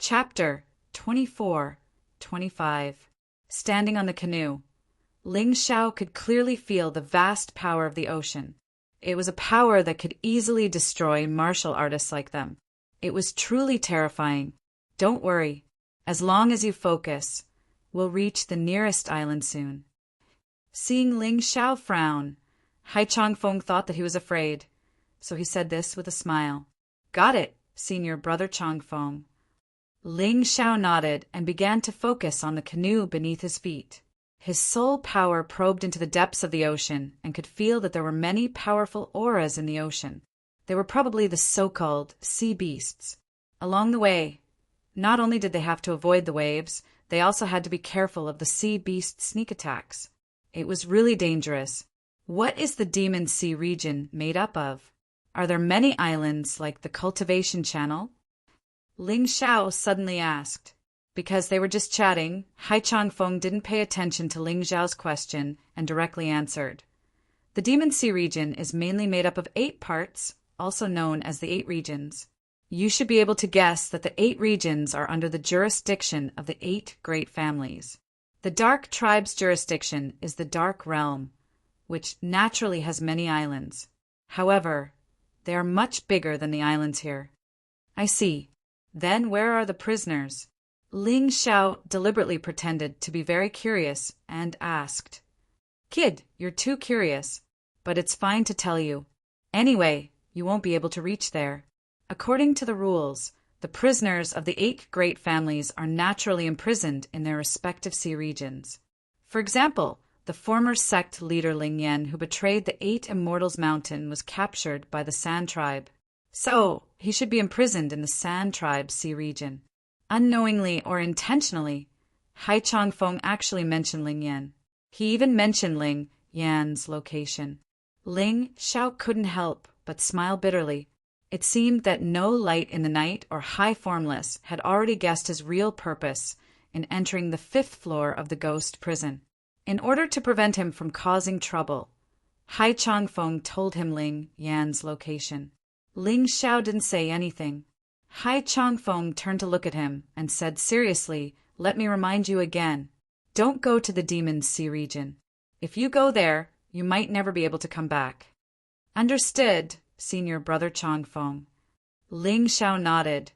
Chapter 24-25. Standing on the canoe. Ling Xiao could clearly feel the vast power of the ocean. It was a power that could easily destroy martial artists like them. It was truly terrifying. Don't worry. As long as you focus, we'll reach the nearest island soon. Seeing Ling Xiao frown, Hai Chongfeng thought that he was afraid, so he said this with a smile. Got it, Senior Brother Chongfeng. Ling Xiao nodded and began to focus on the canoe beneath his feet. His soul power probed into the depths of the ocean and could feel that there were many powerful auras in the ocean. They were probably the so-called sea beasts. Along the way, not only did they have to avoid the waves, they also had to be careful of the sea beast sneak attacks. It was really dangerous. What is the Demon Sea region made up of? Are there many islands like the Cultivation Channel? Ling Xiao suddenly asked. Because they were just chatting, Hai Chongfeng didn't pay attention to Ling Xiao's question and directly answered. The Demon Sea region is mainly made up of 8 parts, also known as the 8 regions. You should be able to guess that the 8 regions are under the jurisdiction of the 8 great families. The Dark Tribe's jurisdiction is the Dark Realm, which naturally has many islands. However, they are much bigger than the islands here. I see. Then where are the prisoners? Ling Xiao deliberately pretended to be very curious and asked. Kid, you're too curious, but it's fine to tell you. Anyway, you won't be able to reach there. According to the rules, the prisoners of the 8 great families are naturally imprisoned in their respective sea regions. For example, the former sect leader Ling Yan, who betrayed the 8 Immortals Mountain, was captured by the Sand Tribe. So, he should be imprisoned in the Sand Tribe sea region. Unknowingly or intentionally, Hai Chongfeng actually mentioned Ling Yan. He even mentioned Ling Yan's location. Ling Xiao couldn't help but smile bitterly. It seemed that no light in the night or high formless had already guessed his real purpose in entering the 5th floor of the ghost prison. In order to prevent him from causing trouble, Hai Chongfeng told him Ling Yan's location. Ling Xiao didn't say anything. Hai Chongfeng turned to look at him and said seriously, let me remind you again. Don't go to the Demon Sea region. If you go there, you might never be able to come back. Understood, Senior Brother Chongfeng. Ling Xiao nodded,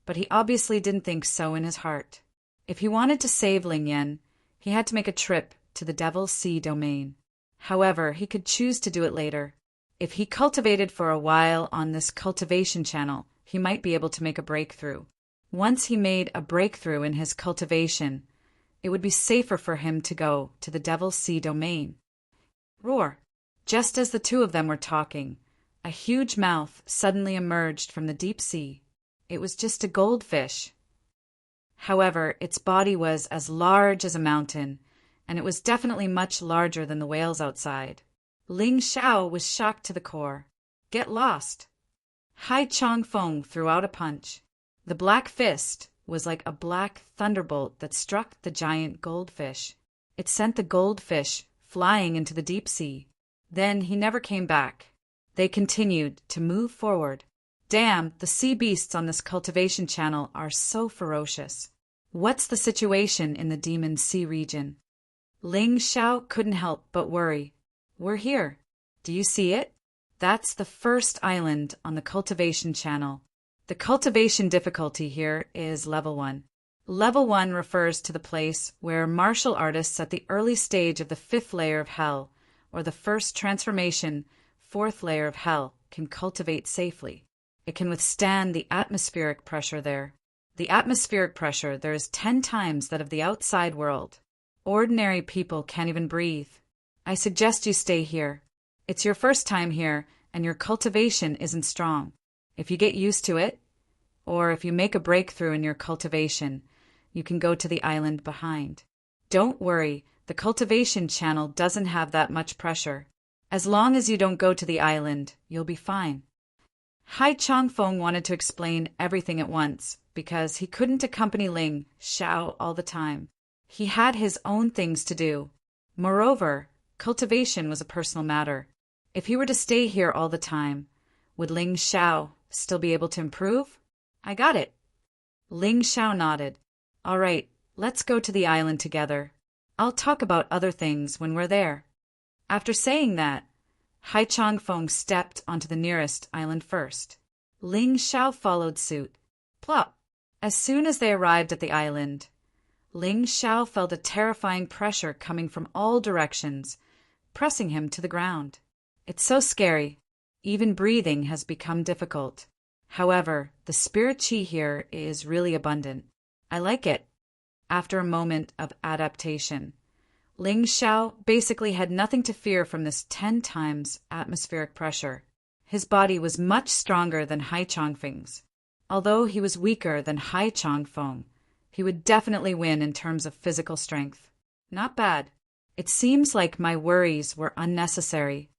but he obviously didn't think so in his heart. If he wanted to save Ling Yan, he had to make a trip to the Devil's Sea domain. However, he could choose to do it later. If he cultivated for a while on this cultivation channel, he might be able to make a breakthrough. Once he made a breakthrough in his cultivation, it would be safer for him to go to the Devil's Sea domain. Roar! Just as the two of them were talking, a huge mouth suddenly emerged from the deep sea. It was just a goldfish. However, its body was as large as a mountain, and it was definitely much larger than the whales outside. Ling Xiao was shocked to the core. Get lost! Hai Chongfeng threw out a punch. The black fist was like a black thunderbolt that struck the giant goldfish. It sent the goldfish flying into the deep sea. Then he never came back. They continued to move forward. Damn, the sea beasts on this cultivation channel are so ferocious. What's the situation in the Demon Sea region? Ling Xiao couldn't help but worry. We're here. Do you see it? That's the first island on the cultivation channel. The cultivation difficulty here is level 1. Level 1 refers to the place where martial artists at the early stage of the 5th layer of hell, or the first transformation, 4th layer of hell, can cultivate safely. It can withstand the atmospheric pressure there. The atmospheric pressure there is 10 times that of the outside world. Ordinary people can't even breathe. I suggest you stay here. It's your first time here, and your cultivation isn't strong. If you get used to it, or if you make a breakthrough in your cultivation, you can go to the island behind. Don't worry, the cultivation channel doesn't have that much pressure. As long as you don't go to the island, you'll be fine. Hai Chongfeng wanted to explain everything at once, because he couldn't accompany Ling Xiao all the time. He had his own things to do. Moreover, cultivation was a personal matter. If he were to stay here all the time, would Ling Xiao still be able to improve? I got it. Ling Xiao nodded. All right, let's go to the island together. I'll talk about other things when we're there. After saying that, Hai Changfeng stepped onto the nearest island first. Ling Xiao followed suit. Plop! As soon as they arrived at the island, Ling Xiao felt a terrifying pressure coming from all directions, pressing him to the ground. It's so scary. Even breathing has become difficult. However, the spirit qi here is really abundant. I like it. After a moment of adaptation, Ling Xiao basically had nothing to fear from this 10 times atmospheric pressure. His body was much stronger than Hai Changfeng's. Although he was weaker than Hai Changfeng, he would definitely win in terms of physical strength. Not bad. It seems like my worries were unnecessary.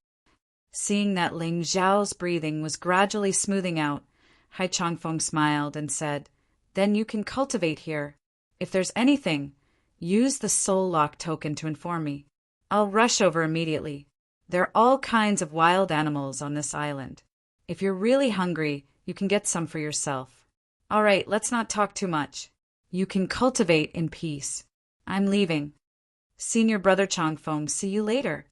Seeing that Ling Xiao's breathing was gradually smoothing out, Hai Changfeng smiled and said, Then you can cultivate here. If there's anything, use the soul lock token to inform me. I'll rush over immediately. There are all kinds of wild animals on this island. If you're really hungry, you can get some for yourself. All right, let's not talk too much. You can cultivate in peace. I'm leaving. Senior Brother Changfeng, see you later.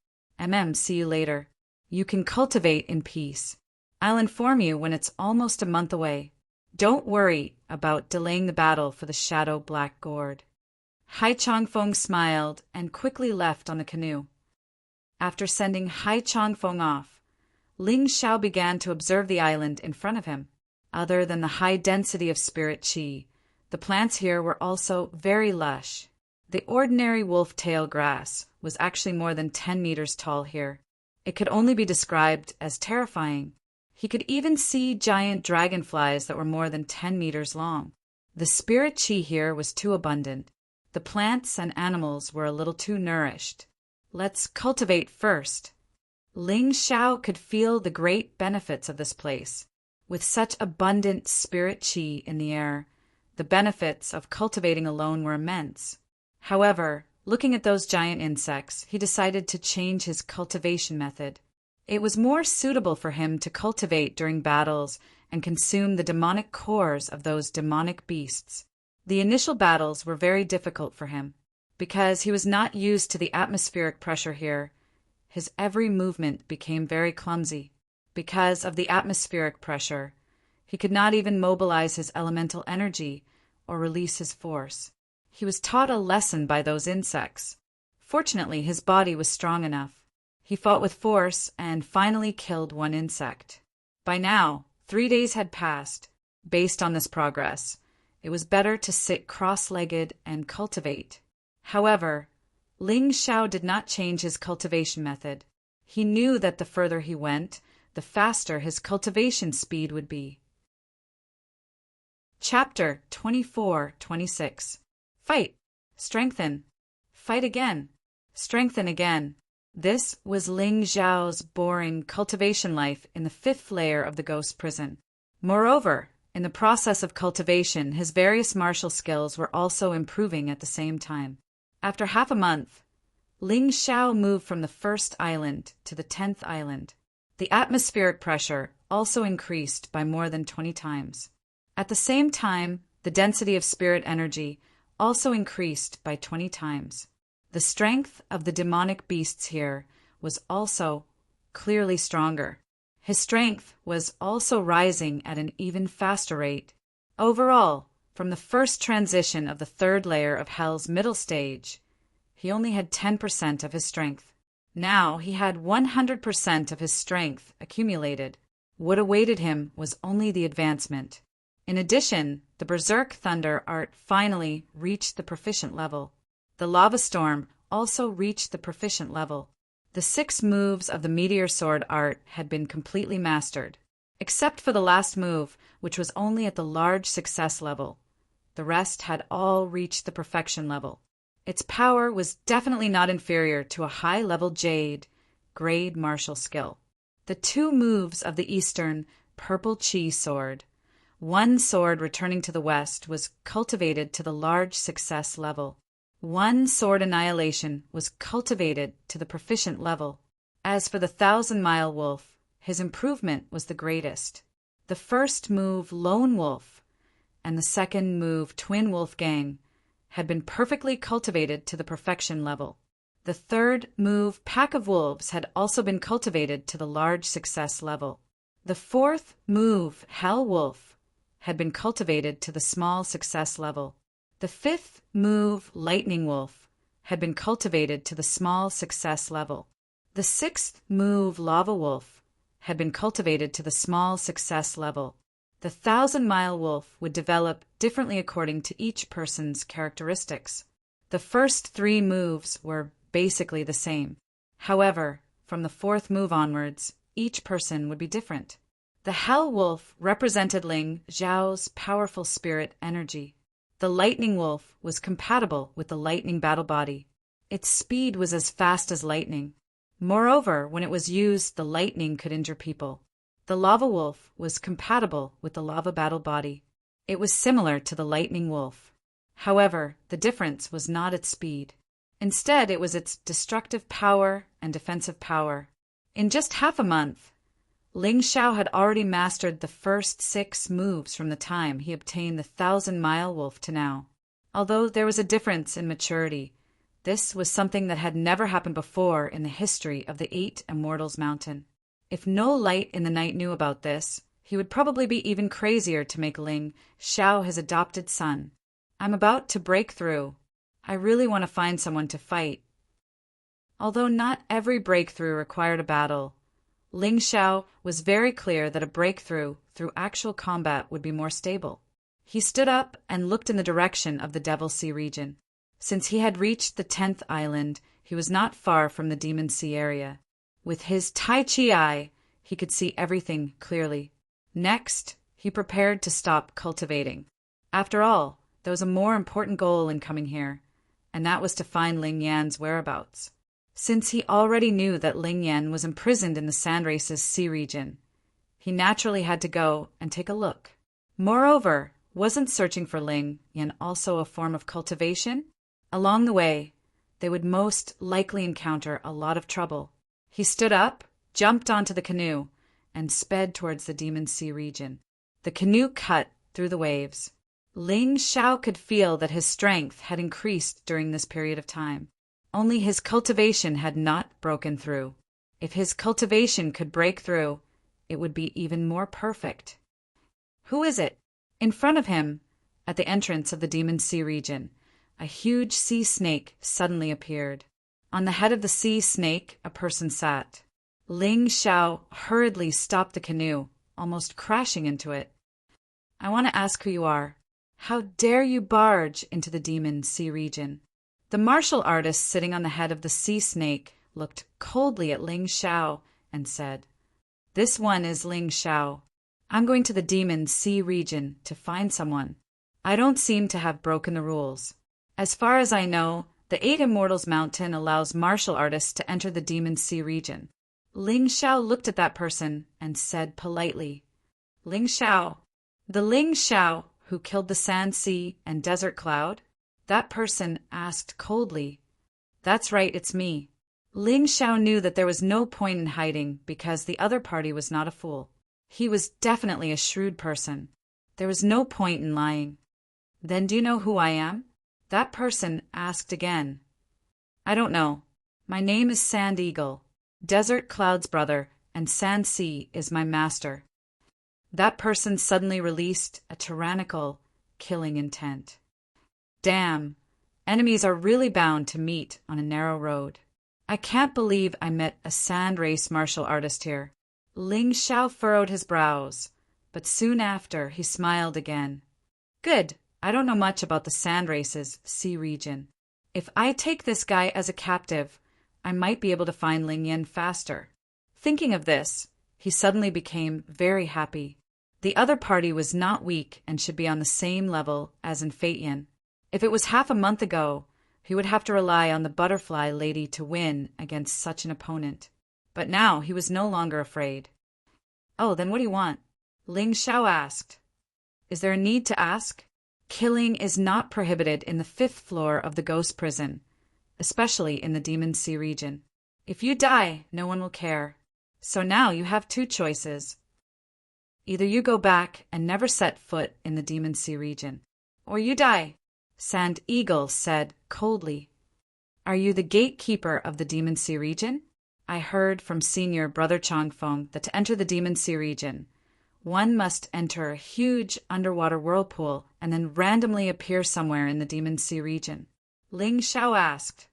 See you later. You can cultivate in peace. I'll inform you when it's almost a month away. Don't worry about delaying the battle for the Shadow Black Gourd. Hai Changfeng smiled and quickly left on the canoe. After sending Hai Changfeng off, Ling Xiao began to observe the island in front of him. Other than the high density of spirit qi, the plants here were also very lush. The ordinary wolf-tail grass was actually more than 10 meters tall here. It could only be described as terrifying. He could even see giant dragonflies that were more than 10 meters long. The spirit qi here was too abundant. The plants and animals were a little too nourished. Let's cultivate first. Ling Xiao could feel the great benefits of this place. With such abundant spirit qi in the air, the benefits of cultivating alone were immense. However, looking at those giant insects, he decided to change his cultivation method. It was more suitable for him to cultivate during battles and consume the demonic cores of those demonic beasts. The initial battles were very difficult for him. Because he was not used to the atmospheric pressure here, his every movement became very clumsy. Because of the atmospheric pressure, he could not even mobilize his elemental energy or release his force. He was taught a lesson by those insects. Fortunately, his body was strong enough. He fought with force and finally killed one insect. By now, 3 days had passed. Based on this progress, it was better to sit cross-legged and cultivate. However, Ling Xiao did not change his cultivation method. He knew that the further he went, the faster his cultivation speed would be. Chapter 24-26. Fight. Strengthen. Fight again. Strengthen again. This was Ling Xiao's boring cultivation life in the 5th layer of the ghost prison. Moreover, in the process of cultivation, his various martial skills were also improving at the same time. After half a month, Ling Xiao moved from the 1st island to the 10th island. The atmospheric pressure also increased by more than 20 times. At the same time, the density of spirit energy also increased by 20 times. The strength of the demonic beasts here was also clearly stronger. His strength was also rising at an even faster rate. Overall, from the first transition of the 3rd layer of Hell's middle stage, he only had 10% of his strength. Now he had 100% of his strength accumulated. What awaited him was only the advancement. In addition, the Berserk Thunder art finally reached the proficient level. The Lava Storm also reached the proficient level. The 6 moves of the Meteor Sword art had been completely mastered, except for the last move, which was only at the large success level. The rest had all reached the perfection level. Its power was definitely not inferior to a high-level Jade grade martial skill. The 2 moves of the Eastern Purple Chi Sword, one sword returning to the west, was cultivated to the large success level. One sword annihilation was cultivated to the proficient level. As for the 1,000-mile wolf, his improvement was the greatest. The first move, Lone Wolf, and the second move Twin Wolf Gang had been perfectly cultivated to the perfection level. The third move Pack of Wolves had also been cultivated to the large success level. The fourth move Hell Wolf had been cultivated to the small success level. The fifth move Lightning Wolf had been cultivated to the small success level. The sixth move Lava Wolf had been cultivated to the small success level. The 1,000-Mile Wolf would develop differently according to each person's characteristics. The first three moves were basically the same. However, from the fourth move onwards, each person would be different. The Hell Wolf represented Ling Xiao's powerful spirit energy. The Lightning Wolf was compatible with the lightning battle body. Its speed was as fast as lightning. Moreover, when it was used, the lightning could injure people. The Lava Wolf was compatible with the lava battle body. It was similar to the Lightning Wolf. However, the difference was not its speed. Instead, it was its destructive power and defensive power. In just half a month, Ling Xiao had already mastered the first 6 moves from the time he obtained the 1,000-Mile Wolf to now. Although there was a difference in maturity, this was something that had never happened before in the history of the 8 Immortals Mountain. If no light in the night knew about this, he would probably be even crazier to make Ling Xiao his adopted son. I'm about to break through. I really want to find someone to fight. Although not every breakthrough required a battle, Ling Xiao was very clear that a breakthrough through actual combat would be more stable. He stood up and looked in the direction of the Devil Sea region. Since he had reached the 10th island, he was not far from the Demon Sea area. With his Tai Chi eye, he could see everything clearly. Next, he prepared to stop cultivating. After all, there was a more important goal in coming here, and that was to find Ling Yan's whereabouts. Since he already knew that Ling Yan was imprisoned in the Sandrace's sea region, he naturally had to go and take a look. Moreover, wasn't searching for Ling Yan also a form of cultivation? Along the way, they would most likely encounter a lot of trouble. He stood up, jumped onto the canoe, and sped towards the Demon Sea region. The canoe cut through the waves. Ling Xiao could feel that his strength had increased during this period of time. Only his cultivation had not broken through. If his cultivation could break through, it would be even more perfect. Who is it? In front of him, at the entrance of the Demon Sea region, a huge sea snake suddenly appeared. On the head of the sea snake, a person sat. Ling Xiao hurriedly stopped the canoe, almost crashing into it. I want to ask who you are. How dare you barge into the Demon Sea region? The martial artist sitting on the head of the sea snake looked coldly at Ling Xiao and said, This one is Ling Xiao. I'm going to the Demon Sea region to find someone. I don't seem to have broken the rules. As far as I know, the 8 Immortals Mountain allows martial artists to enter the Demon Sea region. Ling Xiao looked at that person and said politely, Ling Xiao. The Ling Xiao who killed the Sand Sea and Desert Cloud? That person asked coldly. That's right, it's me. Ling Xiao knew that there was no point in hiding because the other party was not a fool. He was definitely a shrewd person. There was no point in lying. Then do you know who I am? That person asked again. I don't know. My name is Sand Eagle, Desert Cloud's brother, and Sand Sea is my master. That person suddenly released a tyrannical, killing intent. Damn, enemies are really bound to meet on a narrow road. I can't believe I met a sand race martial artist here. Ling Xiao furrowed his brows, but soon after he smiled again. Good, I don't know much about the sand race's sea region. If I take this guy as a captive, I might be able to find Ling Yan faster. Thinking of this, he suddenly became very happy. The other party was not weak and should be on the same level as in Feiyan. If it was half a month ago, he would have to rely on the butterfly lady to win against such an opponent. But now he was no longer afraid. Oh, then what do you want? Ling Xiao asked. Is there a need to ask? Killing is not prohibited in the 5th floor of the ghost prison, especially in the Demon Sea region. If you die, no one will care. So now you have 2 choices. Either you go back and never set foot in the Demon Sea region, or you die, Sand Eagle said coldly. Are you the gatekeeper of the Demon Sea region? I heard from Senior Brother Chongfeng that to enter the Demon Sea region, one must enter a huge underwater whirlpool and then randomly appear somewhere in the Demon Sea region. Ling Xiao asked.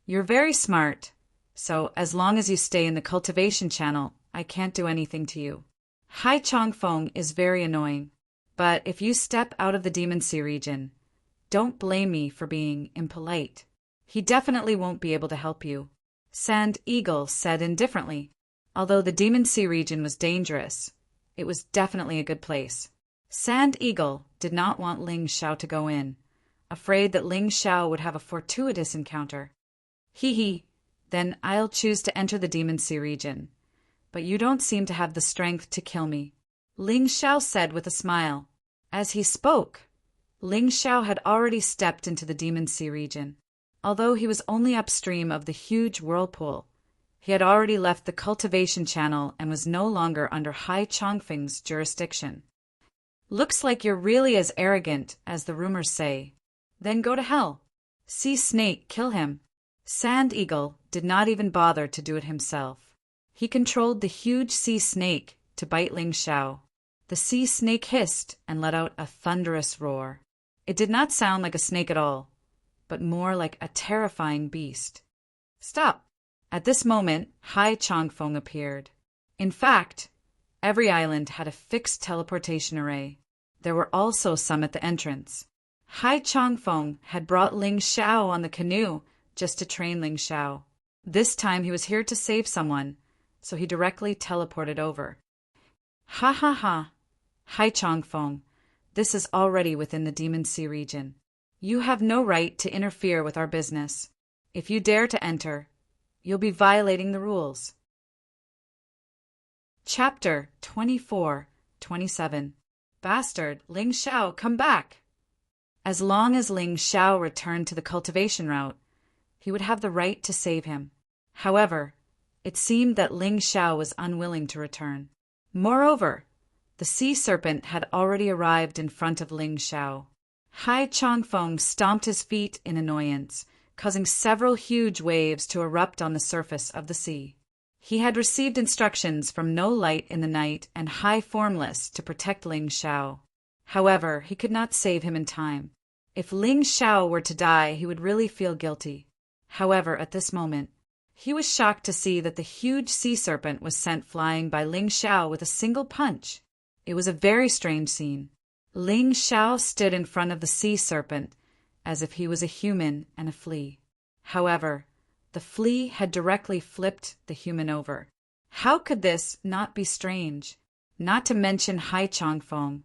You're very smart, so as long as you stay in the cultivation channel, I can't do anything to you. Hai Chongfeng is very annoying, but if you step out of the Demon Sea region, don't blame me for being impolite. He definitely won't be able to help you, Sand Eagle said indifferently. Although the Demon Sea region was dangerous, it was definitely a good place. Sand Eagle did not want Ling Xiao to go in, afraid that Ling Xiao would have a fortuitous encounter. Hee, then I'll choose to enter the Demon Sea region. But you don't seem to have the strength to kill me, Ling Xiao said with a smile. As he spoke, Ling Xiao had already stepped into the Demon Sea region. Although he was only upstream of the huge whirlpool, he had already left the cultivation channel and was no longer under Hai Chongfeng's jurisdiction. Looks like you're really as arrogant as the rumors say. Then go to hell. Sea Snake, kill him. Sand Eagle did not even bother to do it himself. He controlled the huge sea snake to bite Ling Xiao. The sea snake hissed and let out a thunderous roar. It did not sound like a snake at all, but more like a terrifying beast. Stop! At this moment, Hai Chongfeng appeared. In fact, every island had a fixed teleportation array. There were also some at the entrance. Hai Chongfeng had brought Ling Xiao on the canoe just to train Ling Xiao. This time he was here to save someone, so he directly teleported over. Ha ha ha! Hai Chongfeng, this is already within the Demon Sea region. You have no right to interfere with our business. If you dare to enter, you'll be violating the rules. Chapter 24-27. Bastard, Ling Xiao, come back! As long as Ling Xiao returned to the cultivation route, he would have the right to save him. However, it seemed that Ling Xiao was unwilling to return. Moreover, the sea serpent had already arrived in front of Ling Xiao. Hai Chongfeng stomped his feet in annoyance, causing several huge waves to erupt on the surface of the sea. He had received instructions from No Light in the Night and High Formless to protect Ling Xiao. However, he could not save him in time. If Ling Xiao were to die, he would really feel guilty. However, at this moment, he was shocked to see that the huge sea serpent was sent flying by Ling Xiao with a single punch. It was a very strange scene. Ling Xiao stood in front of the sea serpent as if he was a human and a flea. However, the flea had directly flipped the human over. How could this not be strange? Not to mention Hai Chongfeng.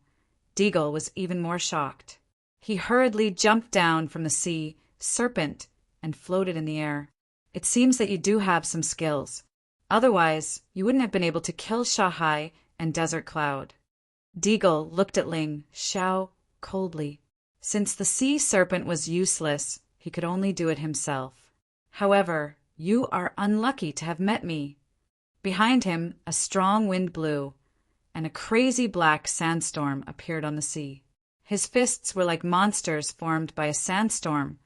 Deagle was even more shocked. He hurriedly jumped down from the sea serpent and floated in the air. It seems that you do have some skills. Otherwise, you wouldn't have been able to kill Shahai and Desert Cloud. Deagle looked at Ling Xiao coldly. Since the sea serpent was useless, he could only do it himself. However, you are unlucky to have met me. Behind him, a strong wind blew, and a crazy black sandstorm appeared on the sea. His fists were like monsters formed by a sandstorm,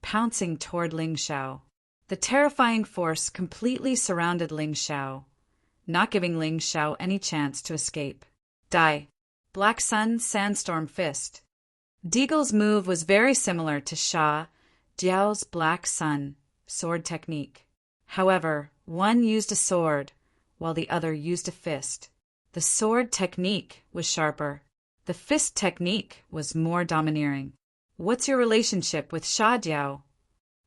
pouncing toward Ling Xiao. The terrifying force completely surrounded Ling Xiao, not giving Ling Xiao any chance to escape. Die. Black Sun Sandstorm Fist. Deagle's move was very similar to Sha Jiao's Black Sun sword technique. However, one used a sword, while the other used a fist. The sword technique was sharper. The fist technique was more domineering. What's your relationship with Sha Jiao?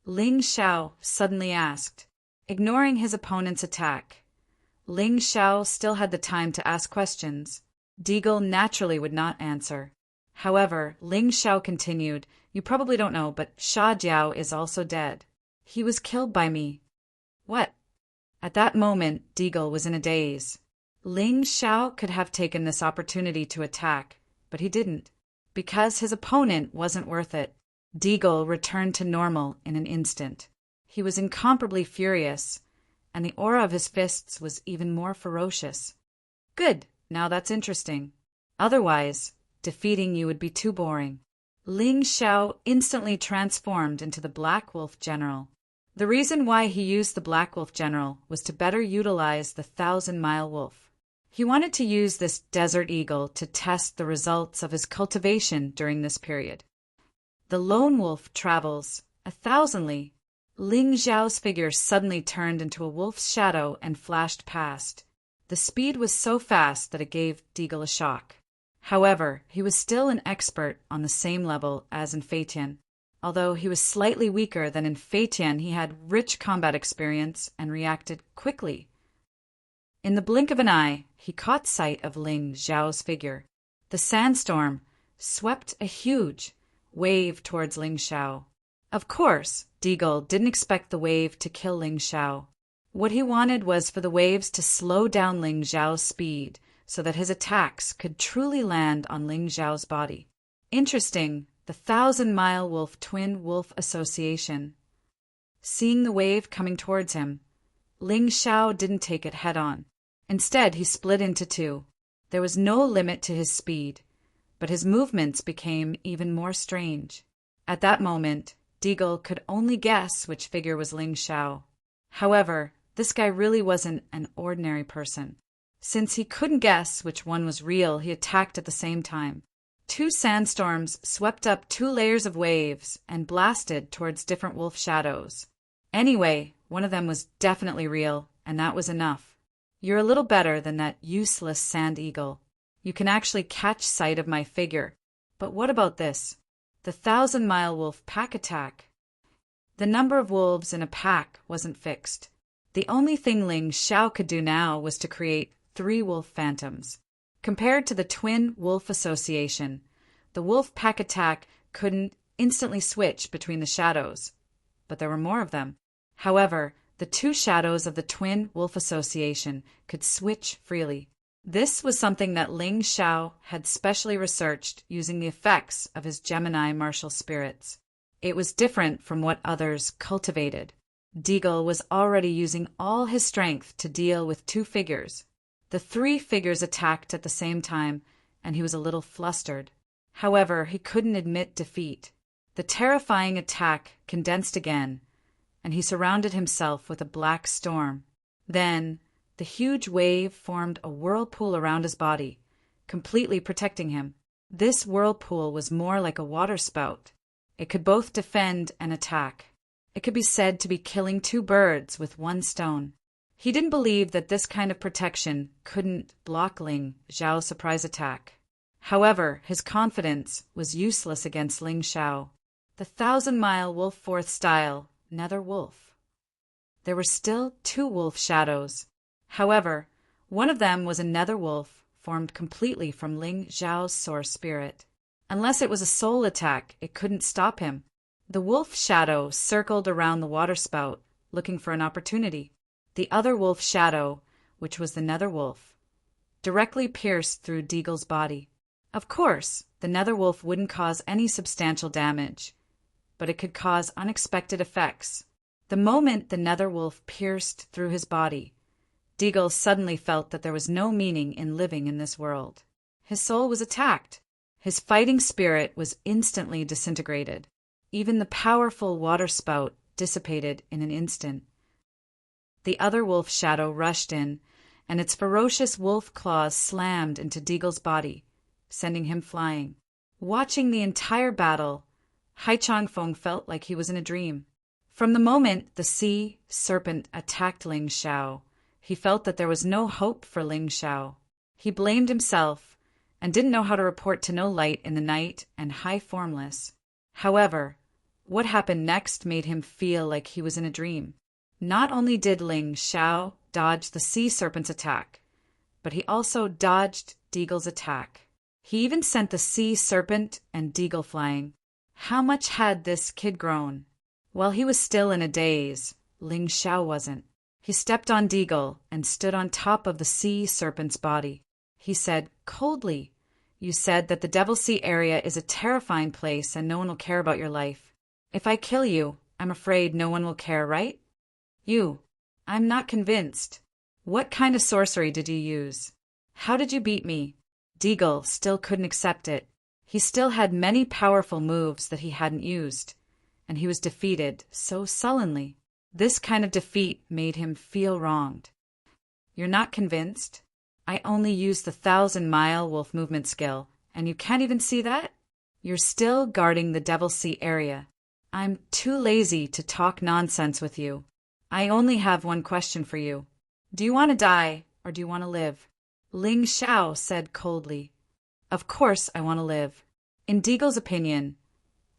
Ling Xiao suddenly asked. Ignoring his opponent's attack, Ling Xiao still had the time to ask questions. Deagle naturally would not answer. However, Ling Xiao continued, You probably don't know, but Sha Jiao is also dead. He was killed by me. What? At that moment, Deagle was in a daze. Ling Xiao could have taken this opportunity to attack, but he didn't, because his opponent wasn't worth it. Deagle returned to normal in an instant. He was incomparably furious, and the aura of his fists was even more ferocious. Good. Now that's interesting. Otherwise, defeating you would be too boring. Ling Xiao instantly transformed into the Black Wolf General. The reason why he used the Black Wolf General was to better utilize the 1,000-mile wolf. He wanted to use this desert eagle to test the results of his cultivation during this period. The lone wolf travels 1,000 li. Ling Xiao's figure suddenly turned into a wolf's shadow and flashed past. The speed was so fast that it gave Deagle a shock. However, he was still an expert on the same level as in Feitian. Although he was slightly weaker than in Feitian, he had rich combat experience and reacted quickly. In the blink of an eye, he caught sight of Ling Xiao's figure. The sandstorm swept a huge wave towards Ling Xiao. Of course, Deagle didn't expect the wave to kill Ling Xiao. What he wanted was for the waves to slow down Ling Xiao's speed so that his attacks could truly land on Ling Xiao's body. Interesting, the 1,000-mile wolf twin wolf association. Seeing the wave coming towards him, Ling Xiao didn't take it head-on. Instead, he split into two. There was no limit to his speed, but his movements became even more strange. At that moment, Deagle could only guess which figure was Ling Xiao. However, this guy really wasn't an ordinary person. Since he couldn't guess which one was real, he attacked at the same time. Two sandstorms swept up 2 layers of waves and blasted towards different wolf shadows. Anyway, one of them was definitely real, and that was enough. You're a little better than that useless sand eagle. You can actually catch sight of my figure. But what about this? The 1,000-mile wolf pack attack. The number of wolves in a pack wasn't fixed. The only thing Ling Xiao could do now was to create 3 wolf phantoms. Compared to the twin wolf association, the wolf pack attack couldn't instantly switch between the shadows, but there were more of them. However, the 2 shadows of the twin wolf association could switch freely. This was something that Ling Xiao had specially researched using the effects of his Gemini martial spirits. It was different from what others cultivated. Deagle was already using all his strength to deal with 2 figures. The 3 figures attacked at the same time, and he was a little flustered. However, he couldn't admit defeat. The terrifying attack condensed again, and he surrounded himself with a black storm. Then, the huge wave formed a whirlpool around his body, completely protecting him. This whirlpool was more like a waterspout. It could both defend and attack. It could be said to be killing 2 birds with 1 stone. He didn't believe that this kind of protection couldn't block Ling Xiao's surprise attack. However, his confidence was useless against Ling Xiao. The 1,000-mile wolf fourth style, nether wolf. There were still 2 wolf shadows. However, one of them was a nether wolf formed completely from Ling Xiao's source spirit. Unless it was a soul attack, it couldn't stop him. The wolf shadow circled around the waterspout, looking for an opportunity. The other wolf shadow, which was the nether wolf, directly pierced through Deagle's body. Of course, the nether wolf wouldn't cause any substantial damage, but it could cause unexpected effects. The moment the nether wolf pierced through his body, Deagle suddenly felt that there was no meaning in living in this world. His soul was attacked. His fighting spirit was instantly disintegrated. Even the powerful waterspout dissipated in an instant. The other wolf shadow rushed in, and its ferocious wolf claws slammed into Deagle's body, sending him flying. Watching the entire battle, Hai Changfeng felt like he was in a dream. From the moment the sea serpent attacked Ling Xiao, he felt that there was no hope for Ling Xiao. He blamed himself and didn't know how to report to No Light in the night and High Formless. However, what happened next made him feel like he was in a dream. Not only did Ling Xiao dodge the sea serpent's attack, but he also dodged Deagle's attack. He even sent the sea serpent and Deagle flying. How much had this kid grown? While he was still in a daze, Ling Xiao wasn't. He stepped on Deagle and stood on top of the sea serpent's body. He said coldly, "You said that the Devil Sea area is a terrifying place and no one will care about your life. If I kill you, I'm afraid no one will care, right?" "I'm not convinced. What kind of sorcery did you use?" How did you beat me? Deagle still couldn't accept it. He still had many powerful moves that he hadn't used, and he was defeated so sullenly. This kind of defeat made him feel wronged. You're not convinced? I only used the 1,000-mile wolf movement skill, and you can't even see that? You're still guarding the Devil's Sea area. I'm too lazy to talk nonsense with you. I only have one question for you. Do you want to die, or do you want to live? Ling Xiao said coldly. Of course I want to live. In Deagle's opinion,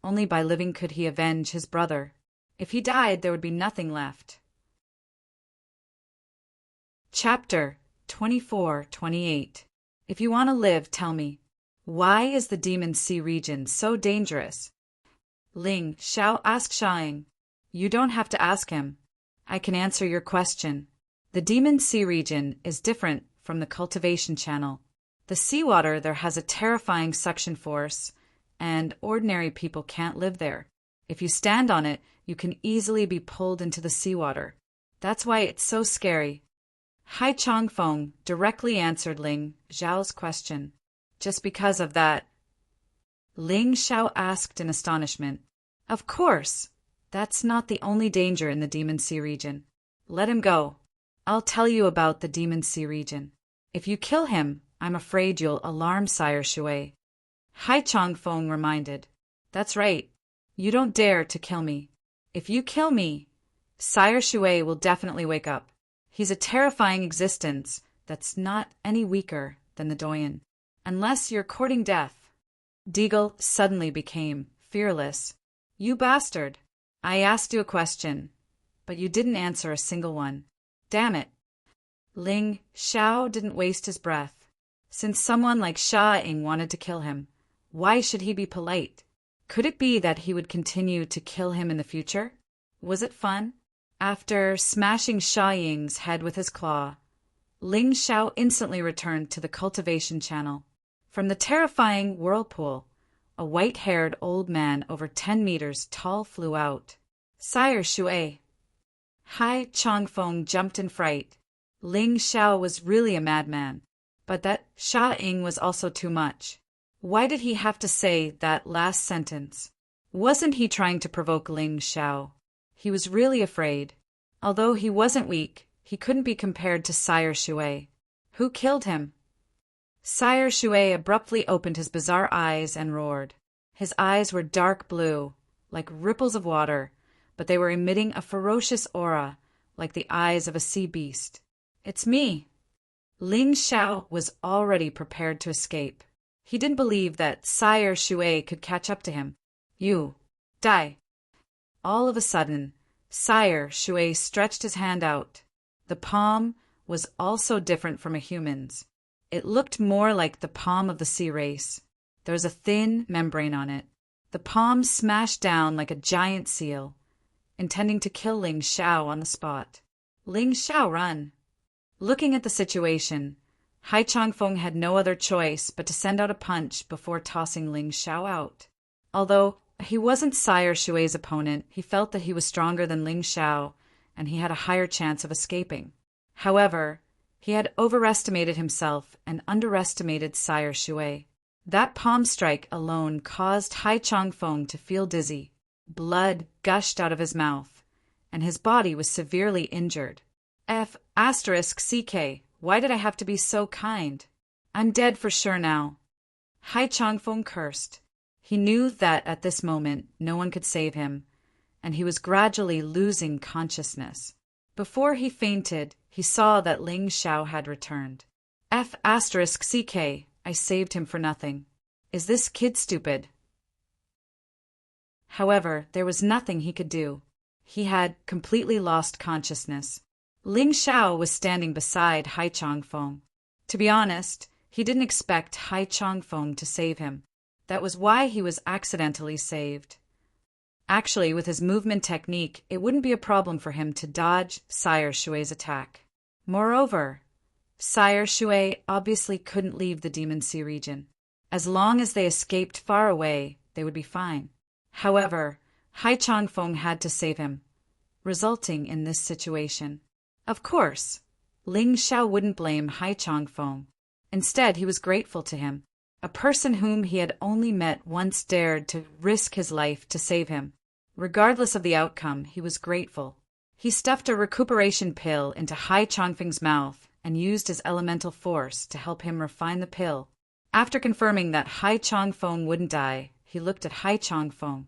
only by living could he avenge his brother. If he died, there would be nothing left. Chapter 24-28. If you want to live, tell me, why is the Demon Sea region so dangerous? Ling Xiao asked Xiaoying. You don't have to ask him. I can answer your question. The Demon Sea region is different from the cultivation channel. The seawater there has a terrifying suction force, and ordinary people can't live there. If you stand on it, you can easily be pulled into the seawater. That's why it's so scary. Hai Chongfeng directly answered Ling Xiao's question. Just because of that? Ling Xiao asked in astonishment. Of course! That's not the only danger in the Demon Sea region. Let him go. I'll tell you about the Demon Sea region. If you kill him, I'm afraid you'll alarm Sire Shui. Hai Chongfeng reminded. That's right. You don't dare to kill me. If you kill me, Sire Shui will definitely wake up. He's a terrifying existence that's not any weaker than the Doyen. Unless you're courting death. Deagle suddenly became fearless. You bastard! I asked you a question, but you didn't answer a single one. Damn it! Ling Xiao didn't waste his breath. Since someone like Sha Ying wanted to kill him, why should he be polite? Could it be that he would continue to kill him in the future? Was it fun? After smashing Sha Ying's head with his claw, Ling Xiao instantly returned to the cultivation channel. From the terrifying whirlpool, a white-haired old man over 10 meters tall flew out. Sire Shui. Hai Chongfeng jumped in fright. Ling Xiao was really a madman, but that Sha Ying was also too much. Why did he have to say that last sentence? Wasn't he trying to provoke Ling Xiao? He was really afraid. Although he wasn't weak, he couldn't be compared to Sire Shui. Who killed him? Sire Shui abruptly opened his bizarre eyes and roared. His eyes were dark blue, like ripples of water, but they were emitting a ferocious aura, like the eyes of a sea beast. It's me! Ling Xiao was already prepared to escape. He didn't believe that Sire Shui could catch up to him. You, die! All of a sudden, Sire Shui stretched his hand out. The palm was also different from a human's. It looked more like the palm of the sea race. There was a thin membrane on it. The palm smashed down like a giant seal, intending to kill Ling Xiao on the spot. Ling Xiao, run! Looking at the situation, Hai Chongfeng had no other choice but to send out a punch before tossing Ling Xiao out. Although he wasn't Sire Shui's opponent, he felt that he was stronger than Ling Xiao, and he had a higher chance of escaping. However, he had overestimated himself and underestimated Sire Shui. That palm strike alone caused Hai Chongfeng to feel dizzy. Blood gushed out of his mouth, and his body was severely injured. *CK, why did I have to be so kind? I'm dead for sure now. Hai Chongfeng cursed. He knew that at this moment no one could save him, and he was gradually losing consciousness. Before he fainted, he saw that Ling Xiao had returned. *CK, I saved him for nothing. Is this kid stupid? However, there was nothing he could do. He had completely lost consciousness. Ling Xiao was standing beside Hai Chongfeng. To be honest, he didn't expect Hai Chongfeng to save him. That was why he was accidentally saved. Actually, with his movement technique, it wouldn't be a problem for him to dodge Sire Shui's attack. Moreover, Sire Shui obviously couldn't leave the Demon Sea region. As long as they escaped far away, they would be fine. However, Hai Chongfeng had to save him, resulting in this situation. Of course, Ling Xiao wouldn't blame Hai Chongfeng. Instead, he was grateful to him. A person whom he had only met once dared to risk his life to save him. Regardless of the outcome, he was grateful. He stuffed a recuperation pill into Hai Changfeng's mouth and used his elemental force to help him refine the pill. After confirming that Hai Changfeng wouldn't die, he looked at Hai Changfeng.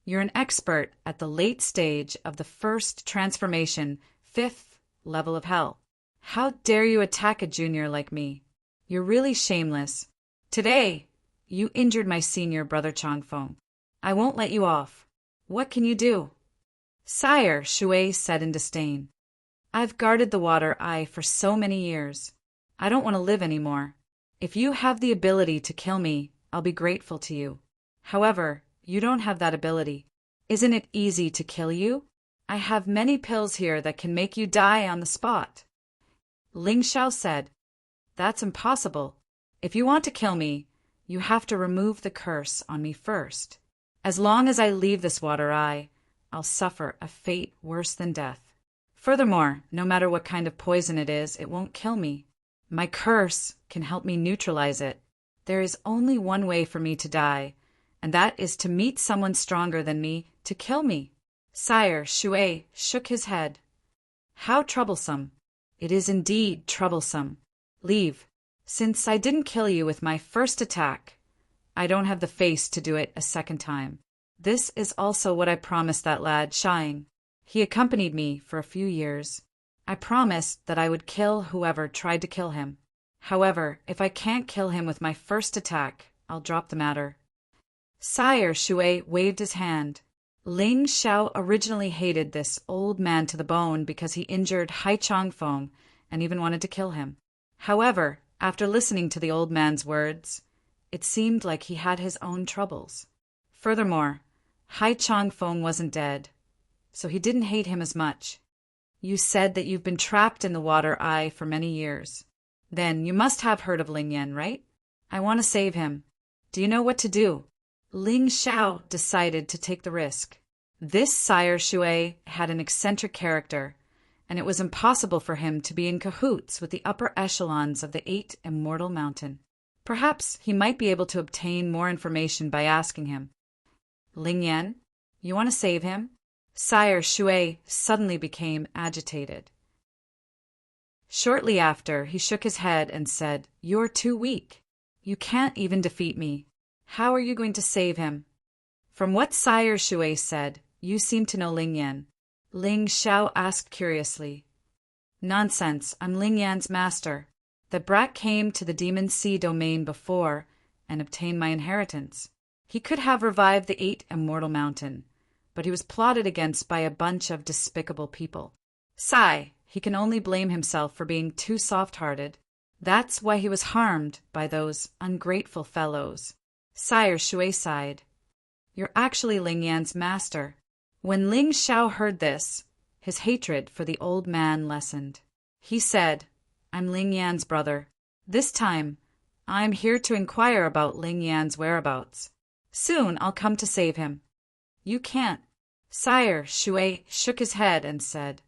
You're an expert at the late stage of the first transformation, 5th level of hell. How dare you attack a junior like me? You're really shameless. Today, you injured my senior brother Changfeng. I won't let you off. What can you do? Sire, Shui said in disdain. I've guarded the water eye for so many years. I don't want to live anymore. If you have the ability to kill me, I'll be grateful to you. However, you don't have that ability. Isn't it easy to kill you? I have many pills here that can make you die on the spot. Ling Xiao said, That's impossible. If you want to kill me, you have to remove the curse on me first. As long as I leave this water eye, I'll suffer a fate worse than death. Furthermore, no matter what kind of poison it is, it won't kill me. My curse can help me neutralize it. There is only one way for me to die, and that is to meet someone stronger than me to kill me. Sire, Shui shook his head. How troublesome. It is indeed troublesome. Leave. Since I didn't kill you with my first attack, I don't have the face to do it a second time. This is also what I promised that lad, Shang. He accompanied me for a few years. I promised that I would kill whoever tried to kill him. However, if I can't kill him with my first attack, I'll drop the matter. Sire, Shui waved his hand. Ling Xiao originally hated this old man to the bone because he injured Hai Changfeng and even wanted to kill him. However, after listening to the old man's words, it seemed like he had his own troubles. Furthermore, Hai Changfeng wasn't dead, so he didn't hate him as much. You said that you've been trapped in the water eye for many years. Then you must have heard of Ling Yan, right? I want to save him. Do you know what to do? Ling Xiao decided to take the risk. This Sire Shui had an eccentric character, and it was impossible for him to be in cahoots with the upper echelons of the 8 Immortal Mountain. Perhaps he might be able to obtain more information by asking him. Ling Yan, you want to save him? Sire Shui suddenly became agitated. Shortly after, he shook his head and said, You're too weak. You can't even defeat me. How are you going to save him? From what Sire Shui said, you seem to know Ling Yan. Ling Xiao asked curiously. Nonsense, I'm Ling Yan's master. The brat came to the Demon Sea domain before and obtained my inheritance. He could have revived the 8 Immortal Mountain, but he was plotted against by a bunch of despicable people. Sigh, he can only blame himself for being too soft-hearted. That's why he was harmed by those ungrateful fellows. Sire Shui sighed. You're actually Ling Yan's master. When Ling Xiao heard this, his hatred for the old man lessened. He said, I'm Ling Yan's brother. This time, I'm here to inquire about Ling Yan's whereabouts. Soon I'll come to save him. You can't. Sire Shui shook his head and said,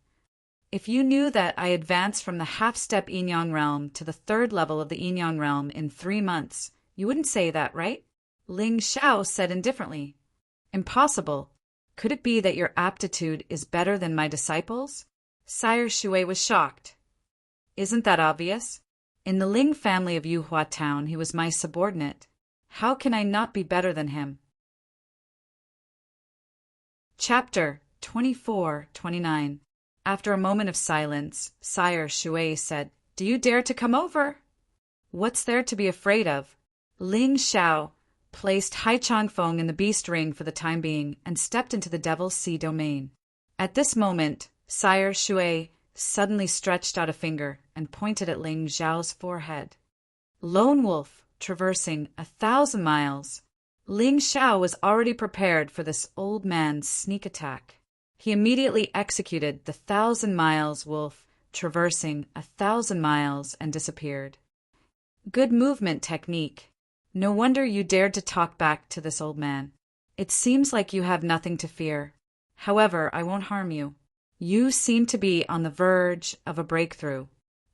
If you knew that I advanced from the half-step Yinyang realm to the 3rd level of the Yinyang realm in 3 months, you wouldn't say that, right? Ling Xiao said indifferently. Impossible. Could it be that your aptitude is better than my disciples? Sire Shui was shocked. Isn't that obvious? In the Ling family of Yuhua Town, he was my subordinate. How can I not be better than him? Chapter 24-29. After a moment of silence, Sire Shui said, Do you dare to come over? What's there to be afraid of? Ling Xiao placed Hai Changfeng in the beast ring for the time being and stepped into the Devil's Sea domain. At this moment, Sire Shui suddenly stretched out a finger and pointed at Ling Xiao's forehead. Lone wolf, traversing 1,000 miles. Ling Xiao was already prepared for this old man's sneak attack. He immediately executed the 1,000 miles wolf, traversing 1,000 miles, and disappeared. Good movement technique. No wonder you dared to talk back to this old man. It seems like you have nothing to fear. However, I won't harm you. You seem to be on the verge of a breakthrough.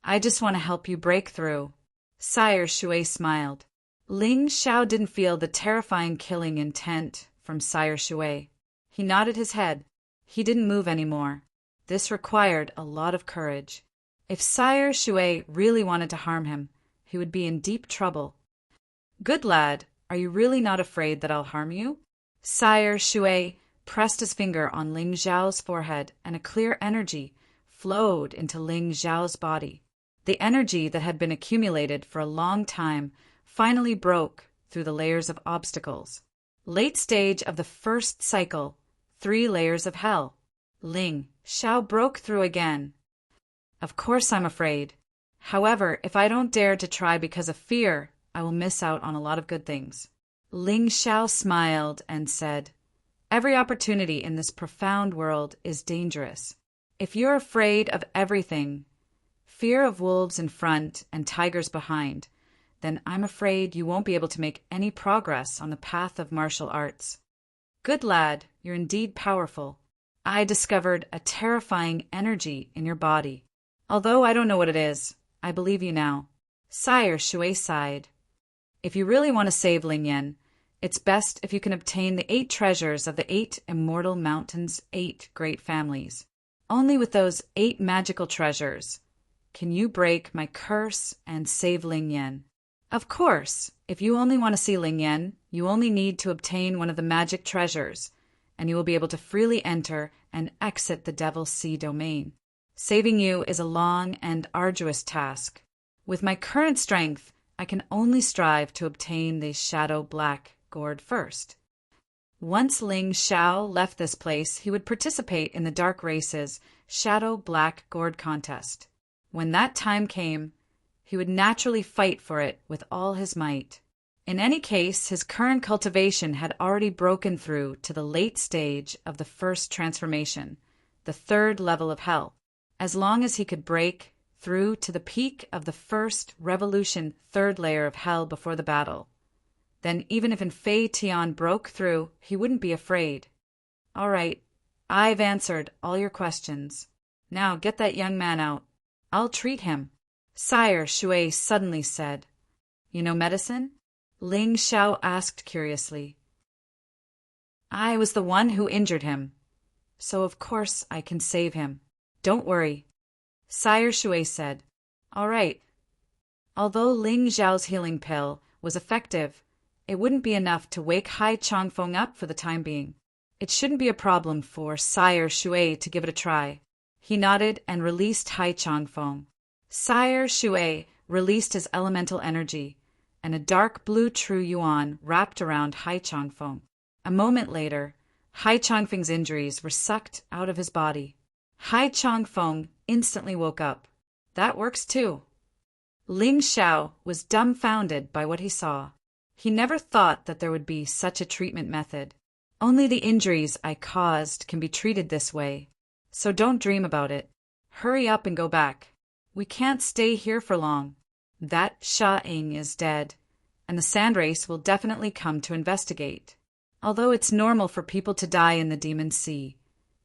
I just want to help you break through. Sire Shui smiled. Ling Xiao didn't feel the terrifying killing intent from Sire Shui. He nodded his head. He didn't move anymore. This required a lot of courage. If Sire Shui really wanted to harm him, he would be in deep trouble. Good lad, are you really not afraid that I'll harm you? Sire Shui pressed his finger on Ling Xiao's forehead, and a clear energy flowed into Ling Xiao's body. The energy that had been accumulated for a long time finally broke through the layers of obstacles. Late stage of the first cycle, 3 layers of hell. Ling Xiao broke through again. Of course I'm afraid. However, if I don't dare to try because of fear, I will miss out on a lot of good things. Ling Xiao smiled and said, Every opportunity in this profound world is dangerous. If you're afraid of everything, fear of wolves in front and tigers behind, then I'm afraid you won't be able to make any progress on the path of martial arts. Good lad, you're indeed powerful. I discovered a terrifying energy in your body. Although I don't know what it is, I believe you now. Sire Shui sighed. If you really want to save Ling Yan, it's best if you can obtain the 8 treasures of the 8 immortal mountains' 8 great families. Only with those 8 magical treasures can you break my curse and save Ling Yan. Of course, if you only want to see Ling Yan, you only need to obtain one of the magic treasures, and you will be able to freely enter and exit the Devil's Sea domain. Saving you is a long and arduous task. With my current strength, I can only strive to obtain the Shadow Black Gourd first. Once Ling Xiao left this place, he would participate in the Dark Race's Shadow Black Gourd contest. When that time came, he would naturally fight for it with all his might. In any case, his current cultivation had already broken through to the late stage of the first transformation, the 3rd level of hell. As long as he could break through to the peak of the first revolution 3rd layer of hell before the battle, then even if Fei Tian broke through, he wouldn't be afraid. All right, I've answered all your questions. Now get that young man out. I'll treat him. Sire Shui suddenly said. You know medicine? Ling Xiao asked curiously. I was the one who injured him, so of course I can save him. Don't worry. Sire Shui said. All right. Although Ling Xiao's healing pill was effective, it wouldn't be enough to wake Hai Changfeng up for the time being. It shouldn't be a problem for Sire Shui to give it a try. He nodded and released Hai Changfeng. Sire Shui released his elemental energy, and a dark blue true yuan wrapped around Hai Changfeng. A moment later, Hai Changfeng's injuries were sucked out of his body. Hai Changfeng instantly woke up. That works too. Ling Xiao was dumbfounded by what he saw. He never thought that there would be such a treatment method. Only the injuries I caused can be treated this way. So don't dream about it. Hurry up and go back. We can't stay here for long. That Sha Ying is dead, and the sand race will definitely come to investigate. Although it's normal for people to die in the Demon Sea,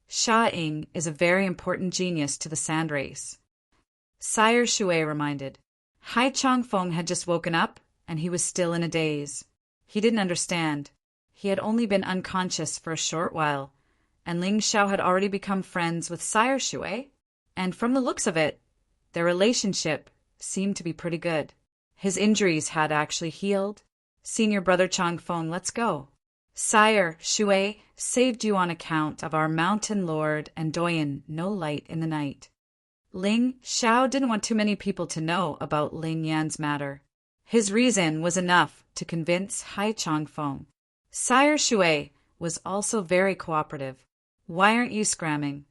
Sha Ying is a very important genius to the sand race. Sire Shui reminded. Hai Changfeng had just woken up, and he was still in a daze. He didn't understand. He had only been unconscious for a short while, and Ling Xiao had already become friends with Sire Shui, and from the looks of it, their relationship seemed to be pretty good. His injuries had actually healed. Senior brother Changfeng, let's go. Sire Shui saved you on account of our mountain lord and Doyen No Light in the Night. Ling Xiao didn't want too many people to know about Ling Yan's matter. His reason was enough to convince Hai Changfeng. Sire Shui was also very cooperative. Why aren't you scramming?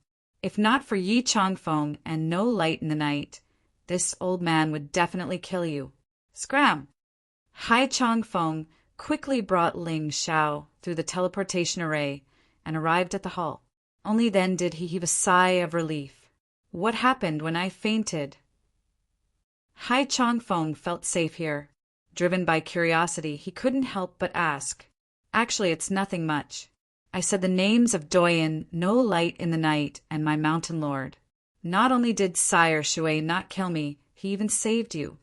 If not for Yi Changfeng and No Light in the Night, this old man would definitely kill you. Scram! Hai Changfeng quickly brought Ling Xiao through the teleportation array and arrived at the hall. Only then did he heave a sigh of relief. What happened when I fainted? Hai Changfeng felt safe here. Driven by curiosity, he couldn't help but ask. Actually, it's nothing much. I said the names of Doyen, No Light in the Night, and my mountain lord. Not only did Sire Shui not kill me, he even saved you.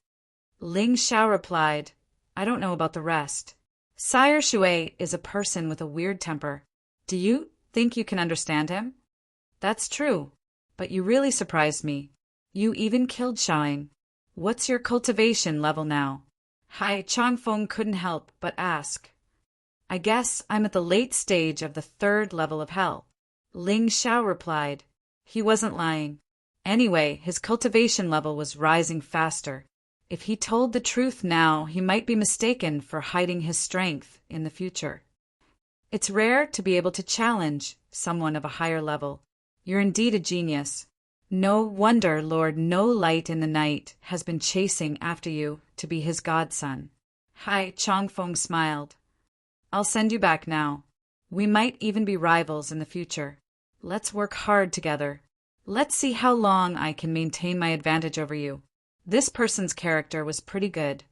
Ling Xiao replied, I don't know about the rest. Sire Shui is a person with a weird temper. Do you think you can understand him? That's true, but you really surprised me. You even killed Xiaoying. What's your cultivation level now? Hai Changfeng couldn't help but ask. I guess I'm at the late stage of the 3rd level of hell. Ling Xiao replied. He wasn't lying. Anyway, his cultivation level was rising faster. If he told the truth now, he might be mistaken for hiding his strength in the future. It's rare to be able to challenge someone of a higher level. You're indeed a genius. No wonder Lord No Light in the Night has been chasing after you to be his godson. Hai Changfeng smiled. I'll send you back now. We might even be rivals in the future. Let's work hard together. Let's see how long I can maintain my advantage over you. This person's character was pretty good,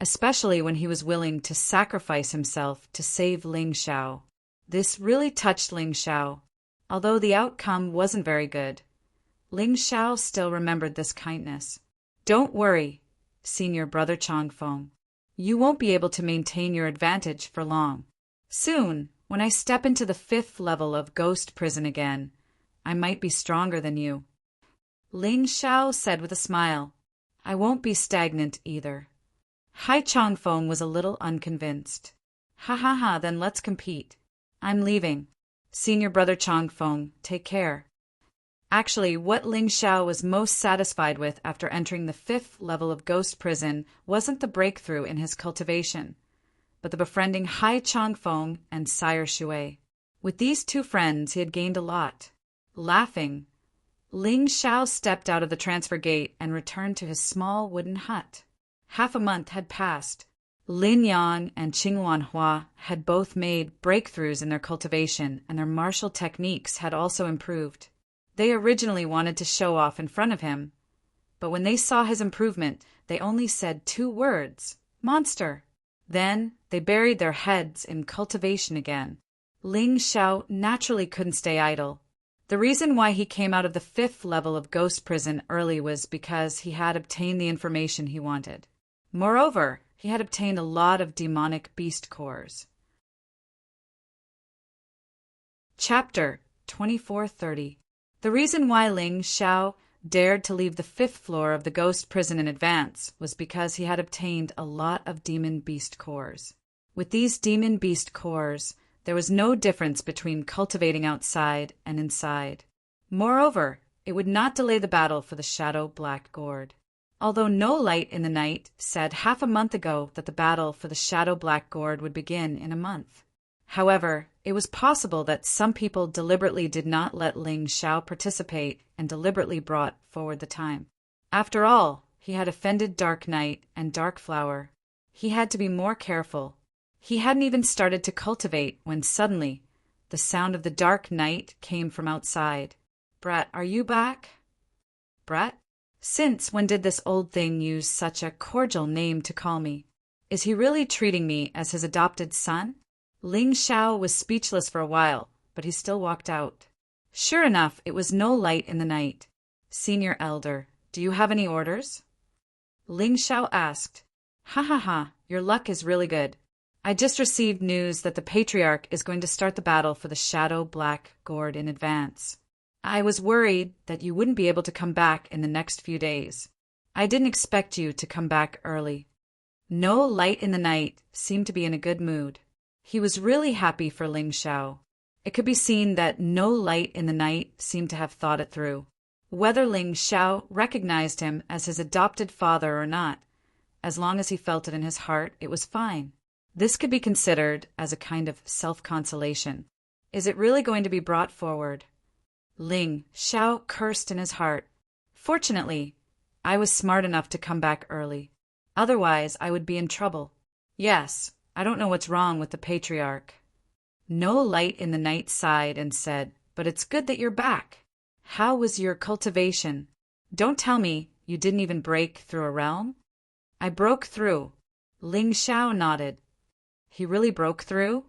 especially when he was willing to sacrifice himself to save Ling Xiao. This really touched Ling Xiao. Although the outcome wasn't very good, Ling Xiao still remembered this kindness. Don't worry, Senior Brother Changfeng. You won't be able to maintain your advantage for long. Soon, when I step into the 5th level of Ghost Prison again, I might be stronger than you. Ling Xiao said with a smile. I won't be stagnant either. Hai Changfeng was a little unconvinced. Ha ha ha, then let's compete. I'm leaving. Senior Brother Changfeng, take care. Actually, what Ling Xiao was most satisfied with after entering the 5th level of Ghost Prison wasn't the breakthrough in his cultivation, but the befriending Hai Changfeng and Sire Shui. With these 2 friends, he had gained a lot. Laughing, Ling Xiao stepped out of the transfer gate and returned to his small wooden hut. Half a month had passed. Lin Yang and Qing Wanhua had both made breakthroughs in their cultivation, and their martial techniques had also improved. They originally wanted to show off in front of him, but when they saw his improvement, they only said 2 words, monster. Then they buried their heads in cultivation again. Ling Xiao naturally couldn't stay idle. The reason why he came out of the 5th level of Ghost Prison early was because he had obtained the information he wanted. Moreover, he had obtained a lot of demonic beast cores. Chapter 2430. The reason why Ling Xiao dared to leave the 5th floor of the Ghost Prison in advance was because he had obtained a lot of demon beast cores. With these demon beast cores, there was no difference between cultivating outside and inside. Moreover, it would not delay the battle for the Shadow Black Gourd. Although No Light in the Night said half a month ago that the battle for the Shadow Black Gourd would begin in a month. However, it was possible that some people deliberately did not let Ling Xiao participate and deliberately brought forward the time. After all, he had offended Dark Knight and Dark Flower. He had to be more careful. He hadn't even started to cultivate when suddenly the sound of the Dark Knight came from outside. Brett, are you back? Brett? Since when did this old thing use such a cordial name to call me? Is he really treating me as his adopted son? Ling Xiao was speechless for a while, but he still walked out. Sure enough, it was No Light in the Night. Senior Elder, do you have any orders? Ling Xiao asked. Ha ha ha, your luck is really good. I just received news that the Patriarch is going to start the battle for the Shadow Black Gourd in advance. I was worried that you wouldn't be able to come back in the next few days. I didn't expect you to come back early. No Light in the Night seemed to be in a good mood. He was really happy for Ling Xiao. It could be seen that No Light in the Night seemed to have thought it through. Whether Ling Xiao recognized him as his adopted father or not, as long as he felt it in his heart, it was fine. This could be considered as a kind of self-consolation. Is it really going to be brought forward? Ling Xiao cursed in his heart. Fortunately, I was smart enough to come back early. Otherwise, I would be in trouble. Yes, I don't know what's wrong with the Patriarch. No Light in the Night sighed and said, but it's good that you're back. How was your cultivation? Don't tell me you didn't even break through a realm? I broke through. Ling Xiao nodded. He really broke through?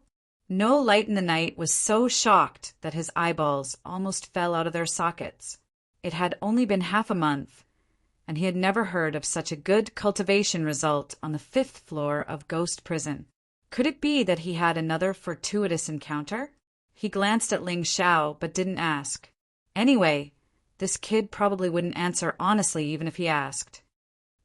No Light in the Night was so shocked that his eyeballs almost fell out of their sockets. It had only been half a month, and he had never heard of such a good cultivation result on the 5th floor of Ghost Prison. Could it be that he had another fortuitous encounter? He glanced at Ling Xiao, but didn't ask. Anyway, this kid probably wouldn't answer honestly even if he asked.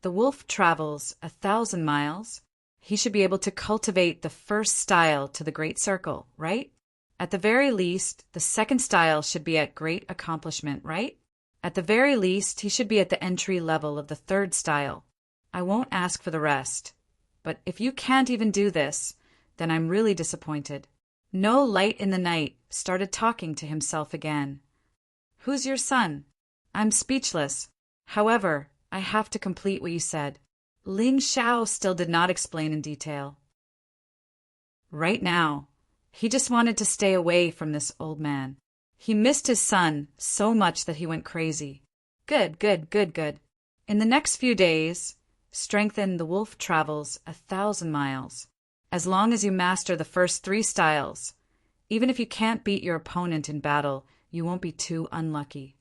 The wolf travels 1,000 miles. He should be able to cultivate the first style to the great circle, right? At the very least, the second style should be at great accomplishment, right? At the very least, he should be at the entry level of the third style. I won't ask for the rest. But if you can't even do this, then I'm really disappointed. No Light in the Night started talking to himself again. Who's your son? I'm speechless. However, I have to complete what you said. Ling Xiao still did not explain in detail. Right now, he just wanted to stay away from this old man. He missed his son so much that he went crazy. Good. In the next few days, strengthen the wolf travels 1,000 miles. As long as you master the first 3 styles, even if you can't beat your opponent in battle, you won't be too unlucky.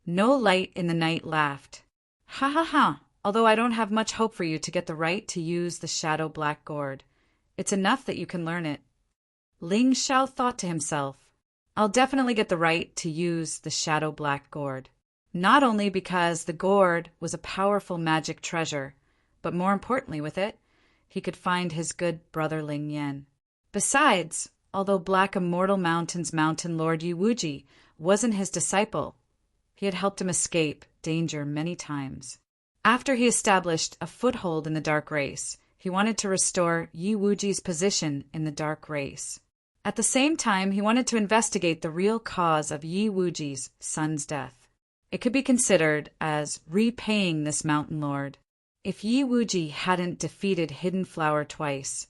No Light in the Night laughed. Ha ha ha, although I don't have much hope for you to get the right to use the Shadow Black Gourd. It's enough that you can learn it. Ling Xiao thought to himself, I'll definitely get the right to use the Shadow Black Gourd. Not only because the gourd was a powerful magic treasure, but more importantly with it, he could find his good brother Ling Yan. Besides, although Black Immortal Mountain's Mountain Lord Yi Wuji wasn't his disciple, he had helped him escape danger many times. After he established a foothold in the dark race, he wanted to restore Yi Wuji's position in the dark race. At the same time, he wanted to investigate the real cause of Yi Wuji's son's death. It could be considered as repaying this mountain lord. If Yi Wuji hadn't defeated Hidden Flower twice,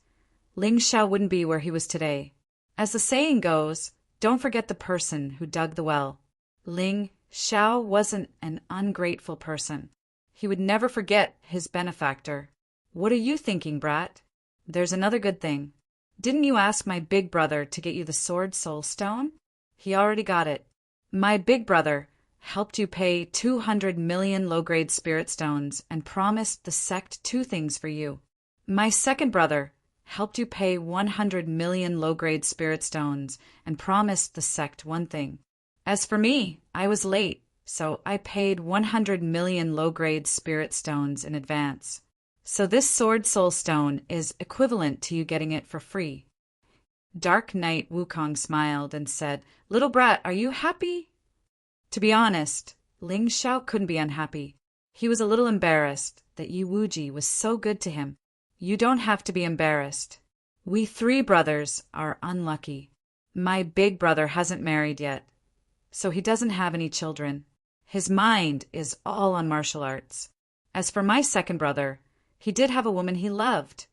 Ling Xiao wouldn't be where he was today. As the saying goes, don't forget the person who dug the well. Ling Xiao wasn't an ungrateful person. He would never forget his benefactor. What are you thinking, brat? There's another good thing. Didn't you ask my big brother to get you the Sword Soul Stone? He already got it. My big brother helped you pay 200 million low-grade spirit stones and promised the sect 2 things for you. My second brother helped you pay 100 million low-grade spirit stones and promised the sect 1 thing. As for me, I was late, so I paid 100 million low-grade spirit stones in advance. So this Sword Soul Stone is equivalent to you getting it for free. Dark Knight Wukong smiled and said, Little brat, are you happy? To be honest, Ling Xiao couldn't be unhappy. He was a little embarrassed that Yi Wuji was so good to him. You don't have to be embarrassed. We 3 brothers are unlucky. My big brother hasn't married yet, so he doesn't have any children. His mind is all on martial arts. As for my second brother, he did have a woman he loved,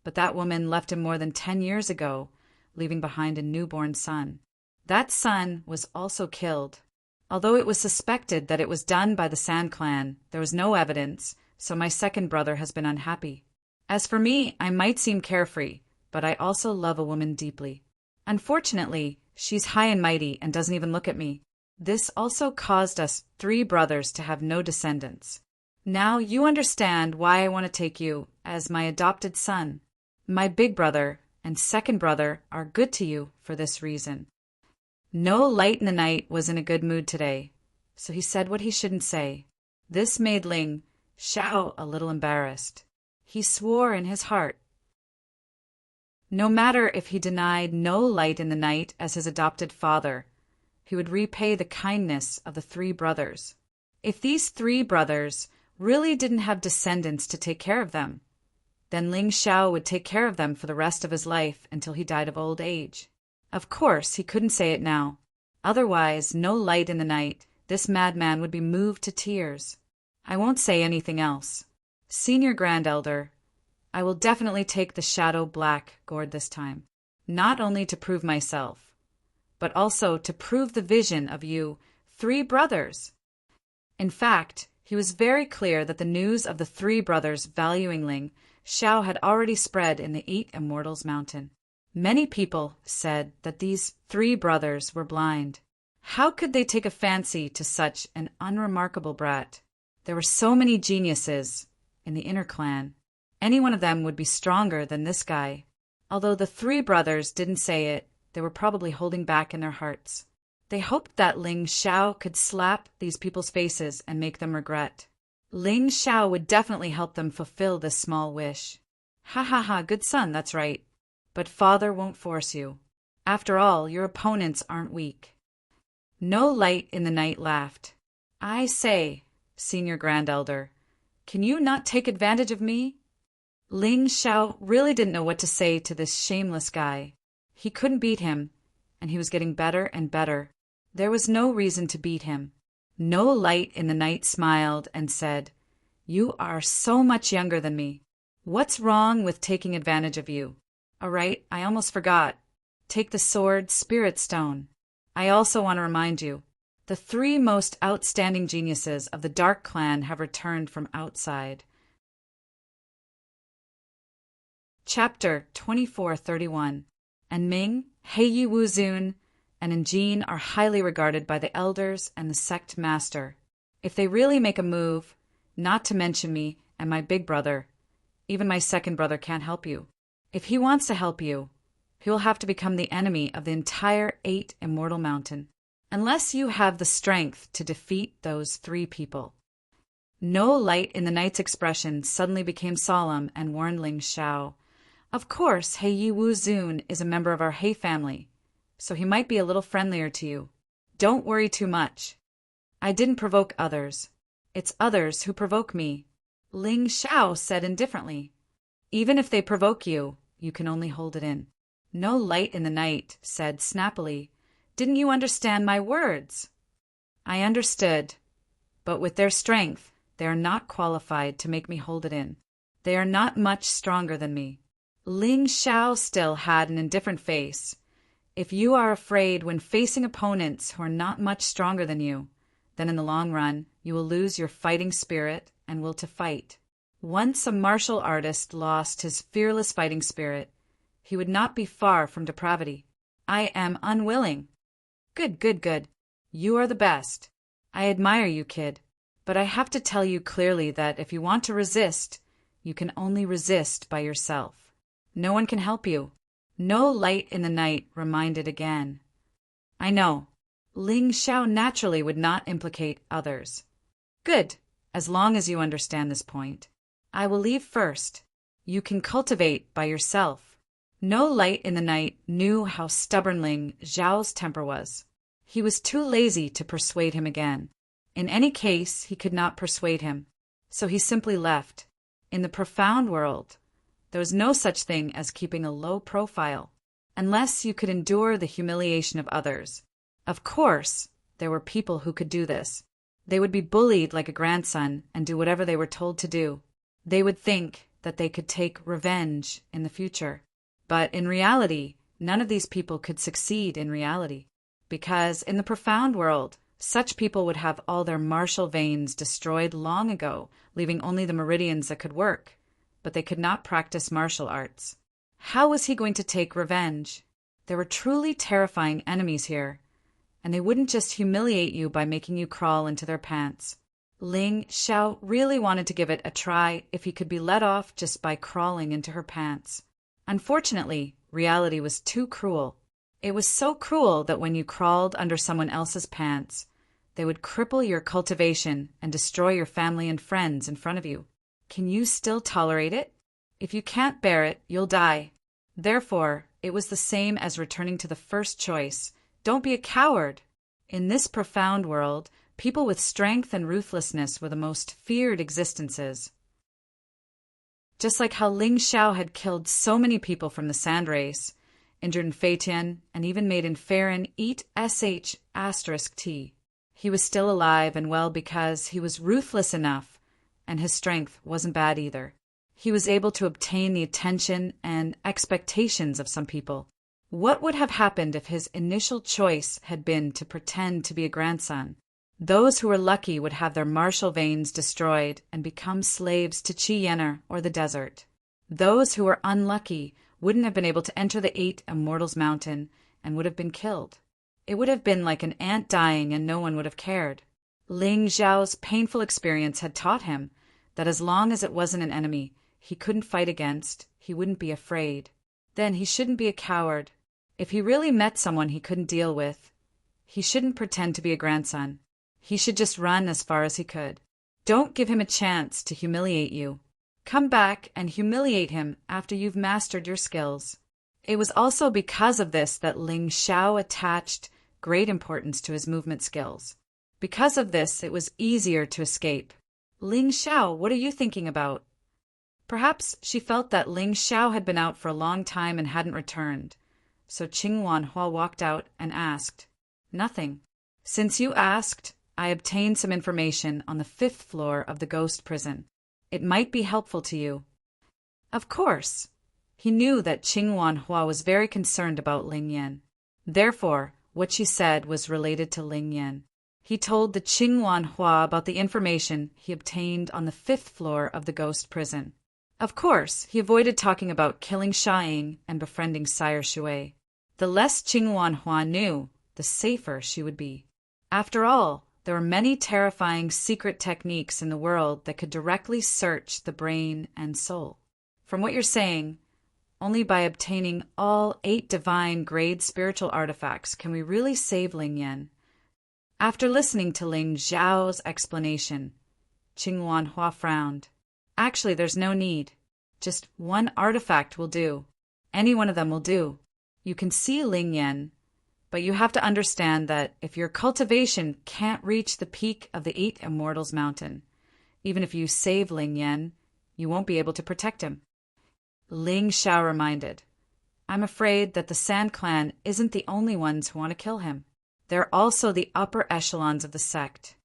but that woman left him more than 10 years ago, leaving behind a newborn son. That son was also killed. Although it was suspected that it was done by the Sand Clan, there was no evidence, so my second brother has been unhappy. As for me, I might seem carefree, but I also love a woman deeply. Unfortunately, she's high and mighty and doesn't even look at me. This also caused us 3 brothers to have no descendants. Now you understand why I want to take you as my adopted son. My big brother and second brother are good to you for this reason. No Light in the Night was in a good mood today, so he said what he shouldn't say. This made Ling Xiao a little embarrassed. He swore in his heart. No matter if he denied no Light in the Night as his adopted father, he would repay the kindness of the 3 brothers. If these 3 brothers really didn't have descendants to take care of them, then Ling Xiao would take care of them for the rest of his life until he died of old age. Of course, he couldn't say it now. Otherwise, no Light in the Night, this madman would be moved to tears. I won't say anything else. Senior Grand Elder, I will definitely take the Shadow Black Gourd this time, not only to prove myself, but also to prove the vision of you 3 brothers. In fact, he was very clear that the news of the 3 brothers valuing Ling Xiao had already spread in the 8 Immortals Mountain. Many people said that these 3 brothers were blind. How could they take a fancy to such an unremarkable brat? There were so many geniuses in the inner clan. Any one of them would be stronger than this guy. Although the three brothers didn't say it, they were probably holding back in their hearts. They hoped that Ling Xiao could slap these people's faces and make them regret. Ling Xiao would definitely help them fulfill this small wish. Ha ha ha, good son, that's right. But father won't force you. After all, your opponents aren't weak. No Light in the Night laughed. I say, senior grandelder, can you not take advantage of me? Ling Xiao really didn't know what to say to this shameless guy. He couldn't beat him, and he was getting better and better. There was no reason to beat him. No Light in the Night smiled and said, You are so much younger than me. What's wrong with taking advantage of you? All right, I almost forgot. Take the sword, Spirit Stone. I also want to remind you, the three most outstanding geniuses of the Dark Clan have returned from outside. Chapter 2431. And Ming, Heiyi Wuzun, and Njin are highly regarded by the elders and the sect master. If they really make a move, not to mention me and my big brother, even my second brother can't help you. If he wants to help you, he will have to become the enemy of the entire 8 Immortal Mountain, unless you have the strength to defeat those 3 people. No Light in the Night's expression suddenly became solemn and warned Ling Xiao. Of course, Heiyi Wuzun is a member of our Hei family, so he might be a little friendlier to you. Don't worry too much. I didn't provoke others. It's others who provoke me, Ling Xiao said indifferently. Even if they provoke you, you can only hold it in. No Light in the Night said snappily, Didn't you understand my words? I understood, but with their strength, they are not qualified to make me hold it in. They are not much stronger than me. Ling Xiao still had an indifferent face. If you are afraid when facing opponents who are not much stronger than you, then in the long run, you will lose your fighting spirit and will to fight. Once a martial artist lost his fearless fighting spirit, he would not be far from depravity. I am unwilling. Good, good, good. You are the best. I admire you, kid. But I have to tell you clearly that if you want to resist, you can only resist by yourself. No one can help you. No Light in the Night reminded again. I know. Ling Xiao naturally would not implicate others. Good, as long as you understand this point. I will leave first. You can cultivate by yourself. No Light in the Night knew how stubborn Ling Xiao's temper was. He was too lazy to persuade him again. In any case, he could not persuade him, so he simply left. In the profound world, there was no such thing as keeping a low profile, unless you could endure the humiliation of others. Of course, there were people who could do this. They would be bullied like a grandson and do whatever they were told to do. They would think that they could take revenge in the future. But in reality, none of these people could succeed in reality, because in the profound world, such people would have all their martial veins destroyed long ago, leaving only the meridians that could work, but they could not practice martial arts. How was he going to take revenge? There were truly terrifying enemies here, and they wouldn't just humiliate you by making you crawl into their pants. Ling Xiao really wanted to give it a try if he could be let off just by crawling into her pants. Unfortunately, reality was too cruel. It was so cruel that when you crawled under someone else's pants, they would cripple your cultivation and destroy your family and friends in front of you. Can you still tolerate it? If you can't bear it, you'll die. Therefore, it was the same as returning to the first choice. Don't be a coward. In this profound world, people with strength and ruthlessness were the most feared existences. Just like how Ling Xiao had killed so many people from the sand race, injured in Feitian, and even made in Farron eat **T. He was still alive and well because he was ruthless enough, and his strength wasn't bad either. He was able to obtain the attention and expectations of some people. What would have happened if his initial choice had been to pretend to be a grandson? Those who were lucky would have their martial veins destroyed and become slaves to Qi Yener or the desert. Those who were unlucky wouldn't have been able to enter the 8 Immortals Mountain and would have been killed. It would have been like an ant dying and no one would have cared. Ling Xiao's painful experience had taught him that as long as it wasn't an enemy he couldn't fight against, he wouldn't be afraid. Then he shouldn't be a coward. If he really met someone he couldn't deal with, he shouldn't pretend to be a grandson. He should just run as far as he could. Don't give him a chance to humiliate you. Come back and humiliate him after you've mastered your skills. It was also because of this that Ling Xiao attached great importance to his movement skills. Because of this, it was easier to escape. Ling Xiao, what are you thinking about? Perhaps she felt that Ling Xiao had been out for a long time and hadn't returned. So Qing Wanhua walked out and asked, Nothing. Since you asked, I obtained some information on the 5th floor of the ghost prison. It might be helpful to you. Of course. He knew that Qing Wanhua was very concerned about Ling Yan. Therefore, what she said was related to Ling Yan. He told the Qing Wanhua about the information he obtained on the 5th floor of the ghost prison. Of course, he avoided talking about killing Sha Ying and befriending Sire Shui. The less Qing Wanhua knew, the safer she would be. After all, there were many terrifying secret techniques in the world that could directly search the brain and soul. From what you're saying, only by obtaining all 8 divine grade spiritual artifacts can we really save Ling Yan. After listening to Ling Xiao's explanation, Qing Wanhua frowned. Actually, there's no need. Just 1 artifact will do. Any one of them will do. You can see Ling Yan, but you have to understand that if your cultivation can't reach the peak of the 8 Immortals Mountain, even if you save Ling Yan, you won't be able to protect him. Ling Xiao reminded, I'm afraid that the Sand Clan isn't the only ones who want to kill him. They're also the upper echelons of the sect.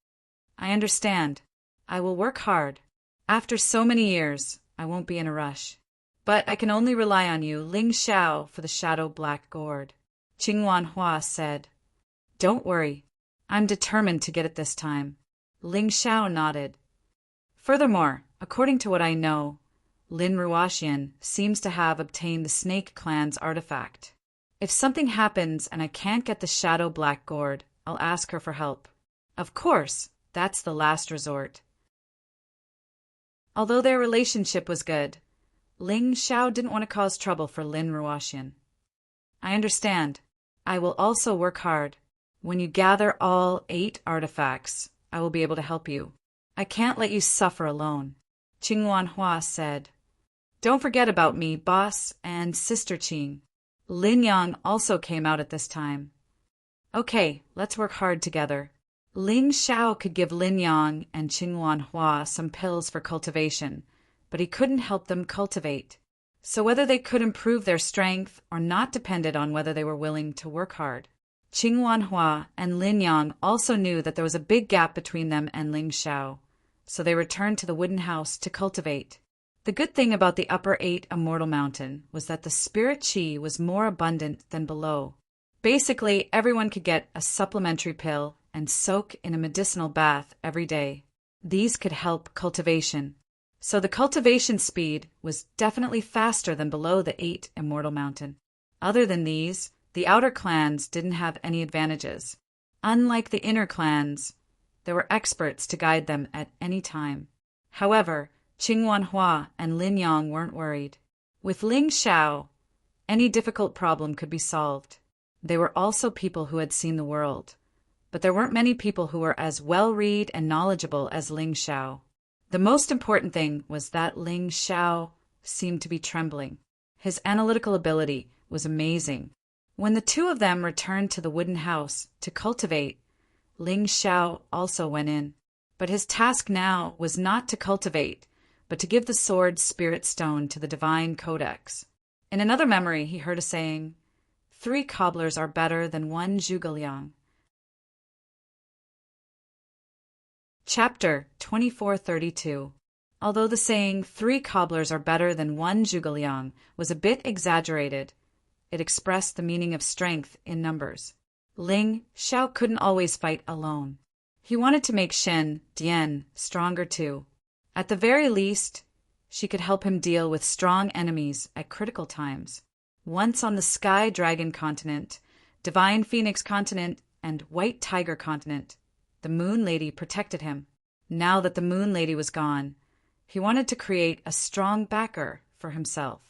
I understand. I will work hard. After so many years, I won't be in a rush. But I can only rely on you, Ling Xiao, for the Shadow Black Gourd. Qing Wanhua said, Don't worry. I'm determined to get it this time. Ling Xiao nodded. Furthermore, according to what I know, Lin Ruoxian seems to have obtained the Snake Clan's artifact. If something happens and I can't get the Shadow Black Gourd, I'll ask her for help. Of course, that's the last resort. Although their relationship was good, Ling Xiao didn't want to cause trouble for Lin Ruoxian. I understand. I will also work hard. When you gather all 8 artifacts, I will be able to help you. I can't let you suffer alone. Qing Wanhua said, Don't forget about me, boss, and Sister Qing. Lin Yang also came out at this time. Okay, let's work hard together. Ling Xiao could give Lin Yang and Qing Wanhua some pills for cultivation, but he couldn't help them cultivate. So whether they could improve their strength or not depended on whether they were willing to work hard. Qing Wanhua and Lin Yang also knew that there was a big gap between them and Ling Xiao, so they returned to the wooden house to cultivate. The good thing about the upper 8 Immortal Mountain was that the spirit chi was more abundant than below. Basically, everyone could get a supplementary pill and soak in a medicinal bath every day. These could help cultivation. So the cultivation speed was definitely faster than below the 8 Immortal Mountain. Other than these, the outer clans didn't have any advantages. Unlike the inner clans, there were experts to guide them at any time. However, Qing Wanhua and Lin Yang weren't worried. With Ling Xiao, any difficult problem could be solved. They were also people who had seen the world, but there weren't many people who were as well-read and knowledgeable as Ling Xiao. The most important thing was that Ling Xiao seemed to be trembling. His analytical ability was amazing. When the 2 of them returned to the wooden house to cultivate, Ling Xiao also went in. But his task now was not to cultivate, but to give the sword Spirit Stone to the Divine Codex. In another memory, he heard a saying, 3 cobblers are better than 1 zhuge-liang. Chapter 2432. Although the saying 3 cobblers are better than 1 zhuge-liang was a bit exaggerated, it expressed the meaning of strength in numbers. Ling Xiao couldn't always fight alone. He wanted to make Shen Dian stronger too. At the very least, she could help him deal with strong enemies at critical times. Once on the Sky Dragon continent, Divine Phoenix continent, and White Tiger continent, the Moon Lady protected him. Now that the Moon Lady was gone, he wanted to create a strong backer for himself.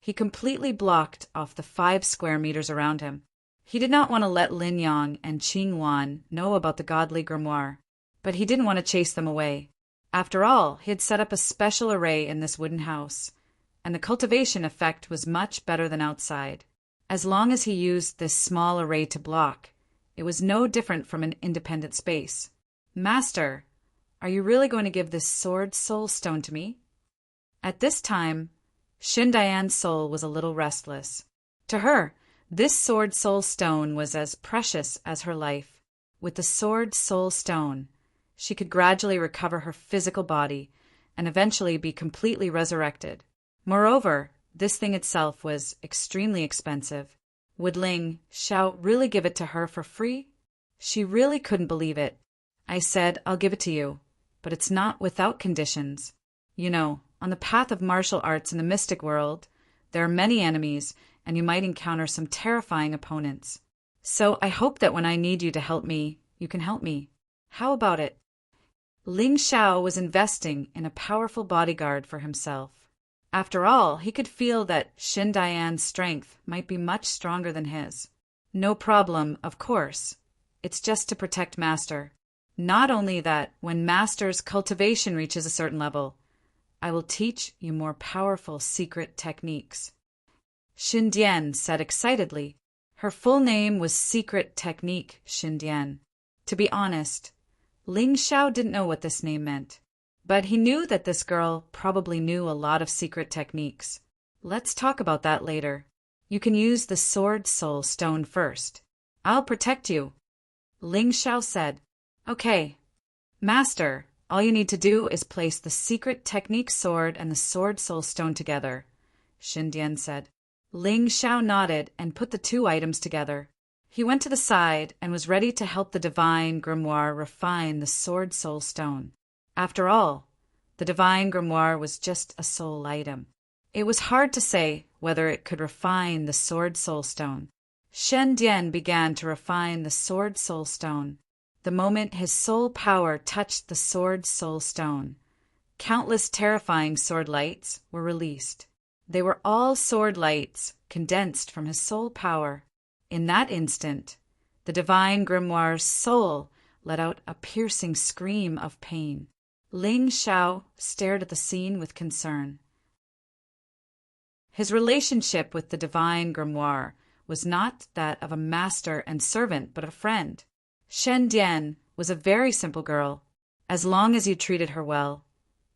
He completely blocked off the 5 square meters around him. He did not want to let Lin Yang and Qing Wan know about the godly grimoire, but he didn't want to chase them away. After all, he had set up a special array in this wooden house, and the cultivation effect was much better than outside. As long as he used this small array to block, it was no different from an independent space. "Master, are you really going to give this sword soul stone to me?" At this time, Xin Dian's soul was a little restless. To her, this sword soul stone was as precious as her life. With the sword soul stone, she could gradually recover her physical body and eventually be completely resurrected. Moreover, this thing itself was extremely expensive. Would Ling Xiao really give it to her for free? She really couldn't believe it. "I said, I'll give it to you, but it's not without conditions. You know, on the path of martial arts in the mystic world, there are many enemies, and you might encounter some terrifying opponents. So I hope that when I need you to help me, you can help me. How about it?" Ling Xiao was investing in a powerful bodyguard for himself. After all, he could feel that Xin Dian's strength might be much stronger than his. "No problem, of course. It's just to protect Master. Not only that, when Master's cultivation reaches a certain level, I will teach you more powerful secret techniques." Xin Dian said excitedly. Her full name was Secret Technique Xin Dian. To be honest, Ling Xiao didn't know what this name meant, but he knew that this girl probably knew a lot of secret techniques. "Let's talk about that later. You can use the Sword Soul Stone first. I'll protect you," Ling Xiao said. "Okay. Master, all you need to do is place the Secret Technique Sword and the Sword Soul Stone together," Xin Dian said. Ling Xiao nodded and put the 2 items together. He went to the side and was ready to help the Divine Grimoire refine the Sword Soul Stone. After all, the Divine Grimoire was just a soul item. It was hard to say whether it could refine the Sword Soul Stone. Xin Dian began to refine the Sword Soul Stone. The moment his soul power touched the Sword Soul Stone, countless terrifying sword lights were released. They were all sword lights condensed from his soul power. In that instant, the Divine Grimoire's soul let out a piercing scream of pain. Ling Xiao stared at the scene with concern. His relationship with the Divine Grimoire was not that of a master and servant, but a friend. Xin Dian was a very simple girl. As long as you treated her well,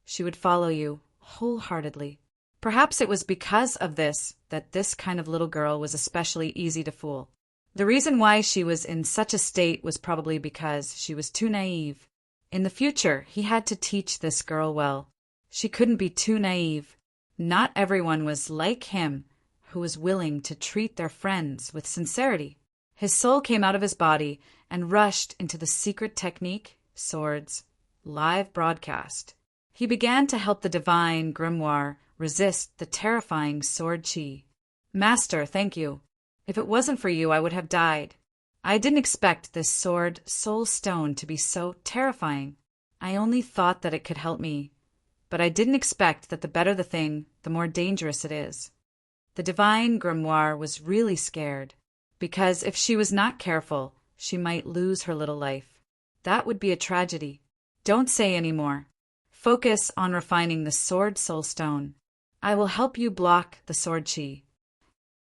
she would follow you wholeheartedly. Perhaps it was because of this that this kind of little girl was especially easy to fool. The reason why she was in such a state was probably because she was too naive. In the future, he had to teach this girl well. She couldn't be too naive. Not everyone was like him, who was willing to treat their friends with sincerity. His soul came out of his body and rushed into the Secret Technique Sword's live broadcast. He began to help the Divine Grimoire resist the terrifying sword chi. "Master, thank you. If it wasn't for you, I would have died. I didn't expect this Sword Soul Stone to be so terrifying. I only thought that it could help me, but I didn't expect that the better the thing, the more dangerous it is." The Divine Grimoire was really scared, because if she was not careful, she might lose her little life. That would be a tragedy. "Don't say any more. Focus on refining the Sword Soul Stone. I will help you block the sword chi."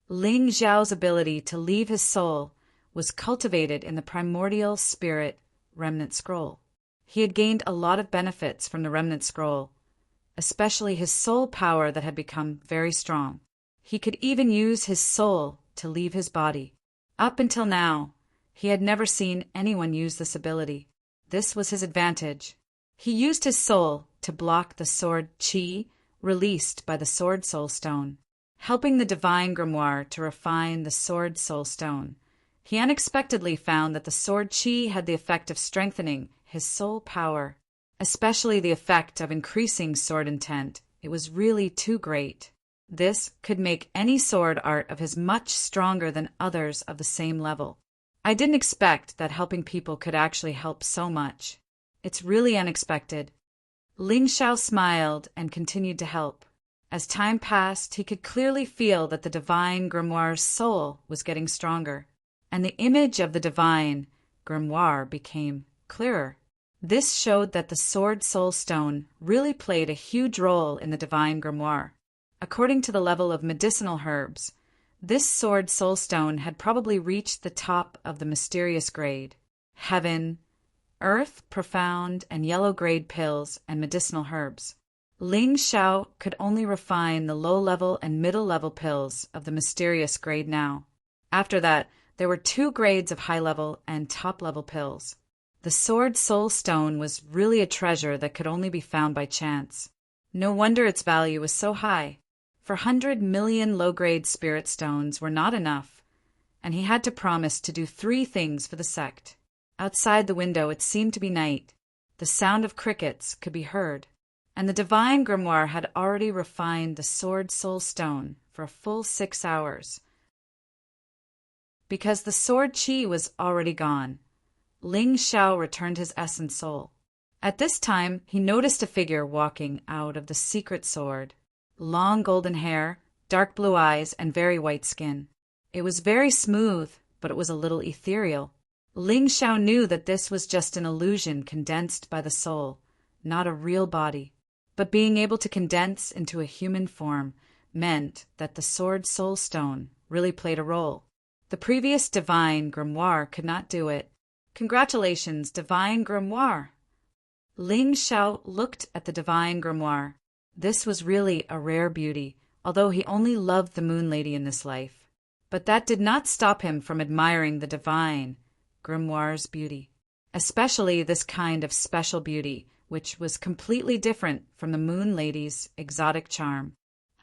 Ling Xiao's ability to leave his soul was cultivated in the primordial spirit remnant scroll. He had gained a lot of benefits from the remnant scroll, especially his soul power that had become very strong. He could even use his soul to leave his body. Up until now, he had never seen anyone use this ability. This was his advantage. He used his soul to block the sword chi released by the Sword Soul Stone, helping the Divine Grimoire to refine the Sword Soul Stone. He unexpectedly found that the sword chi had the effect of strengthening his soul power, especially the effect of increasing sword intent. It was really too great. This could make any sword art of his much stronger than others of the same level. I didn't expect that helping people could actually help so much. It's really unexpected. Ling Xiao smiled and continued to help. As time passed, he could clearly feel that the divine grimoire's soul was getting stronger, and the image of the divine grimoire became clearer. This showed that the Sword Soul Stone really played a huge role in the divine grimoire. According to the level of medicinal herbs, this Sword Soul Stone had probably reached the top of the mysterious grade. Heaven, earth, profound, and yellow grade pills and medicinal herbs. Ling Xiao could only refine the low-level and middle-level pills of the mysterious grade now. After that, there were 2 grades of high-level and top-level pills. The Sword Soul Stone was really a treasure that could only be found by chance. No wonder its value was so high. 400 million low-grade spirit stones were not enough, and he had to promise to do 3 things for the sect. Outside the window it seemed to be night. The sound of crickets could be heard, and the divine grimoire had already refined the Sword Soul Stone for a full 6 hours. Because the sword chi was already gone, Ling Xiao returned his essence soul. At this time, he noticed a figure walking out of the secret sword. Long golden hair, dark blue eyes, and very white skin. It was very smooth, but it was a little ethereal. Ling Xiao knew that this was just an illusion condensed by the soul, not a real body. But being able to condense into a human form meant that the Sword Soul Stone really played a role. The previous divine grimoire could not do it. Congratulations, divine grimoire! Ling Xiao looked at the divine grimoire. This was really a rare beauty, although he only loved the Moon Lady in this life. But that did not stop him from admiring the divine grimoire's beauty, especially this kind of special beauty, which was completely different from the Moon Lady's exotic charm.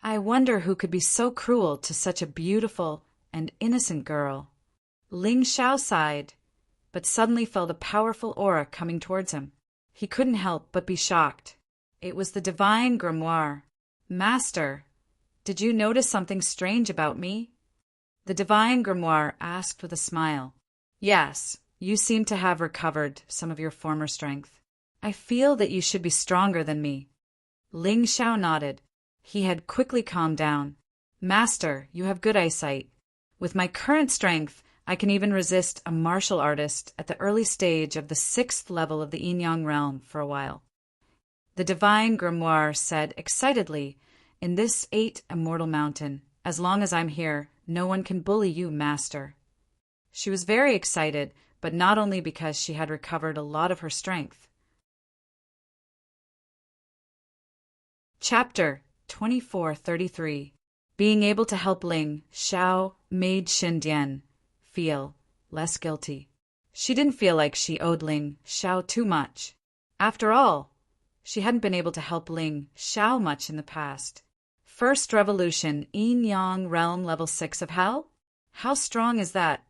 I wonder who could be so cruel to such a beautiful and innocent girl. Ling Xiao sighed, but suddenly felt a powerful aura coming towards him. He couldn't help but be shocked. It was the divine grimoire. Master, did you notice something strange about me? The divine grimoire asked with a smile. Yes, you seem to have recovered some of your former strength. I feel that you should be stronger than me. Ling Xiao nodded. He had quickly calmed down. Master, you have good eyesight. With my current strength, I can even resist a martial artist at the early stage of the 6th level of the Yin-Yang realm for a while. The divine grimoire said excitedly, in this 8 immortal mountain, as long as I'm here, no one can bully you, master. She was very excited, but not only because she had recovered a lot of her strength. Chapter 2433. Being able to help Ling Xiao made Xindian feel less guilty. She didn't feel like she owed Ling Xiao too much. After all, she hadn't been able to help Ling Xiao much in the past. First Revolution, Yin-Yang Realm Level 6 of Hell? How strong is that?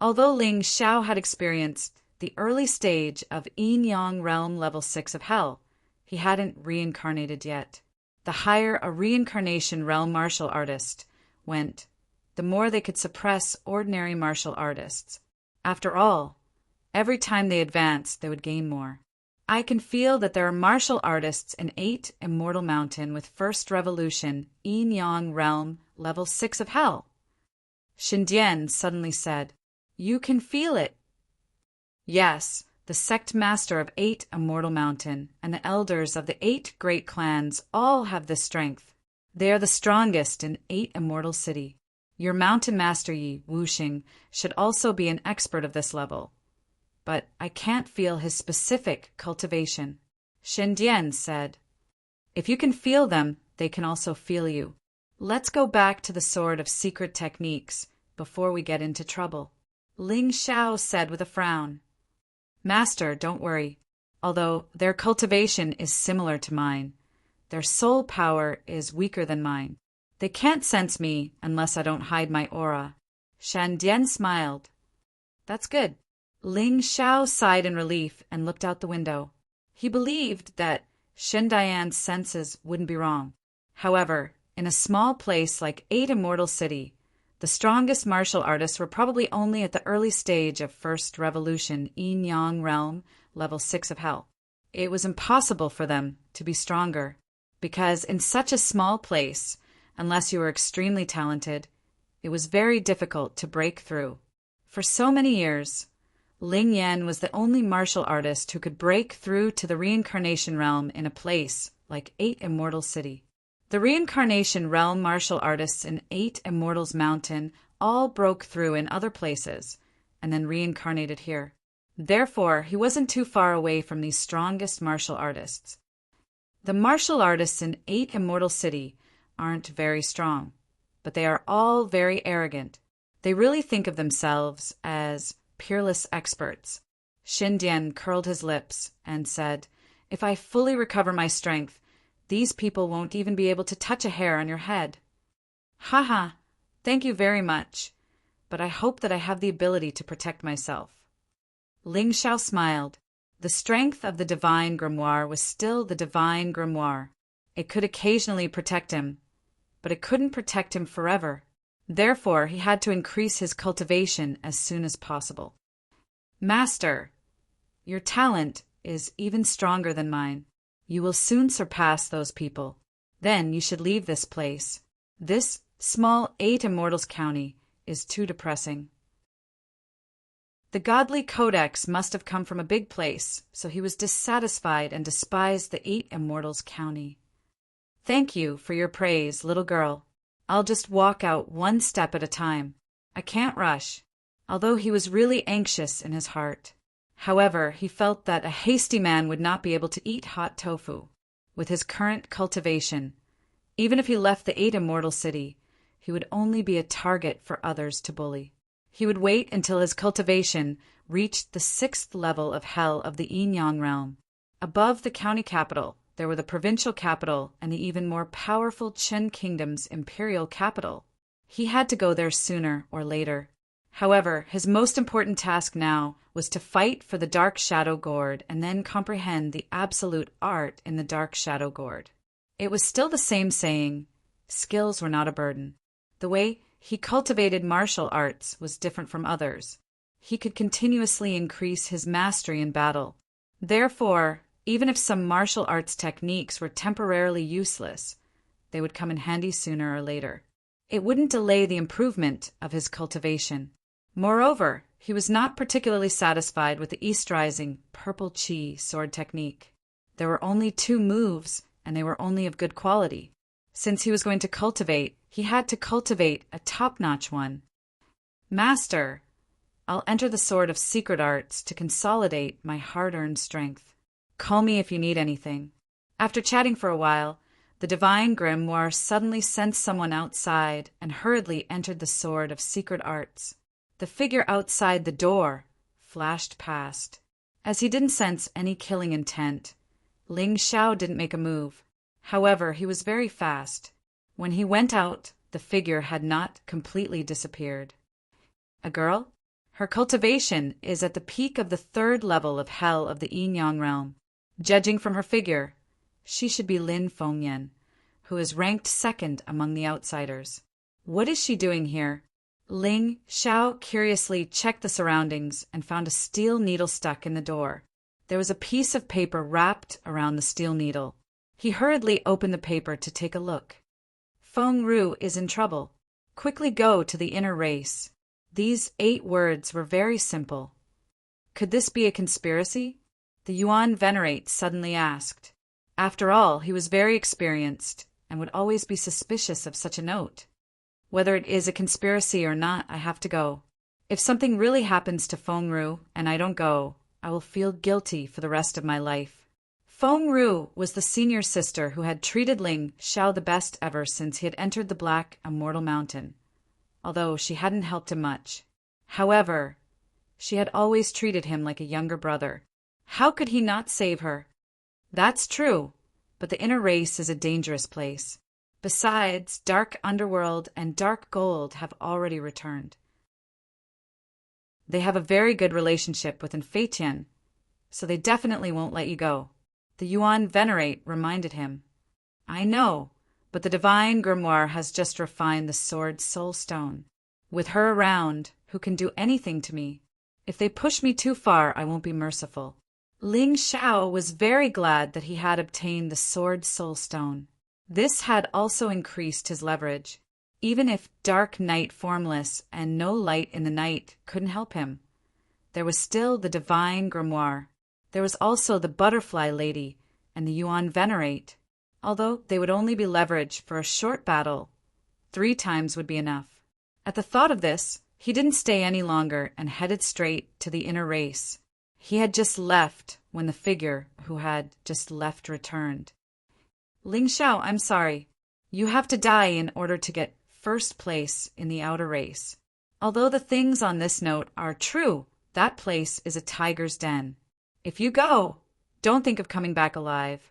Although Ling Xiao had experienced the early stage of Yin-Yang Realm Level 6 of Hell, he hadn't reincarnated yet. The higher a reincarnation realm martial artist went, the more they could suppress ordinary martial artists. After all, every time they advanced, they would gain more. I can feel that there are martial artists in 8 Immortal Mountain with First Revolution, Yin-Yang Realm, Level 6 of Hell. Xindian suddenly said, You can feel it. Yes, the sect master of 8 Immortal Mountain and the elders of the 8 great clans all have this strength. They are the strongest in 8 Immortal City. Your mountain master Yi Wuxing should also be an expert of this level. But I can't feel his specific cultivation. Xindian said, If you can feel them, they can also feel you. Let's go back to the sword of secret techniques before we get into trouble. Ling Xiao said with a frown. Master, don't worry. Although their cultivation is similar to mine, their soul power is weaker than mine. They can't sense me unless I don't hide my aura. Xindian smiled. That's good. Ling Xiao sighed in relief and looked out the window. He believed that Xindian's senses wouldn't be wrong. However, in a small place like 8 Immortal City, The strongest martial artists were probably only at the early stage of First Revolution, Yin Yang Realm, level 6 of Hell. It was impossible for them to be stronger, because in such a small place, unless you were extremely talented, it was very difficult to break through. For so many years, Ling Yan was the only martial artist who could break through to the reincarnation realm in a place like 8 Immortal City. The reincarnation realm martial artists in 8 Immortals Mountain all broke through in other places and then reincarnated here. Therefore, he wasn't too far away from these strongest martial artists. The martial artists in 8 Immortal City aren't very strong, but they are all very arrogant. They really think of themselves as peerless experts. Xindian curled his lips and said, "If I fully recover my strength, these people won't even be able to touch a hair on your head." "Haha, thank you very much, but I hope that I have the ability to protect myself." Ling Xiao smiled. The strength of the divine grimoire was still the divine grimoire. It could occasionally protect him, but it couldn't protect him forever. Therefore, he had to increase his cultivation as soon as possible. "Master, your talent is even stronger than mine. You will soon surpass those people. Then you should leave this place. This small 8 Immortals County is too depressing." The godly codex must have come from a big place, so he was dissatisfied and despised the 8 Immortals County. "Thank you for your praise, little girl. I'll just walk out one step at a time. I can't rush," although he was really anxious in his heart. However, he felt that a hasty man would not be able to eat hot tofu. With his current cultivation, even if he left the 8 Immortal City, he would only be a target for others to bully. He would wait until his cultivation reached the 6th level of Hell of the Yin Yang realm. Above the county capital, there were the provincial capital and the even more powerful Chen Kingdom's imperial capital. He had to go there sooner or later. However, his most important task now was to fight for the Dark Shadow Gourd and then comprehend the absolute art in the Dark Shadow Gourd. It was still the same saying, skills were not a burden. The way he cultivated martial arts was different from others. He could continuously increase his mastery in battle. Therefore, even if some martial arts techniques were temporarily useless, they would come in handy sooner or later. It wouldn't delay the improvement of his cultivation. Moreover, he was not particularly satisfied with the East Rising Purple Chi sword technique. There were only 2 moves, and they were only of good quality. Since he was going to cultivate, he had to cultivate a top-notch one. "Master, I'll enter the Sword of Secret Arts to consolidate my hard-earned strength. Call me if you need anything." After chatting for a while, the divine grimoire suddenly sent someone outside and hurriedly entered the Sword of Secret Arts. The figure outside the door flashed past. As he didn't sense any killing intent, Ling Xiao didn't make a move. However, he was very fast. When he went out, the figure had not completely disappeared. A girl? Her cultivation is at the peak of the 3rd level of Hell of the Yin Yang realm. Judging from her figure, she should be Lin Fengyan, who is ranked 2nd among the outsiders. What is she doing here? Ling Xiao curiously checked the surroundings and found a steel needle stuck in the door. There was a piece of paper wrapped around the steel needle. He hurriedly opened the paper to take a look. "Feng Ru is in trouble. Quickly go to the inner race." These 8 words were very simple. Could this be a conspiracy? The Yuan Venerate suddenly asked. After all, he was very experienced and would always be suspicious of such a note. "Whether it is a conspiracy or not, I have to go. If something really happens to Feng Ru and I don't go, I will feel guilty for the rest of my life." Feng Ru was the senior sister who had treated Ling Xiao the best ever since he had entered the Black Immortal Mountain, although she hadn't helped him much. However, she had always treated him like a younger brother. How could he not save her? That's true, but the inner race is a dangerous place. Besides, Dark Underworld and Dark Gold have already returned. They have a very good relationship with Infatian, so they definitely won't let you go. The Yuan Venerate reminded him. "I know, but the divine grimoire has just refined the sword soul stone. With her around, who can do anything to me. If they push me too far, I won't be merciful. Ling Xiao was very glad that he had obtained the Sword Soul Stone. This had also increased his leverage. Even if Dark Night Formless and No Light in the Night couldn't help him, there was still the Divine Grimoire. There was also the Butterfly Lady and the Yuan Venerate. Although they would only be leverage for a short battle, 3 times would be enough. At the thought of this, he didn't stay any longer and headed straight to the inner race. He had just left when the figure who had just left returned. Ling Xiao, I'm sorry. You have to die in order to get first place in the outer race. Although the things on this note are true, that place is a tiger's den. If you go, don't think of coming back alive.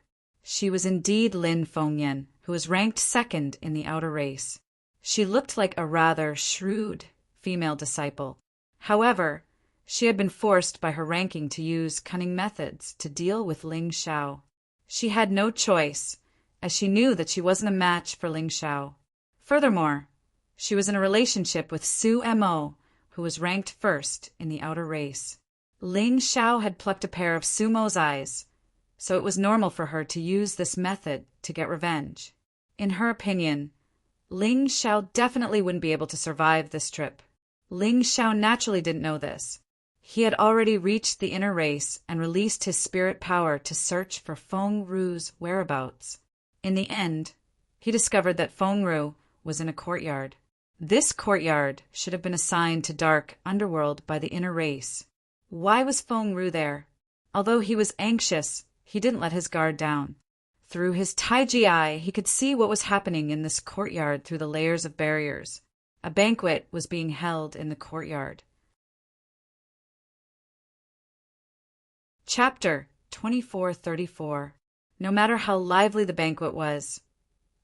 She was indeed Lin Fengyan, who was ranked 2nd in the outer race. She looked like a rather shrewd female disciple. However, she had been forced by her ranking to use cunning methods to deal with Ling Xiao. She had no choice, as she knew that she wasn't a match for Ling Xiao. Furthermore, she was in a relationship with Su Mo, who was ranked 1st in the outer race. Ling Xiao had plucked a pair of Su Mo's eyes, so it was normal for her to use this method to get revenge. In her opinion, Ling Xiao definitely wouldn't be able to survive this trip. Ling Xiao naturally didn't know this. He had already reached the inner race and released his spirit power to search for Feng Ru's whereabouts. In the end, he discovered that Feng Ru was in a courtyard. This courtyard should have been assigned to Dark Underworld by the inner race. Why was Feng Ru there? Although he was anxious, he didn't let his guard down. Through his Taiji eye, he could see what was happening in this courtyard through the layers of barriers. A banquet was being held in the courtyard. Chapter 2434. No matter how lively the banquet was,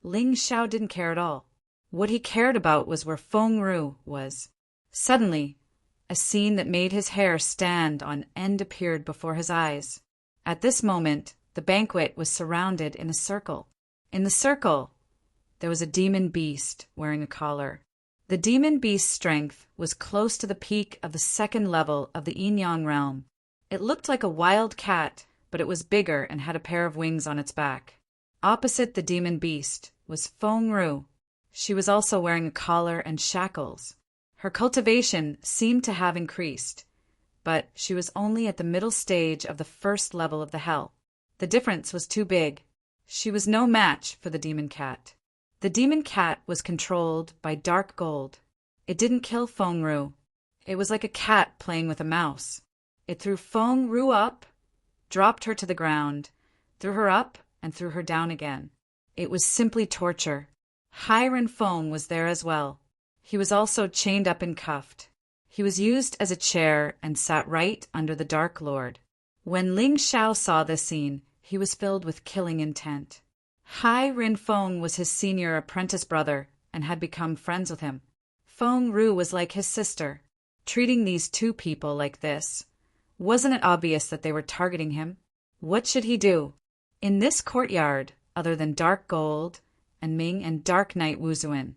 Ling Xiao didn't care at all. What he cared about was where Feng Ru was. Suddenly, a scene that made his hair stand on end appeared before his eyes. At this moment, the banquet was surrounded in a circle. In the circle, there was a demon beast wearing a collar. The demon beast's strength was close to the peak of the 2nd level of the Yin-Yang realm. It looked like a wild cat, but it was bigger and had a pair of wings on its back. Opposite the demon beast was Feng Ru. She was also wearing a collar and shackles. Her cultivation seemed to have increased, but she was only at the middle stage of the 1st level of the hell. The difference was too big. She was no match for the demon cat. The demon cat was controlled by dark gold. It didn't kill Feng Ru. It was like a cat playing with a mouse. It threw Feng Ru up, dropped her to the ground, threw her up, and threw her down again. It was simply torture. Ren Feng was there as well. He was also chained up and cuffed. He was used as a chair and sat right under the Dark Lord. When Ling Xiao saw this scene, he was filled with killing intent. Ren Feng was his senior apprentice brother and had become friends with him. Feng Ru was like his sister. Treating these 2 people like this, wasn't it obvious that they were targeting him? What should he do? In this courtyard, other than Dark Gold and Ming and Dark Knight Wuzuan,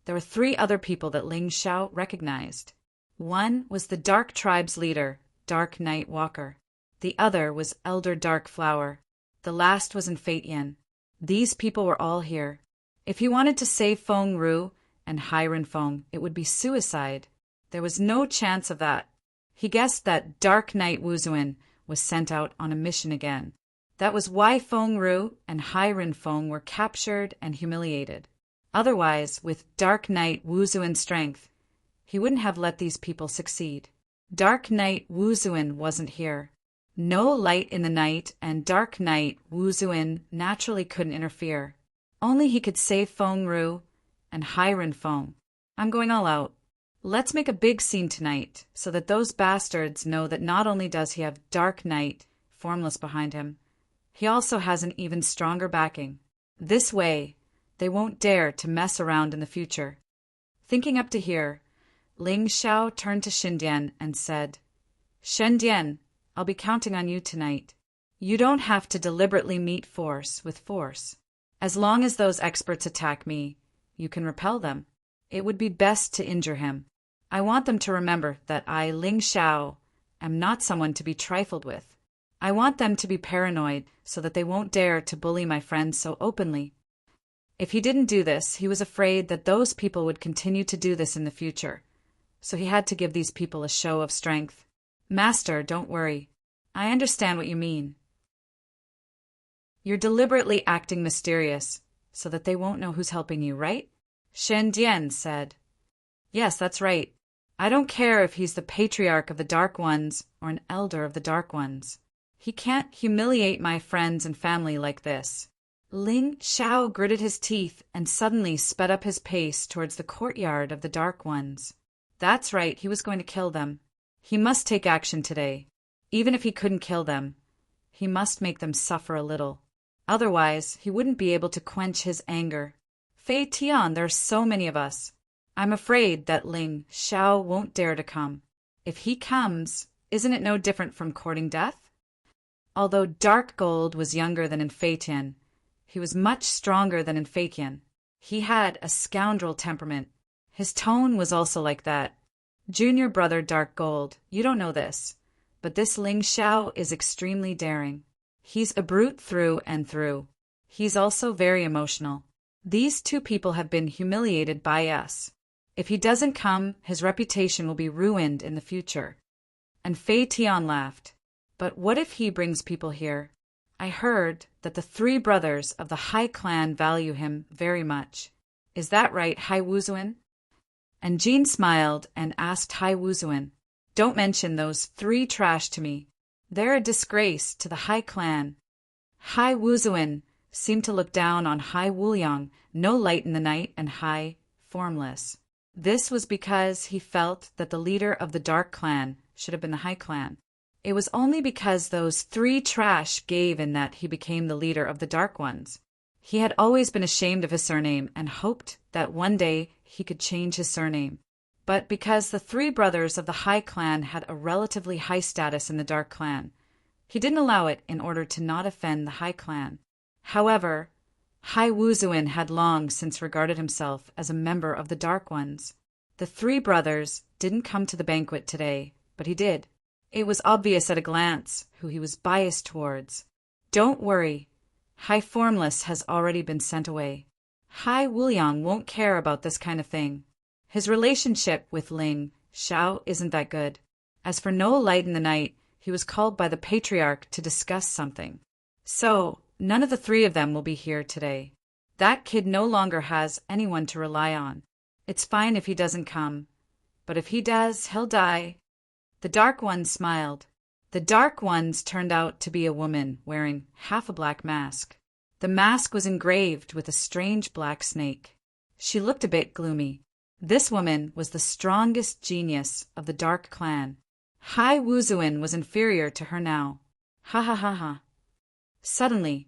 there were 3 other people that Ling Xiao recognized. One was the Dark Tribe's leader, Dark Knight Walker. The other was Elder Dark Flower. The last was in Fate Yin. These people were all here. If he wanted to save Feng Ru and Ren Feng, it would be suicide. There was no chance of that. He guessed that Dark Knight Wuzuan was sent out on a mission again. That was why Feng Ru and Ren Feng were captured and humiliated. Otherwise, with Dark Knight Wuzuan's strength, he wouldn't have let these people succeed. Dark Knight Wuzuan wasn't here. No Light in the Night and Dark Knight Wuzuan naturally couldn't interfere. Only he could save Feng Ru and Ren Feng. I'm going all out. Let's make a big scene tonight, so that those bastards know that not only does he have Dark Knight Formless behind him, he also has an even stronger backing. This way, they won't dare to mess around in the future. Thinking up to here, Ling Xiao turned to Shendian and said, Shendian, I'll be counting on you tonight. You don't have to deliberately meet force with force. As long as those experts attack me, you can repel them. It would be best to injure him. I want them to remember that I, Ling Xiao, am not someone to be trifled with. I want them to be paranoid so that they won't dare to bully my friends so openly. If he didn't do this, he was afraid that those people would continue to do this in the future. So he had to give these people a show of strength. Master, don't worry. I understand what you mean. You're deliberately acting mysterious, so that they won't know who's helping you, right? Shen Dian said. Yes, that's right. I don't care if he's the patriarch of the Dark Ones or an elder of the Dark Ones. He can't humiliate my friends and family like this. Ling Xiao gritted his teeth and suddenly sped up his pace towards the courtyard of the Dark Ones. That's right, he was going to kill them. He must take action today. Even if he couldn't kill them, he must make them suffer a little. Otherwise, he wouldn't be able to quench his anger. Fei Tian, there are so many of us. I'm afraid that Ling Xiao won't dare to come. If he comes, isn't it no different from courting death? Although Dark Gold was younger than in Fei Tian, he was much stronger than in Fei Tian. He had a scoundrel temperament. His tone was also like that. Junior brother Dark Gold, you don't know this, but this Ling Xiao is extremely daring. He's a brute through and through. He's also very emotional. These two people have been humiliated by us. If he doesn't come, his reputation will be ruined in the future. And Fei Tian laughed. But what if he brings people here? I heard that the three brothers of the Hai clan value him very much. Is that right, Hai Wuzuan? And Jean smiled and asked Hai Wuzuan, don't mention those three trash to me. They're a disgrace to the Hai clan. Hai Wuzuan seemed to look down on Hai Wuliang, no light in the night, and Hai Formless. This was because he felt that the leader of the Dark Clan should have been the Hai clan. It was only because those three trash gave in that he became the leader of the Dark Ones. He had always been ashamed of his surname and hoped that one day he could change his surname. But because the three brothers of the Hai clan had a relatively high status in the Dark Clan, he didn't allow it in order to not offend the Hai clan. However, Hai Wuzuan had long since regarded himself as a member of the Dark Ones. The three brothers didn't come to the banquet today, but he did. It was obvious at a glance who he was biased towards. Don't worry, Hai Formless has already been sent away. Hai Wuliang won't care about this kind of thing. His relationship with Ling Xiao isn't that good. As for No Light in the Night, he was called by the Patriarch to discuss something. So, none of the three of them will be here today. That kid no longer has anyone to rely on. It's fine if he doesn't come, but if he does, he'll die. The Dark Ones smiled. The Dark Ones turned out to be a woman wearing half a black mask. The mask was engraved with a strange black snake. She looked a bit gloomy. This woman was the strongest genius of the Dark Clan. Hai Wuzuan was inferior to her now. Ha ha ha ha. Suddenly,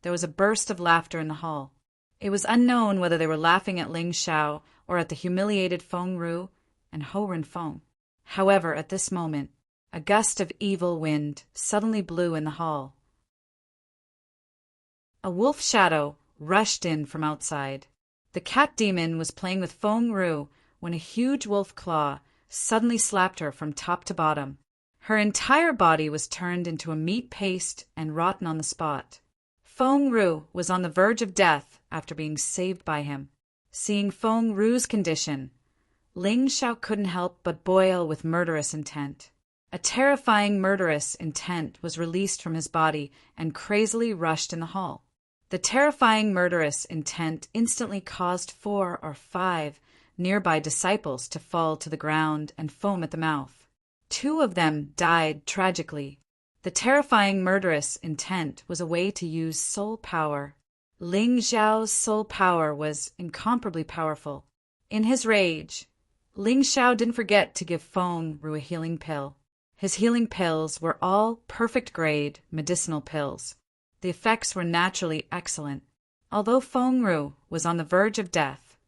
there was a burst of laughter in the hall. It was unknown whether they were laughing at Ling Xiao or at the humiliated Feng Ru and Ho Ren Feng. However, at this moment, a gust of evil wind suddenly blew in the hall. A wolf shadow rushed in from outside. The cat demon was playing with Feng Ru when a huge wolf claw suddenly slapped her from top to bottom. Her entire body was turned into a meat paste and rotten on the spot. Feng Ru was on the verge of death after being saved by him. Seeing Feng Ru's condition, Ling Xiao couldn't help but boil with murderous intent. A terrifying murderous intent was released from his body and crazily rushed in the hall. The terrifying murderous intent instantly caused 4 or 5 nearby disciples to fall to the ground and foam at the mouth. 2 of them died tragically. The terrifying murderous intent was a way to use soul power. Ling Xiao's soul power was incomparably powerful. In his rage, Ling Xiao didn't forget to give Feng Ru a healing pill. His healing pills were all perfect-grade medicinal pills. The effects were naturally excellent. Although Feng Ru was on the verge of death,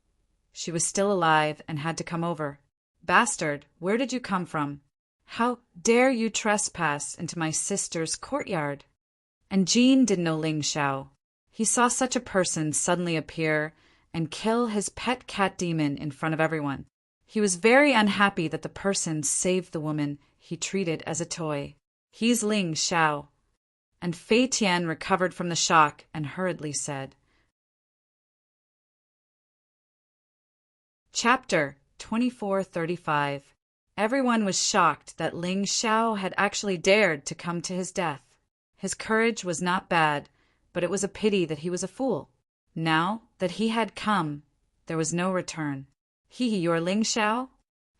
she was still alive and had to come over. Bastard, where did you come from? How dare you trespass into my sister's courtyard? And Jean didn't know Ling Xiao. He saw such a person suddenly appear and kill his pet cat demon in front of everyone. He was very unhappy that the person saved the woman he treated as a toy. He's Ling Xiao. And Fei Tian recovered from the shock and hurriedly said. Chapter 2435. Everyone was shocked that Ling Xiao had actually dared to come to his death. His courage was not bad, but it was a pity that he was a fool. Now that he had come, there was no return. You are Ling Xiao?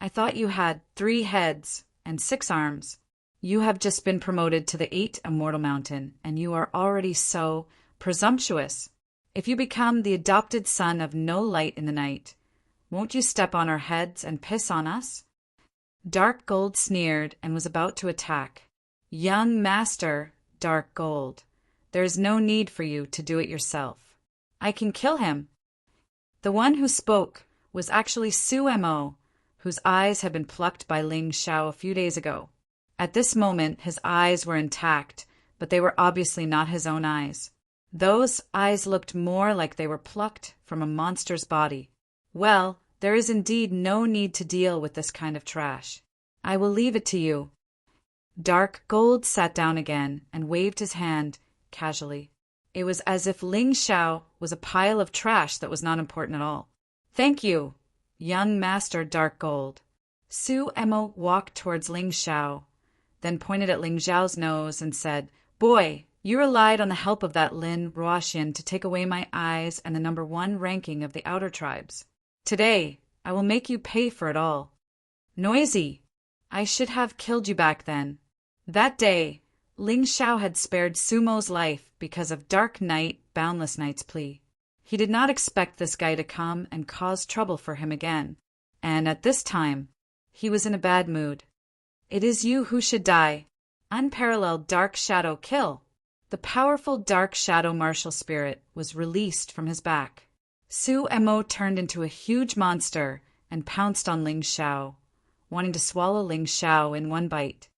I thought you had 3 heads and 6 arms. You have just been promoted to the 8th Immortal Mountain, and you are already so presumptuous. If you become the adopted son of no light in the night, won't you step on our heads and piss on us? Dark Gold sneered and was about to attack. Young Master Dark Gold, there is no need for you to do it yourself. I can kill him. The one who spoke was actually Su Mo, whose eyes had been plucked by Ling Xiao a few days ago. At this moment, his eyes were intact, but they were obviously not his own eyes. Those eyes looked more like they were plucked from a monster's body. Well, there is indeed no need to deal with this kind of trash. I will leave it to you. Dark Gold sat down again and waved his hand casually. It was as if Ling Xiao was a pile of trash that was not important at all. Thank you, young Master Dark Gold. Su Mo walked towards Ling Xiao, then pointed at Ling Xiao's nose and said, Boy, you relied on the help of that Lin Ruoxian to take away my eyes and the number 1 ranking of the outer tribes. Today, I will make you pay for it all. Noisy! I should have killed you back then. That day, Ling Xiao had spared Sumo's life because of Dark Knight Boundless Knight's plea. He did not expect this guy to come and cause trouble for him again, and at this time, he was in a bad mood. It is you who should die. Unparalleled Dark Shadow kill. The powerful Dark Shadow martial spirit was released from his back. Su Mo turned into a huge monster and pounced on Ling Xiao, wanting to swallow Ling Xiao in one bite.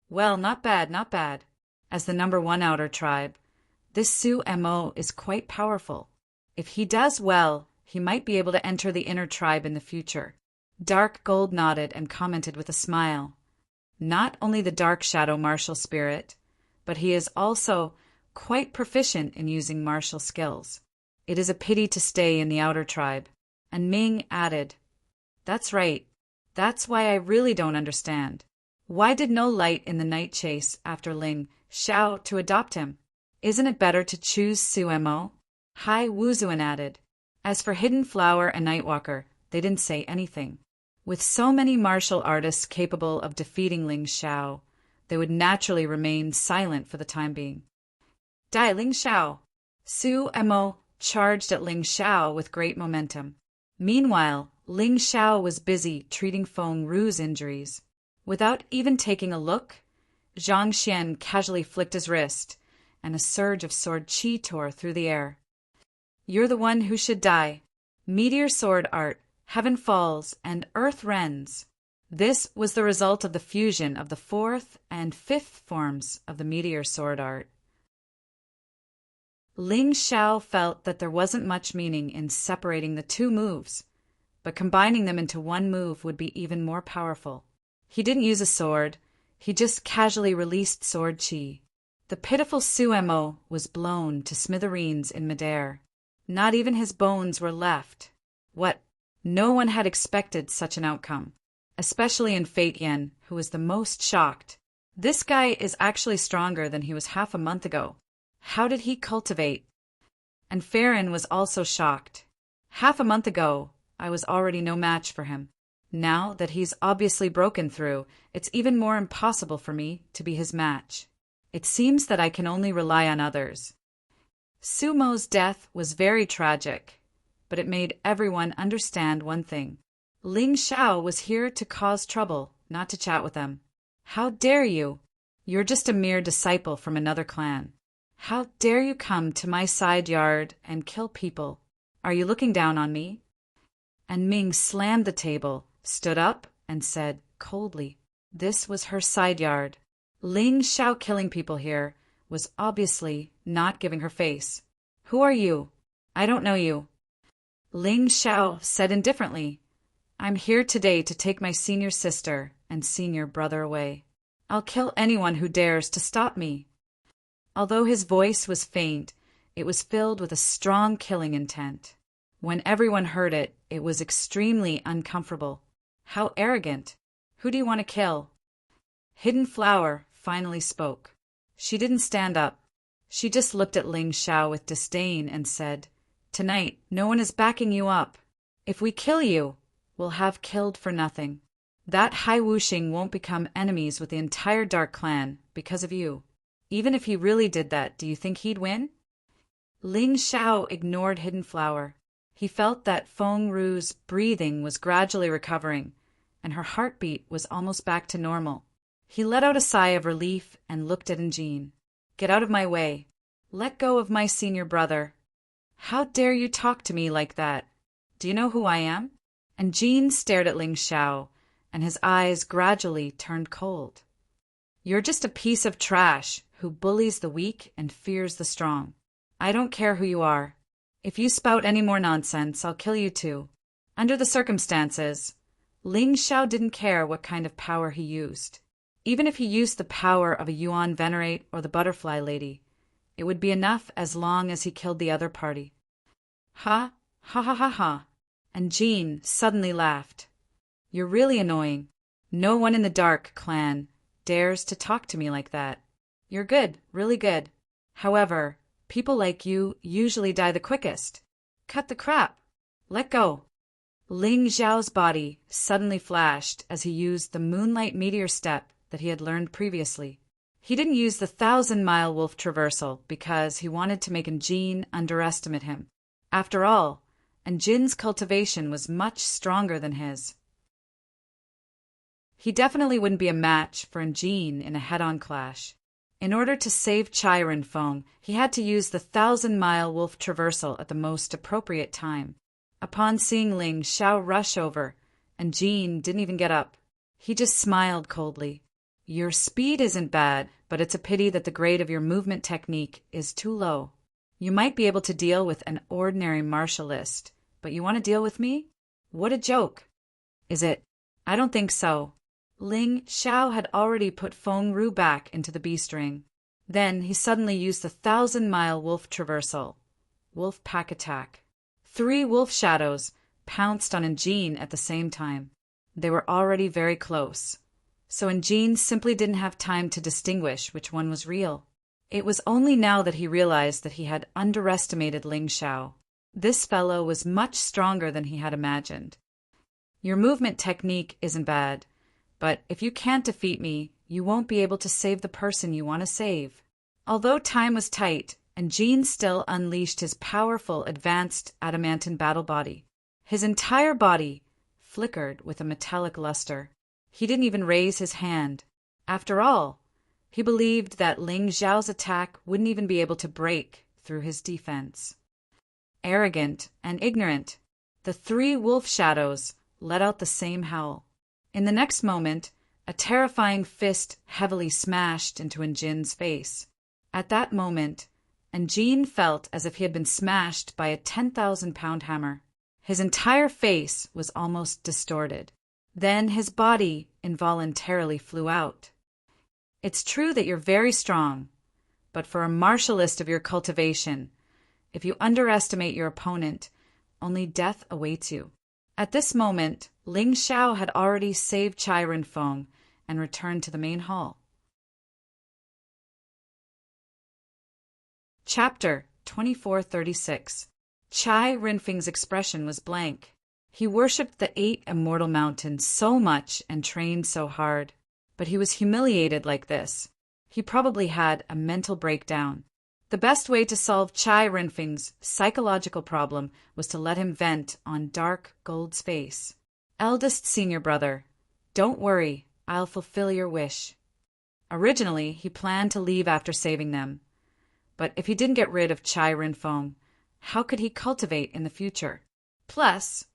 Well, not bad, not bad. As the number 1 outer tribe, this Su Mo is quite powerful. If he does well, he might be able to enter the inner tribe in the future. Dark Gold nodded and commented with a smile. Not only the Dark Shadow martial spirit, but he is also quite proficient in using martial skills. It is a pity to stay in the outer tribe. And Ming added, That's right. That's why I really don't understand. Why did no light in the night chase after Ling Xiao to adopt him? Isn't it better to choose Su Mo? Hai Wuzuan added. As for Hidden Flower and Nightwalker, they didn't say anything. With so many martial artists capable of defeating Ling Xiao, they would naturally remain silent for the time being. Die Ling Xiao! Su Mo charged at Ling Xiao with great momentum. Meanwhile, Ling Xiao was busy treating Feng Ru's injuries. Without even taking a look, Zhang Xian casually flicked his wrist, and a surge of sword qi tore through the air. You're the one who should die. Meteor sword art, heaven falls, and earth rends. This was the result of the fusion of the 4th and 5th forms of the meteor sword art. Ling Xiao felt that there wasn't much meaning in separating the 2 moves, but combining them into one move would be even more powerful. He didn't use a sword, he just casually released sword qi. The pitiful Su Mo was blown to smithereens in midair. Not even his bones were left. What? No one had expected such an outcome, especially in Fei Tian, who was the most shocked. This guy is actually stronger than he was half a month ago. How did he cultivate? And Farron was also shocked. Half a month ago, I was already no match for him. Now that he's obviously broken through, it's even more impossible for me to be his match. It seems that I can only rely on others. Sumo's death was very tragic, but it made everyone understand one thing. Ling Xiao was here to cause trouble, not to chat with them. How dare you? You're just a mere disciple from another clan. How dare you come to my side yard and kill people? Are you looking down on me? And Ming slammed the table, stood up, and said coldly, this was her side yard. Ling Xiao killing people here was obviously not giving her face. Who are you? I don't know you. Ling Xiao said indifferently, I'm here today to take my senior sister and senior brother away. I'll kill anyone who dares to stop me." Although his voice was faint, it was filled with a strong killing intent. When everyone heard it, it was extremely uncomfortable. How arrogant! Who do you want to kill? Hidden Flower finally spoke. She didn't stand up. She just looked at Ling Xiao with disdain and said, "Tonight, no one is backing you up. If we kill you, we'll have killed for nothing. That Hai Wuxing won't become enemies with the entire Dark Clan because of you. Even if he really did that, do you think he'd win?" Ling Xiao ignored Hidden Flower. He felt that Feng Ru's breathing was gradually recovering, and her heartbeat was almost back to normal. He let out a sigh of relief and looked at Njin. "Get out of my way. Let go of my senior brother. How dare you talk to me like that? Do you know who I am?" Njin stared at Ling Xiao, and his eyes gradually turned cold. "You're just a piece of trash who bullies the weak and fears the strong. I don't care who you are. If you spout any more nonsense, I'll kill you too." Under the circumstances, Ling Xiao didn't care what kind of power he used. Even if he used the power of a Yuan Venerate or the Butterfly Lady, it would be enough as long as he killed the other party. Ha, ha ha ha ha. And Jean suddenly laughed. "You're really annoying. No one in the Dark Clan dares to talk to me like that. You're good, really good. However, people like you usually die the quickest. Cut the crap. Let go." Ling Xiao's body suddenly flashed as he used the Moonlight Meteor Step that he had learned previously. He didn't use the 1,000-mile wolf traversal because he wanted to make Njin underestimate him. After all, Njin's cultivation was much stronger than his. He definitely wouldn't be a match for Njin in a head-on clash. In order to save Chai Renfeng, he had to use the 1,000-mile wolf traversal at the most appropriate time. Upon seeing Ling Xiao rush over, Njin didn't even get up. He just smiled coldly. "Your speed isn't bad, but it's a pity that the grade of your movement technique is too low. You might be able to deal with an ordinary martialist, but you want to deal with me? What a joke. Is it? I don't think so." Ling Xiao had already put Feng Ru back into the beast ring. Then he suddenly used the 1,000-mile wolf traversal. Wolf pack attack. 3 wolf shadows pounced on Njin at the same time. They were already very close, so Njin simply didn't have time to distinguish which one was real. It was only now that he realized that he had underestimated Ling Xiao. This fellow was much stronger than he had imagined. "Your movement technique isn't bad, but if you can't defeat me, you won't be able to save the person you want to save." Although time was tight, Njin still unleashed his powerful advanced adamantine battle body. His entire body flickered with a metallic luster. He didn't even raise his hand. After all, he believed that Ling Xiao's attack wouldn't even be able to break through his defense. Arrogant and ignorant, the 3 wolf shadows let out the same howl. In the next moment, a terrifying fist heavily smashed into Njin's face. At that moment, Njin felt as if he had been smashed by a 10,000-pound hammer. His entire face was almost distorted. Then his body involuntarily flew out. "It's true that you're very strong, but for a martialist of your cultivation, if you underestimate your opponent, only death awaits you." At this moment, Ling Xiao had already saved Chai Renfeng and returned to the main hall. Chapter 2436. Chai Renfeng's expression was blank. He worshipped the 8 immortal mountains so much and trained so hard, but he was humiliated like this. He probably had a mental breakdown. The best way to solve Chai Renfeng's psychological problem was to let him vent on Dark Gold's face. "Eldest senior brother, don't worry, I'll fulfill your wish." Originally, he planned to leave after saving them. But if he didn't get rid of Chai Renfeng, how could he cultivate in the future? Plus,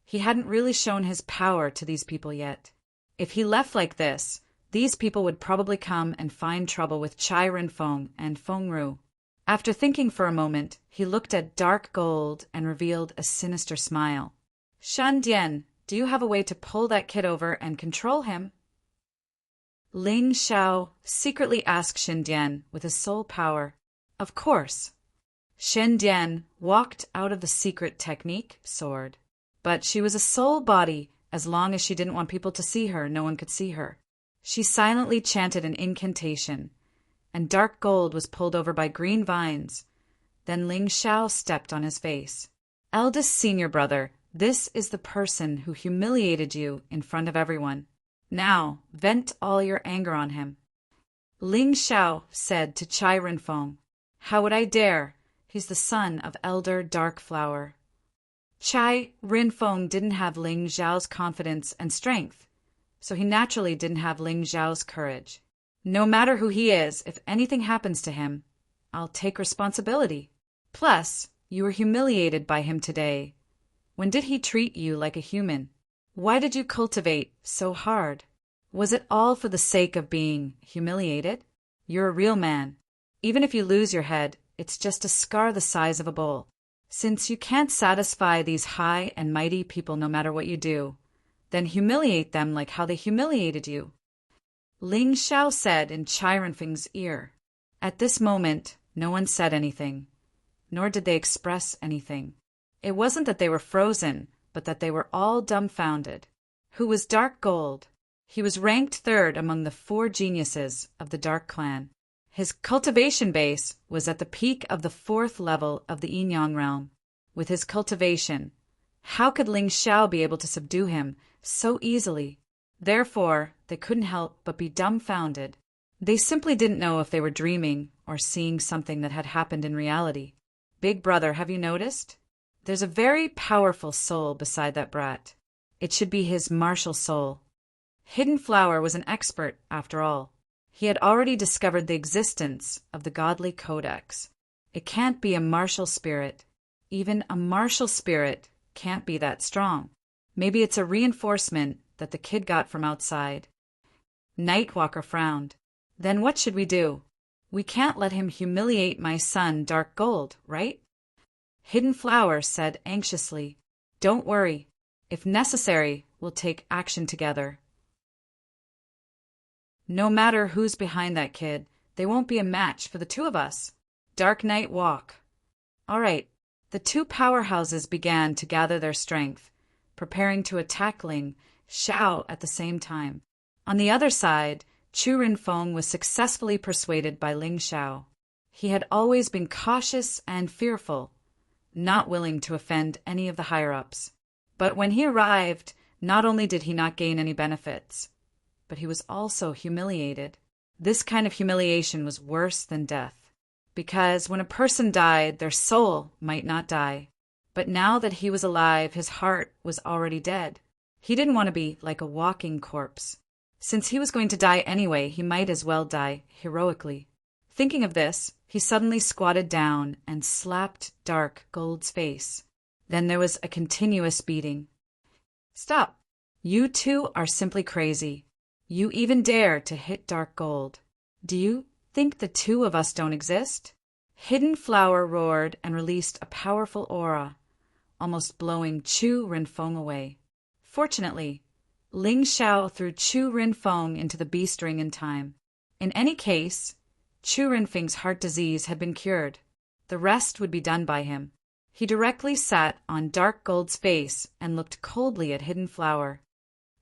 he hadn't really shown his power to these people yet. If he left like this, these people would probably come and find trouble with Chai Renfeng and Feng Ru. After thinking for a moment, he looked at Dark Gold and revealed a sinister smile. "Shan Dian, Do you have a way to pull that kid over and control him? Ling Xiao secretly asked Shendian with his soul power. Of course. Shendian walked out of the secret technique, sword. But she was a soul body. As long as she didn't want people to see her, no one could see her. She silently chanted an incantation, and dark gold was pulled over by green vines. Then Ling Xiao stepped on his face. Eldest senior brother, this is the person who humiliated you in front of everyone. Now, vent all your anger on him. Ling Xiao said to Chai Renfeng, How would I dare? He's the son of Elder Dark Flower. Chai Renfeng didn't have Ling Xiao's confidence and strength, so he naturally didn't have Ling Xiao's courage. No matter who he is, if anything happens to him, I'll take responsibility. Plus, you were humiliated by him today. When did he treat you like a human? Why did you cultivate so hard? Was it all for the sake of being humiliated? You're a real man. Even if you lose your head, it's just a scar the size of a bowl. Since you can't satisfy these high and mighty people no matter what you do, then humiliate them like how they humiliated you. Ling Xiao said in Chai Renfeng's ear. At this moment, no one said anything, nor did they express anything. It wasn't that they were frozen, but that they were all dumbfounded. Who was Dark Gold? He was ranked third among the 4 geniuses of the Dark Clan. His cultivation base was at the peak of the 4th level of the Yin-Yang realm. With his cultivation, how could Ling Xiao be able to subdue him so easily? Therefore, they couldn't help but be dumbfounded. They simply didn't know if they were dreaming or seeing something that had happened in reality. Big brother, have you noticed? There's a very powerful soul beside that brat. It should be his martial soul. Hidden Flower was an expert, after all. He had already discovered the existence of the godly codex. It can't be a martial spirit. Even a martial spirit can't be that strong. Maybe it's a reinforcement that the kid got from outside. Nightwalker frowned. Then what should we do? We can't let him humiliate my son, Dark Gold, right? Hidden Flower said anxiously, Don't worry. If necessary, we'll take action together. No matter who's behind that kid, they won't be a match for the 2 of us. Dark Night Walk. All right. The 2 powerhouses began to gather their strength, preparing to attack Ling Xiao at the same time. On the other side, Chu Renfeng was successfully persuaded by Ling Xiao. He had always been cautious and fearful, not willing to offend any of the higher-ups. But when he arrived, not only did he not gain any benefits, but he was also humiliated. This kind of humiliation was worse than death, because when a person died, their soul might not die. But now that he was alive, his heart was already dead. He didn't want to be like a walking corpse. Since he was going to die anyway, he might as well die heroically. Thinking of this, he suddenly squatted down and slapped Dark Gold's face. Then there was a continuous beating. Stop! You 2 are simply crazy. You even dare to hit Dark Gold. Do you think the 2 of us don't exist? Hidden Flower roared and released a powerful aura, almost blowing Chu Renfeng away. Fortunately, Ling Xiao threw Chu Renfeng into the beast ring in time. In any case, Chu Renfeng's heart disease had been cured. The rest would be done by him. He directly sat on Dark Gold's face and looked coldly at Hidden Flower.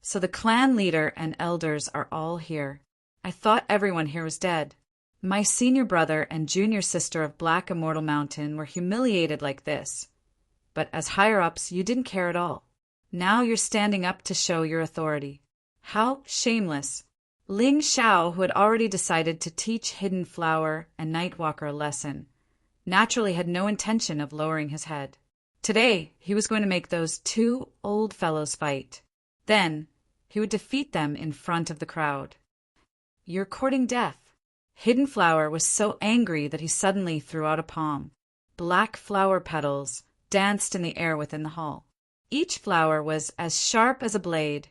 So the clan leader and elders are all here. I thought everyone here was dead. My senior brother and junior sister of Black Immortal Mountain were humiliated like this. But as higher-ups, you didn't care at all. Now you're standing up to show your authority. How shameless. Ling Xiao, who had already decided to teach Hidden Flower and Nightwalker a lesson, naturally had no intention of lowering his head. Today, he was going to make those 2 old fellows fight. Then, he would defeat them in front of the crowd. You're courting death. Hidden Flower was so angry that he suddenly threw out a palm. Black flower petals danced in the air within the hall. Each flower was as sharp as a blade,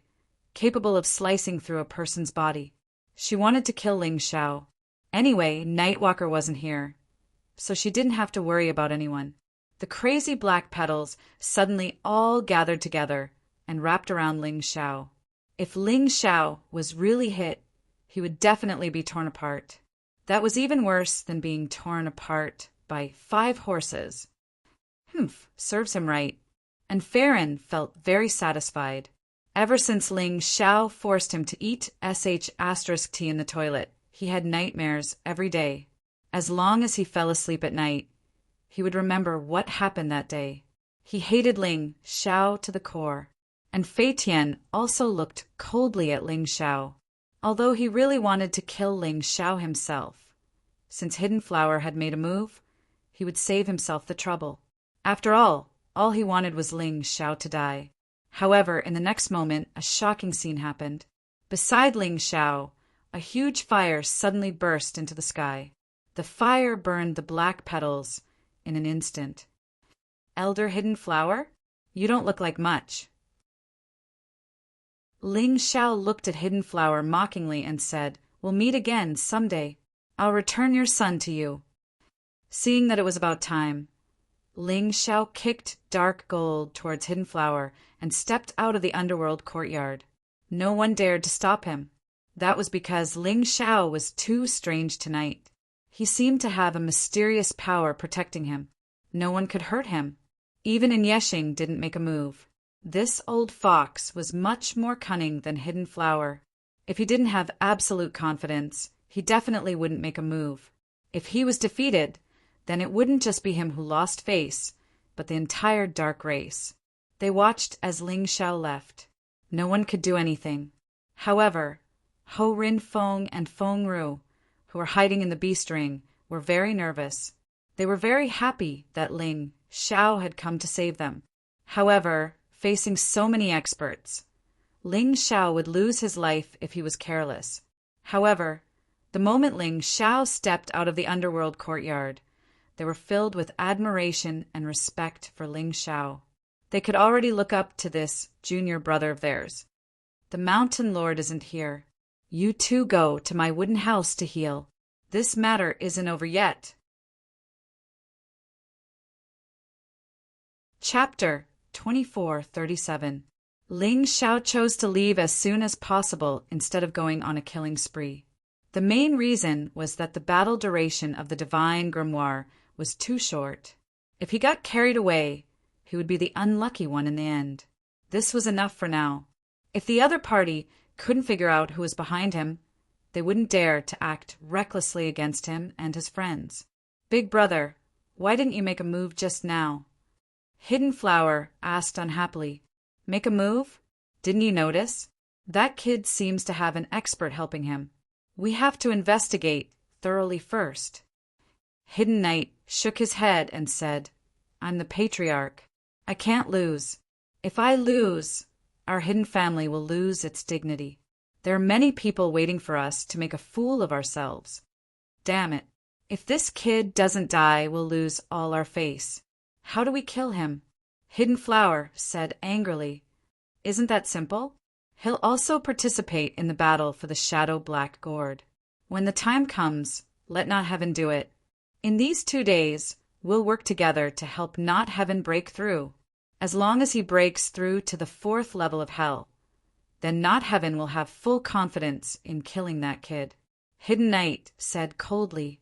capable of slicing through a person's body. She wanted to kill Ling Xiao. Anyway, Nightwalker wasn't here, so she didn't have to worry about anyone. The crazy black petals suddenly all gathered together and wrapped around Ling Xiao. If Ling Xiao was really hit, he would definitely be torn apart. That was even worse than being torn apart by 5 horses. Humph, serves him right. And Farron felt very satisfied. Ever since Ling Xiao forced him to eat *T in the toilet, he had nightmares every day. As long as he fell asleep at night, he would remember what happened that day. He hated Ling Xiao to the core. And Fei Tian also looked coldly at Ling Xiao, although he really wanted to kill Ling Xiao himself. Since Hidden Flower had made a move, he would save himself the trouble. After all he wanted was Ling Xiao to die. However, in the next moment, a shocking scene happened. Beside Ling Xiao, a huge fire suddenly burst into the sky. The fire burned the black petals in an instant. Elder Hidden Flower, you don't look like much. Ling Xiao looked at Hidden Flower mockingly and said, "We'll meet again someday. I'll return your son to you." Seeing that it was about time, Ling Xiao kicked dark gold towards Hidden Flower and stepped out of the underworld courtyard. No one dared to stop him. That was because Ling Xiao was too strange tonight. He seemed to have a mysterious power protecting him. No one could hurt him. Even Yeshing didn't make a move. This old fox was much more cunning than Hidden Flower. If he didn't have absolute confidence, he definitely wouldn't make a move. If he was defeated, then it wouldn't just be him who lost face, but the entire dark race. They watched as Ling Xiao left. No one could do anything. However, Ho Rin Fong and Feng Ru, who were hiding in the beast ring, were very nervous. They were very happy that Ling Xiao had come to save them. However, facing so many experts, Ling Xiao would lose his life if he was careless. However, the moment Ling Xiao stepped out of the underworld courtyard, they were filled with admiration and respect for Ling Xiao. They could already look up to this junior brother of theirs. "The Mountain Lord isn't here. You two go to my wooden house to heal. This matter isn't over yet." Chapter 2437. Ling Xiao chose to leave as soon as possible instead of going on a killing spree. The main reason was that the battle duration of the Divine Grimoire was too short. If he got carried away, he would be the unlucky one in the end. This was enough for now. If the other party couldn't figure out who was behind him, they wouldn't dare to act recklessly against him and his friends. "Big brother, why didn't you make a move just now?" Hidden Flower asked unhappily. "Make a move? Didn't you notice? That kid seems to have an expert helping him. We have to investigate thoroughly first." Hidden Knight shook his head and said, "I'm the patriarch. I can't lose. If I lose, our hidden family will lose its dignity. There are many people waiting for us to make a fool of ourselves. Damn it. If this kid doesn't die, we'll lose all our face. How do we kill him?" Hidden Flower said angrily, "Isn't that simple? He'll also participate in the battle for the Shadow Black Gourd. When the time comes, let not Heaven do it. In these 2 days, we'll work together to help not Heaven break through. As long as he breaks through to the 4th level of Hell, then not Heaven will have full confidence in killing that kid." Hidden Knight said coldly,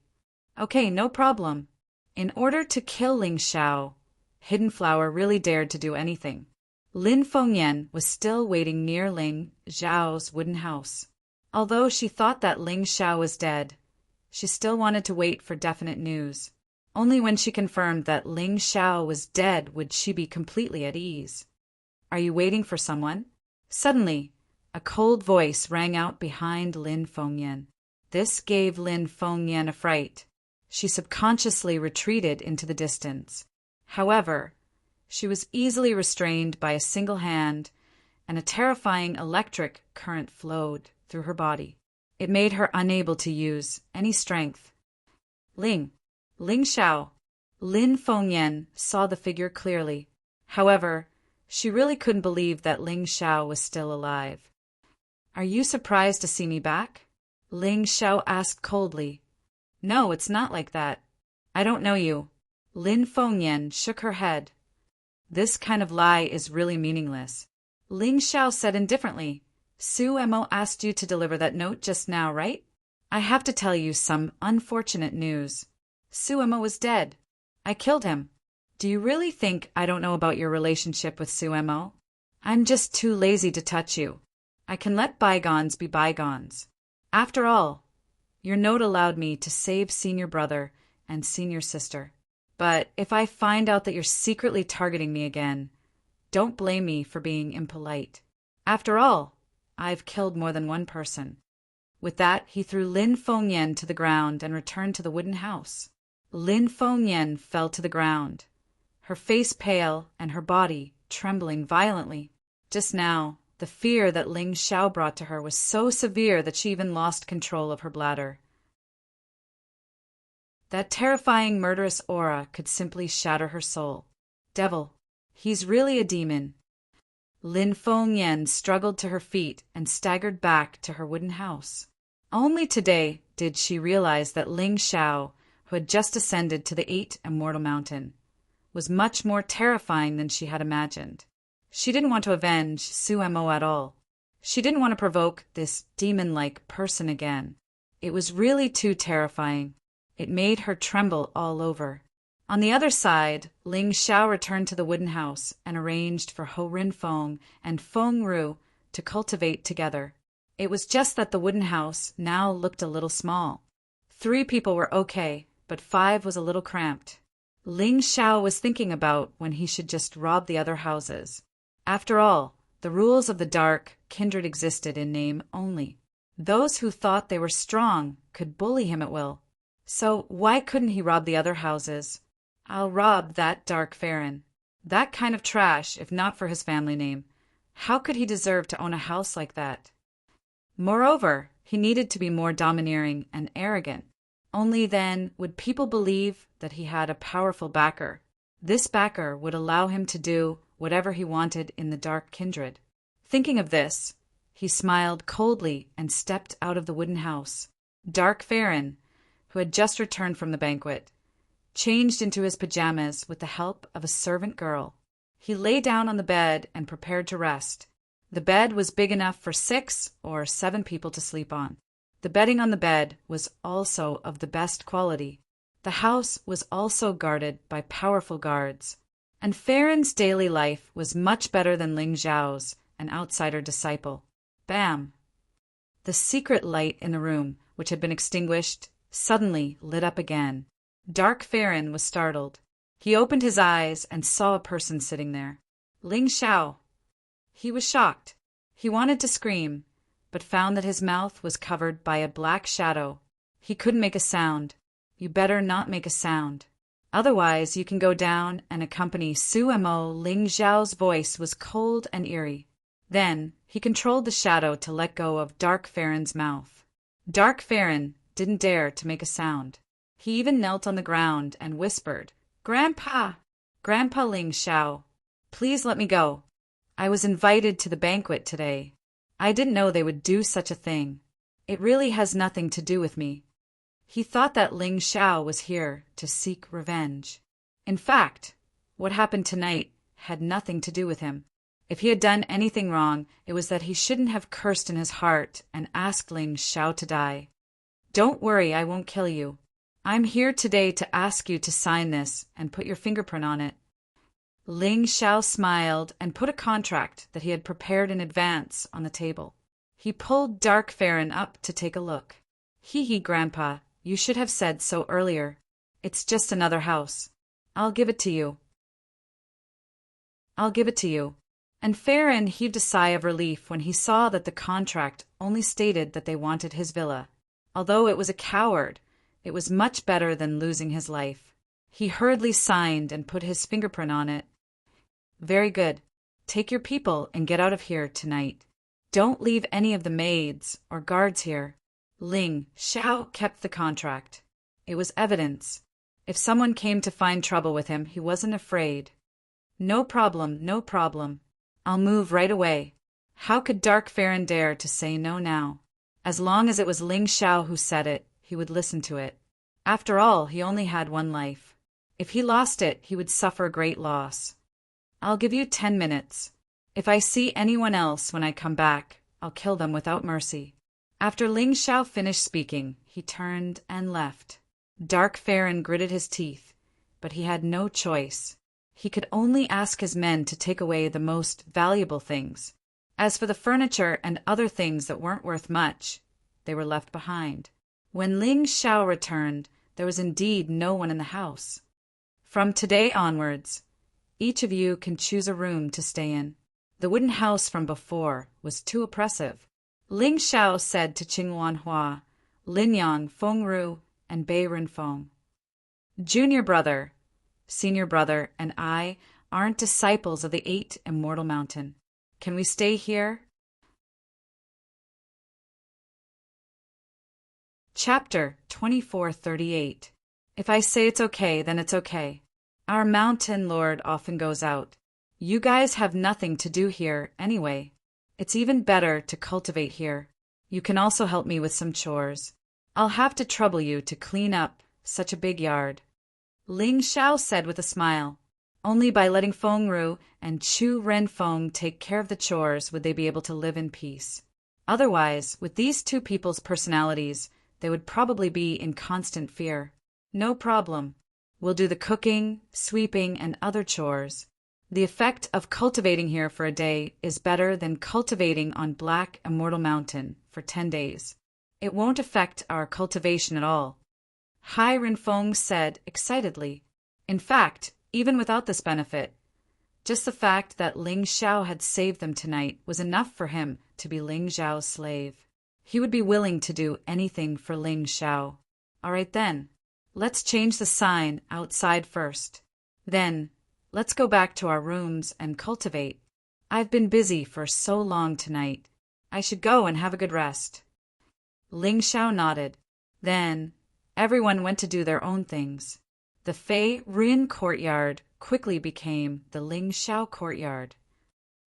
"Okay, no problem." In order to kill Ling Xiao, Hidden Flower really dared to do anything. Lin Fengyan was still waiting near Ling Xiao's wooden house. Although she thought that Ling Xiao was dead, she still wanted to wait for definite news. Only when she confirmed that Ling Xiao was dead would she be completely at ease. "Are you waiting for someone?" Suddenly, a cold voice rang out behind Lin Fengyan. This gave Lin Fengyan a fright. She subconsciously retreated into the distance. However, she was easily restrained by a single hand, and a terrifying electric current flowed through her body. It made her unable to use any strength. Ling Xiao. Lin Fengyan saw the figure clearly. However, she really couldn't believe that Ling Xiao was still alive. "Are you surprised to see me back?" Ling Xiao asked coldly. "No, it's not like that. I don't know you." Lin Fengyan shook her head. This kind of lie is really meaningless. Ling Xiao said indifferently. Su Mo asked you to deliver that note just now, right? I have to tell you some unfortunate news. Su Mo was dead. I killed him. Do you really think I don't know about your relationship with Su Mo? I'm just too lazy to touch you. I can let bygones be bygones. After all, your note allowed me to save senior brother and senior sister. But if I find out that you're secretly targeting me again, don't blame me for being impolite. After all, I've killed more than one person. With that, he threw Lin Fengyan to the ground and returned to the wooden house. Lin Fengyan fell to the ground, her face pale and her body trembling violently. Just now, the fear that Ling Xiao brought to her was so severe that she even lost control of her bladder. That terrifying murderous aura could simply shatter her soul. Devil, he's really a demon. Lin Fengyan struggled to her feet and staggered back to her wooden house. Only today did she realize that Ling Xiao, who had just ascended to the 8 Immortal Mountain, was much more terrifying than she had imagined. She didn't want to avenge Su Mo at all. She didn't want to provoke this demon-like person again. It was really too terrifying. It made her tremble all over. On the other side, Ling Xiao returned to the wooden house and arranged for Ho Rinfeng and Feng Ru to cultivate together. It was just that the wooden house now looked a little small. 3 people were okay, but 5 was a little cramped. Ling Xiao was thinking about when he should just rob the other houses. After all, the rules of the Dark Kindred existed in name only. Those who thought they were strong could bully him at will. So why couldn't he rob the other houses? I'll rob that Dark Farron. That kind of trash, if not for his family name. How could he deserve to own a house like that? Moreover, he needed to be more domineering and arrogant. Only then would people believe that he had a powerful backer. This backer would allow him to do whatever he wanted in the Dark Kindred. Thinking of this, he smiled coldly and stepped out of the wooden house. Dark Farron, who had just returned from the banquet, changed into his pajamas with the help of a servant girl. He lay down on the bed and prepared to rest. The bed was big enough for 6 or 7 people to sleep on. The bedding on the bed was also of the best quality. The house was also guarded by powerful guards. And Farron's daily life was much better than Ling Xiao's, an outsider disciple. Bam! The secret light in the room, which had been extinguished, suddenly lit up again. Dark Farron was startled. He opened his eyes and saw a person sitting there. Ling Xiao. He was shocked. He wanted to scream, but found that his mouth was covered by a black shadow. He couldn't make a sound. You better not make a sound. Otherwise you can go down and accompany Su Mo. Ling Xiao's voice was cold and eerie. Then he controlled the shadow to let go of Dark Farron's mouth. Dark Farron didn't dare to make a sound. He even knelt on the ground and whispered, "Grandpa! Grandpa Ling Xiao, please let me go. I was invited to the banquet today. I didn't know they would do such a thing. It really has nothing to do with me." He thought that Ling Xiao was here to seek revenge. In fact, what happened tonight had nothing to do with him. If he had done anything wrong, it was that he shouldn't have cursed in his heart and asked Ling Xiao to die. "Don't worry, I won't kill you. I'm here today to ask you to sign this and put your fingerprint on it." Ling Xiao smiled and put a contract that he had prepared in advance on the table. He pulled Dark Farron up to take a look. "Hee, Grandpa, you should have said so earlier. It's just another house. I'll give it to you. I'll give it to you." And Farron heaved a sigh of relief when he saw that the contract only stated that they wanted his villa. Although it was a coward, it was much better than losing his life. He hurriedly signed and put his fingerprint on it. "Very good. Take your people and get out of here tonight. Don't leave any of the maids or guards here." Ling Xiao kept the contract. It was evidence. If someone came to find trouble with him, he wasn't afraid. "No problem, no problem. I'll move right away." How could Dark Farron dare to say no now? As long as it was Ling Xiao who said it, he would listen to it. After all, he only had one life. If he lost it, he would suffer a great loss. "I'll give you 10 minutes. If I see anyone else when I come back, I'll kill them without mercy." After Ling Xiao finished speaking, he turned and left. Dark Farron gritted his teeth, but he had no choice. He could only ask his men to take away the most valuable things. As for the furniture and other things that weren't worth much, they were left behind. When Ling Xiao returned, there was indeed no one in the house. "From today onwards, each of you can choose a room to stay in. The wooden house from before was too oppressive." Ling Xiao said to Qing Wanhua, Lin Yang, Feng Ru, and Bei Renfeng, "Junior brother, senior brother, and I aren't disciples of the 8 Immortal Mountain. Can we stay here?" Chapter 2438. If I say it's okay, then it's okay. Our mountain lord often goes out. You guys have nothing to do here anyway. It's even better to cultivate here. You can also help me with some chores. I'll have to trouble you to clean up such a big yard." Ling Xiao said with a smile. Only by letting Feng Ru and Chu Renfeng take care of the chores would they be able to live in peace. Otherwise, with these two people's personalities, they would probably be in constant fear. "No problem. We'll do the cooking, sweeping, and other chores. The effect of cultivating here for a day is better than cultivating on Black Immortal Mountain for 10 days. It won't affect our cultivation at all," Hai Renfeng said excitedly. In fact, even without this benefit, just the fact that Ling Xiao had saved them tonight was enough for him to be Ling Xiao's slave. He would be willing to do anything for Ling Xiao. "All right then, let's change the sign outside first. Then, let's go back to our rooms and cultivate. I've been busy for so long tonight. I should go and have a good rest." Ling Xiao nodded. Then, everyone went to do their own things. The Fei Rin courtyard quickly became the Ling Xiao courtyard.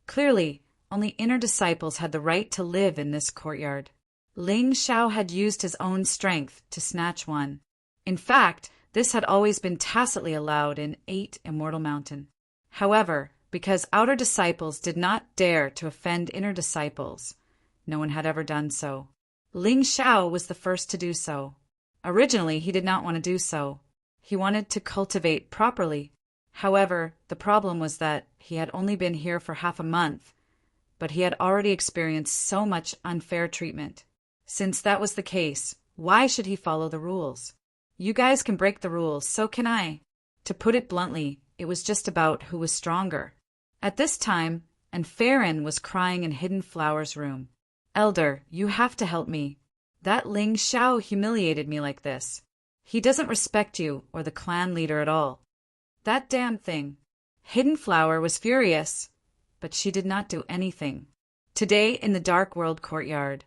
Clearly, only inner disciples had the right to live in this courtyard. Ling Xiao had used his own strength to snatch one. In fact, this had always been tacitly allowed in 8 Immortal Mountain. However, because outer disciples did not dare to offend inner disciples, no one had ever done so. Ling Xiao was the first to do so. Originally, he did not want to do so. He wanted to cultivate properly. However, the problem was that he had only been here for half a month, but he had already experienced so much unfair treatment. Since that was the case, why should he follow the rules? You guys can break the rules, so can I. To put it bluntly, it was just about who was stronger. At this time, Farron was crying in Hidden Flower's room. "Elder, you have to help me. That Ling Xiao humiliated me like this. He doesn't respect you or the clan leader at all. That damn thing." Hidden Flower was furious, but she did not do anything. Today, in the Dark World courtyard,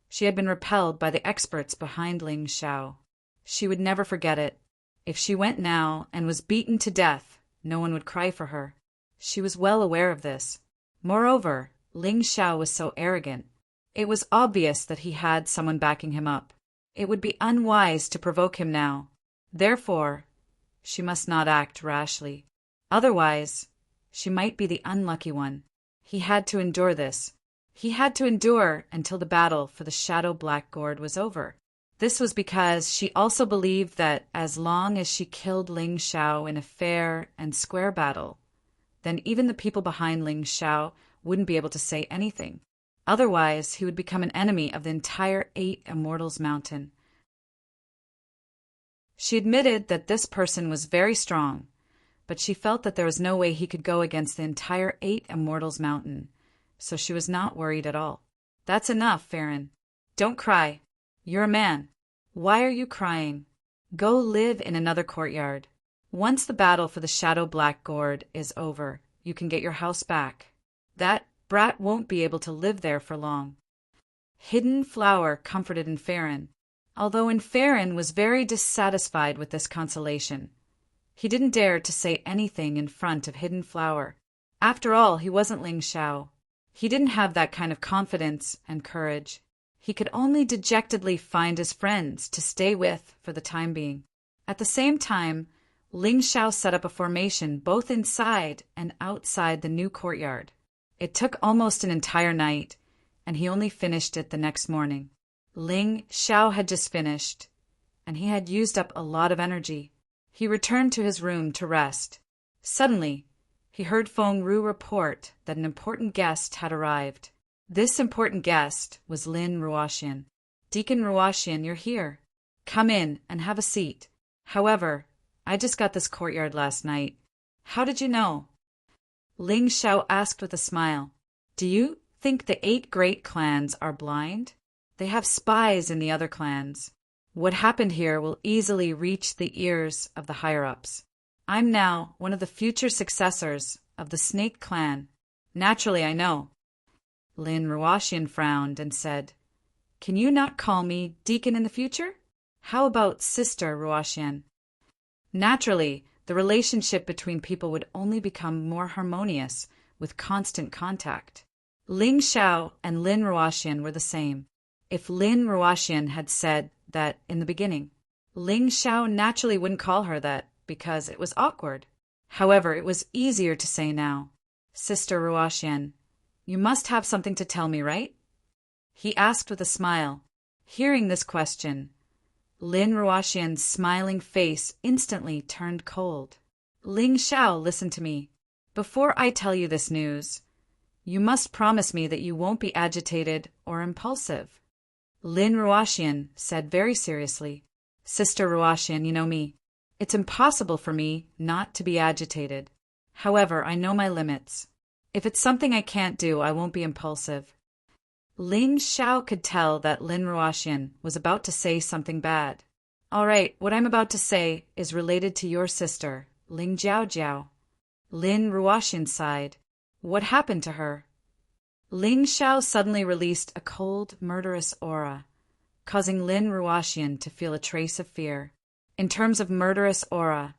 she had been repelled by the experts behind Ling Xiao. She would never forget it. If she went now and was beaten to death, no one would cry for her. She was well aware of this. Moreover, Ling Xiao was so arrogant. It was obvious that he had someone backing him up. It would be unwise to provoke him now. Therefore, she must not act rashly. Otherwise, she might be the unlucky one. He had to endure this. He had to endure until the battle for the Shadow Black Gourd was over. This was because she also believed that as long as she killed Ling Xiao in a fair and square battle, then even the people behind Ling Xiao wouldn't be able to say anything. Otherwise, he would become an enemy of the entire 8 Immortals Mountain. She admitted that this person was very strong, but she felt that there was no way he could go against the entire 8 Immortals Mountain, so she was not worried at all. "That's enough, Farron. Don't cry. You're a man. Why are you crying? Go live in another courtyard. Once the battle for the Shadow Black Gourd is over, you can get your house back. That brat won't be able to live there for long." Hidden Flower comforted Farron, although Farron was very dissatisfied with this consolation. He didn't dare to say anything in front of Hidden Flower. After all, he wasn't Ling Xiao. He didn't have that kind of confidence and courage. He could only dejectedly find his friends to stay with for the time being. At the same time, Ling Xiao set up a formation both inside and outside the new courtyard. It took almost an entire night, and he only finished it the next morning. Ling Xiao had just finished, and he had used up a lot of energy. He returned to his room to rest. Suddenly, he heard Feng Ru report that an important guest had arrived. This important guest was Lin Ruoxian. "Deacon Ruoxian, you're here. Come in and have a seat. However, I just got this courtyard last night. How did you know?" Ling Xiao asked with a smile. "Do you think the 8 great clans are blind? They have spies in the other clans. What happened here will easily reach the ears of the higher-ups. I'm now one of the future successors of the Snake clan. Naturally, I know." Lin Ruoxian frowned and said, "Can you not call me Deacon in the future? How about Sister Ruoxian?" Naturally, the relationship between people would only become more harmonious with constant contact. Ling Xiao and Lin Ruoxian were the same. If Lin Ruoxian had said that in the beginning, Ling Xiao naturally wouldn't call her that because it was awkward. However, it was easier to say now. "Sister Ruoxian, you must have something to tell me, right?" he asked with a smile. Hearing this question, Lin Ruoxian's smiling face instantly turned cold. "Ling Xiao, listen to me. Before I tell you this news, you must promise me that you won't be agitated or impulsive." Lin Ruoxian said very seriously, "Sister Ruoxian, you know me. It's impossible for me not to be agitated. However, I know my limits. If it's something I can't do, I won't be impulsive." Ling Xiao could tell that Lin Ruoxian was about to say something bad. "All right, what I'm about to say is related to your sister, Ling Jiaojiao." Lin Ruoxian sighed. What happened to her? Ling Xiao suddenly released a cold, murderous aura, causing Lin Ruoxian to feel a trace of fear. In terms of murderous aura,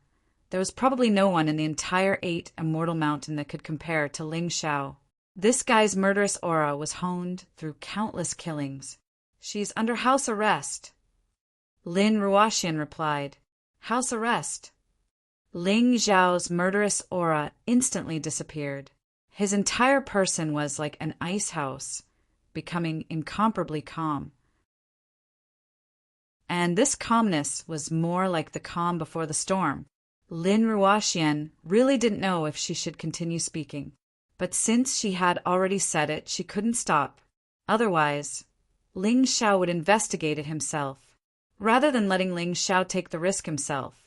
there was probably no one in the entire 8 Immortal Mountain that could compare to Ling Xiao. This guy's murderous aura was honed through countless killings. "She's under house arrest." Lin Ruoxian replied, "House arrest?" Ling Xiao's murderous aura instantly disappeared. His entire person was like an ice house, becoming incomparably calm. And this calmness was more like the calm before the storm. Lin Ruoxian really didn't know if she should continue speaking, but since she had already said it, she couldn't stop. Otherwise, Ling Xiao would investigate it himself. Rather than letting Ling Xiao take the risk himself,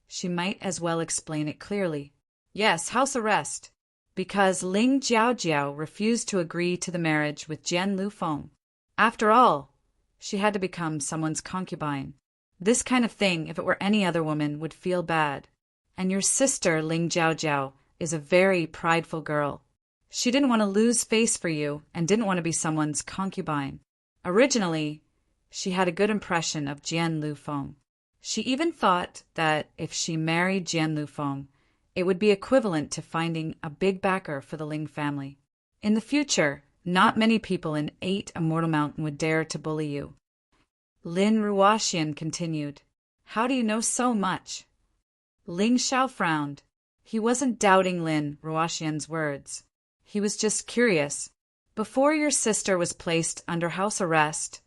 she might as well explain it clearly. "Yes, house arrest, because Ling Jiaojiao refused to agree to the marriage with Jian Lufeng. After all, she had to become someone's concubine. This kind of thing, if it were any other woman, would feel bad. And your sister, Ling Jiaojiao, is a very prideful girl. She didn't want to lose face for you and didn't want to be someone's concubine. Originally, she had a good impression of Jian Lufeng. She even thought that if she married Jian Lufeng, it would be equivalent to finding a big backer for the Ling family. In the future, not many people in 8 Immortal Mountain would dare to bully you." Lin Ruoxian continued, "How do you know so much?" Ling Xiao frowned. He wasn't doubting Lin Ruoxian's words. He was just curious. "Before your sister was placed under house arrest,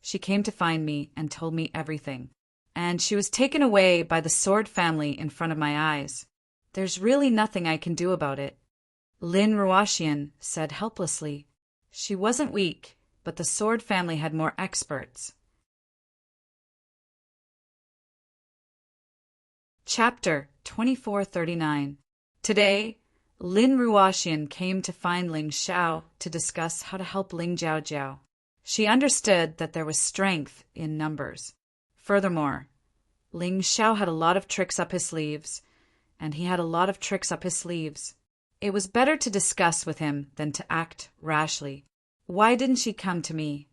she came to find me and told me everything. And she was taken away by the Sword family in front of my eyes. There's really nothing I can do about it." Lin Ruoxian said helplessly. She wasn't weak, but the Sword family had more experts. Chapter 2439. Today, Lin Ruoxian came to find Ling Xiao to discuss how to help Ling Jiaojiao. She understood that there was strength in numbers. Furthermore, Ling Xiao had a lot of tricks up his sleeves, and he had a lot of tricks up his sleeves. It was better to discuss with him than to act rashly. "Why didn't she come to me?"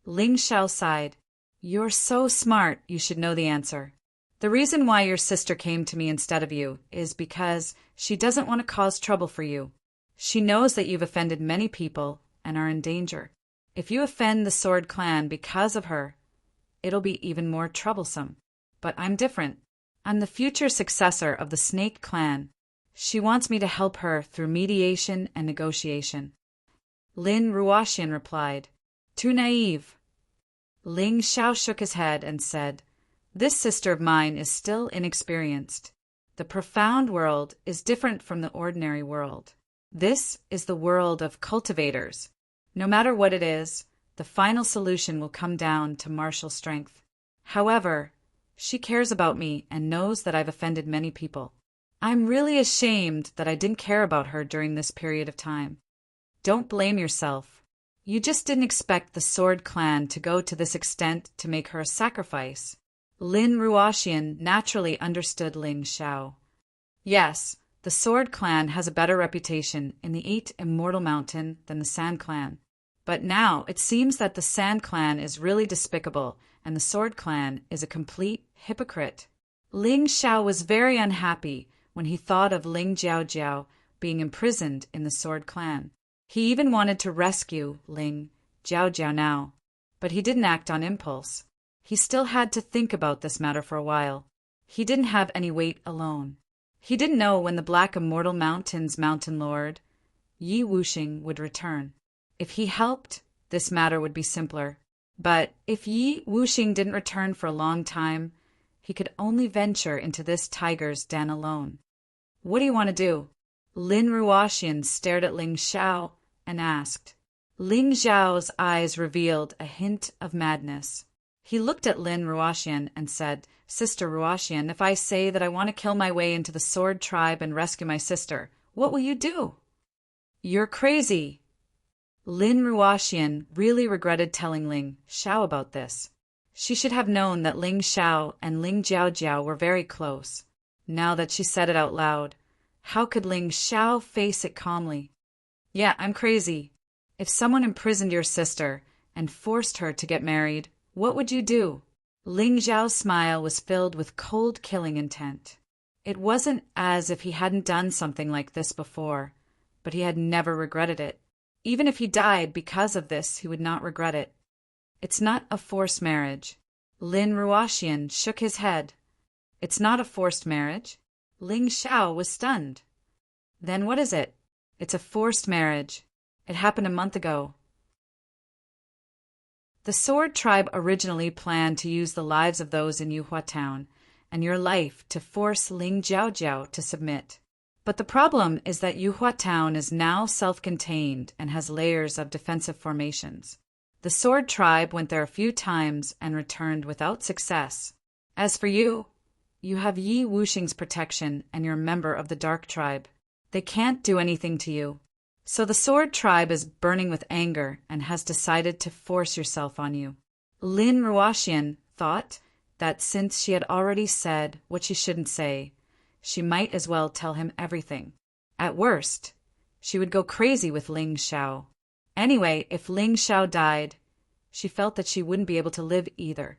Ling Xiao sighed. "You're so smart, you should know the answer. The reason why your sister came to me instead of you is because she doesn't want to cause trouble for you. She knows that you've offended many people and are in danger. If you offend the Sword clan because of her, it'll be even more troublesome. But I'm different. I'm the future successor of the Snake clan, She wants me to help her through mediation and negotiation. Lin Ruoxian replied, "Too naive." Ling Xiao shook his head and said, "This sister of mine is still inexperienced. The profound world is different from the ordinary world. This is the world of cultivators. No matter what it is, the final solution will come down to martial strength. However, she cares about me and knows that I've offended many people. I'm really ashamed that I didn't care about her during this period of time. Don't blame yourself. You just didn't expect the Sword Clan to go to this extent to make her a sacrifice." Lin Ruoxian naturally understood Ling Xiao. Yes, the Sword Clan has a better reputation in the 8 Immortal Mountain than the Sand Clan. But now it seems that the Sand Clan is really despicable and the Sword Clan is a complete hypocrite. Ling Xiao was very unhappy when he thought of Ling Jiaojiao being imprisoned in the Sword Clan. He even wanted to rescue Ling Jiaojiao now, but he didn't act on impulse. He still had to think about this matter for a while. He didn't have any weight alone. He didn't know when the Black Immortal Mountain's Mountain Lord, Yi Wuxing, would return. If he helped, this matter would be simpler. But if Yi Wuxing didn't return for a long time, he could only venture into this tiger's den alone. "What do you want to do?" Lin Ruoxian stared at Ling Xiao and asked. Ling Xiao's eyes revealed a hint of madness. He looked at Lin Ruoxian and said, "Sister Ruoxian, if I say that I want to kill my way into the Sword Tribe and rescue my sister, what will you do?" "You're crazy." Lin Ruoxian really regretted telling Ling Xiao about this. She should have known that Ling Xiao and Ling Jiaojiao were very close. Now that she said it out loud, how could Ling Xiao face it calmly? "Yeah, I'm crazy. If someone imprisoned your sister and forced her to get married, what would you do?" Ling Xiao's smile was filled with cold killing intent. It wasn't as if he hadn't done something like this before, but he had never regretted it. Even if he died because of this, he would not regret it. "It's not a forced marriage." Lin Ruoxian shook his head. "It's not a forced marriage?" Ling Xiao was stunned. "Then what is it?" "It's a forced marriage. It happened a month ago." The Sword Tribe originally planned to use the lives of those in Yuhua Town and your life to force Ling Jiaojiao to submit. But the problem is that Yuhua Town is now self-contained and has layers of defensive formations. The Sword Tribe went there a few times and returned without success. As for you, you have Yi Wuxing's protection and you're a member of the Dark Tribe. They can't do anything to you. So the Sword Tribe is burning with anger and has decided to force yourself on you. Lin Ruoxian thought that since she had already said what she shouldn't say, she might as well tell him everything. At worst, she would go crazy with Ling Xiao. Anyway, if Ling Xiao died, she felt that she wouldn't be able to live either.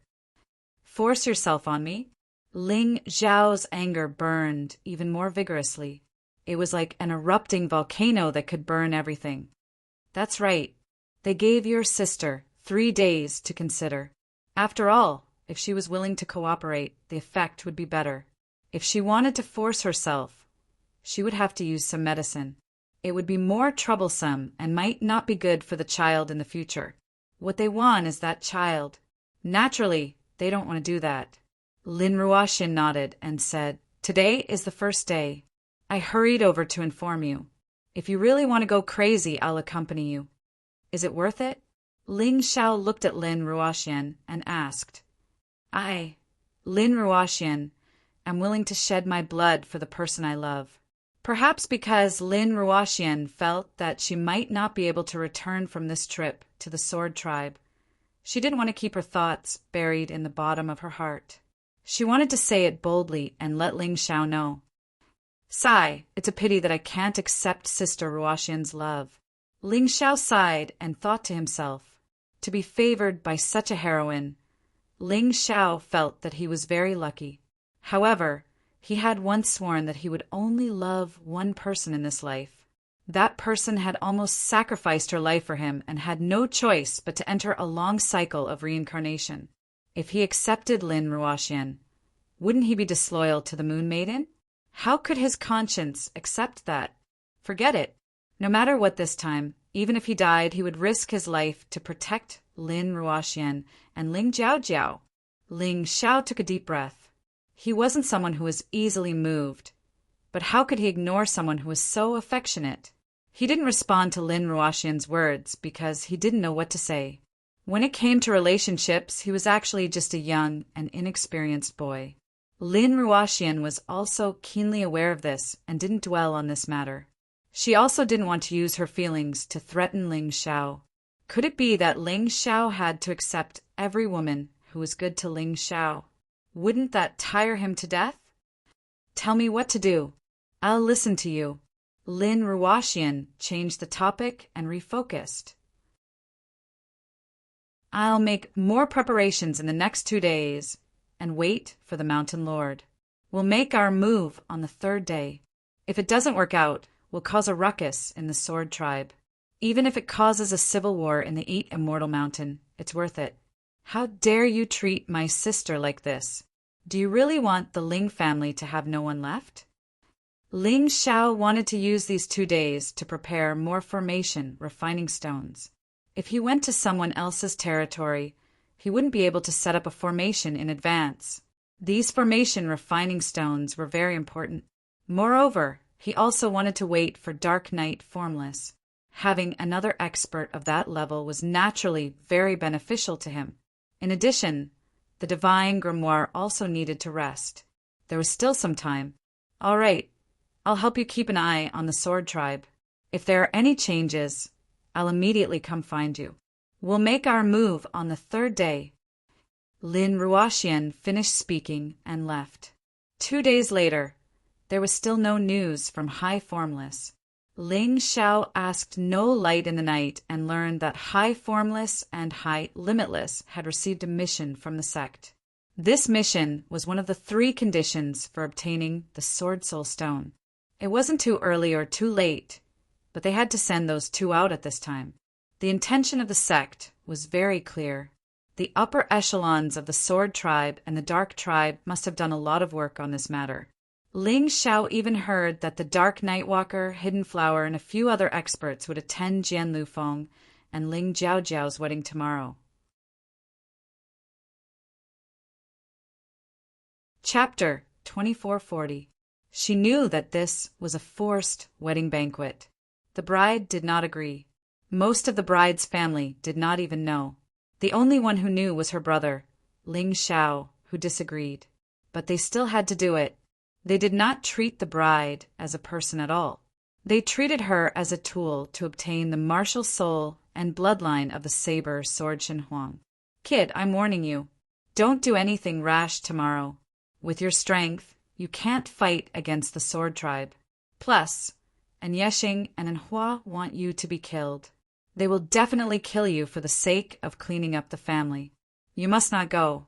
"Force yourself on me?" Ling Xiao's anger burned even more vigorously. It was like an erupting volcano that could burn everything. "That's right. They gave your sister 3 days to consider. After all, if she was willing to cooperate, the effect would be better. If she wanted to force herself, she would have to use some medicine. It would be more troublesome and might not be good for the child in the future. What they want is that child. Naturally, they don't want to do that." Lin Ruoxian nodded and said, "Today is the first day. I hurried over to inform you. If you really want to go crazy, I'll accompany you. Is it worth it?" Ling Xiao looked at Lin Ruoxian and asked. "I, Lin Ruoxian, am willing to shed my blood for the person I love." Perhaps because Lin Ruoxian felt that she might not be able to return from this trip to the Sword Tribe, she didn't want to keep her thoughts buried in the bottom of her heart. She wanted to say it boldly and let Ling Xiao know. "Sigh, it's a pity that I can't accept Sister Ruoxian's love." Ling Xiao sighed and thought to himself, to be favored by such a heroine. Ling Xiao felt that he was very lucky. However, he had once sworn that he would only love one person in this life. That person had almost sacrificed her life for him and had no choice but to enter a long cycle of reincarnation. If he accepted Lin Ruoxian, wouldn't he be disloyal to the Moon Maiden? How could his conscience accept that? Forget it. No matter what this time, even if he died, he would risk his life to protect Lin Ruoxian and Ling Jiaojiao. Ling Xiao took a deep breath. He wasn't someone who was easily moved. But how could he ignore someone who was so affectionate? He didn't respond to Lin Ruoxian's words because he didn't know what to say. When it came to relationships, he was actually just a young and inexperienced boy. Lin Ruoxian was also keenly aware of this and didn't dwell on this matter. She also didn't want to use her feelings to threaten Ling Xiao. Could it be that Ling Xiao had to accept every woman who was good to Ling Xiao? Wouldn't that tire him to death? Tell me what to do. I'll listen to you. Lin Ruoxian changed the topic and refocused. I'll make more preparations in the next 2 days and wait for the Mountain Lord. We'll make our move on the 3rd day. If it doesn't work out, we'll cause a ruckus in the Sword Tribe. Even if it causes a civil war in the 8 Immortal Mountain, it's worth it. How dare you treat my sister like this? Do you really want the Ling family to have no one left? Ling Xiao wanted to use these 2 days to prepare more formation refining stones. If he went to someone else's territory, he wouldn't be able to set up a formation in advance. These formation refining stones were very important. Moreover, he also wanted to wait for Dark Night Formless. Having another expert of that level was naturally very beneficial to him. In addition, the Divine Grimoire also needed to rest. There was still some time. All right, I'll help you keep an eye on the Sword Tribe. If there are any changes, I'll immediately come find you. We'll make our move on the 3rd day. Lin Ruoxian finished speaking and left. 2 days later, there was still no news from High Formless. Ling Xiao asked No Light in the Night and learned that High Formless and High Limitless had received a mission from the sect. This mission was one of the 3 conditions for obtaining the Sword Soul Stone. It wasn't too early or too late, but they had to send those 2 out at this time. The intention of the sect was very clear. The upper echelons of the Sword Tribe and the Dark Tribe must have done a lot of work on this matter. Ling Xiao even heard that the Dark Nightwalker, Hidden Flower, and a few other experts would attend Jian Lufeng and Ling Jiaojiao's wedding tomorrow. Chapter 2440. She knew that this was a forced wedding banquet. The bride did not agree. Most of the bride's family did not even know. The only one who knew was her brother, Ling Xiao, who disagreed. But they still had to do it. They did not treat the bride as a person at all. They treated her as a tool to obtain the martial soul and bloodline of the saber Sword Shen Huang. Kid, I'm warning you. Don't do anything rash tomorrow. With your strength, you can't fight against the Sword Tribe. Plus, and Yexing and Anhua want you to be killed. They will definitely kill you for the sake of cleaning up the family. You must not go.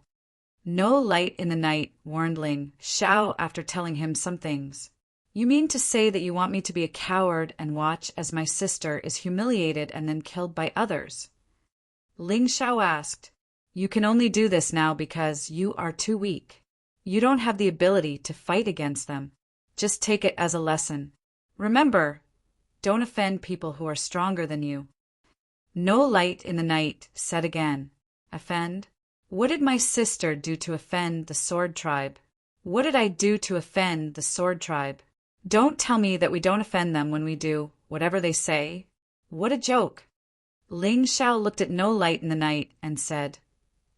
No Light in the Night warned Ling Xiao after telling him some things. You mean to say that you want me to be a coward and watch as my sister is humiliated and then killed by others? Ling Xiao asked. You can only do this now because you are too weak. You don't have the ability to fight against them. Just take it as a lesson. Remember, don't offend people who are stronger than you. No Light in the Night said again. Offend? What did my sister do to offend the Sword Tribe? What did I do to offend the Sword Tribe? Don't tell me that we don't offend them when we do whatever they say. What a joke. Ling Xiao looked at No Light in the Night and said,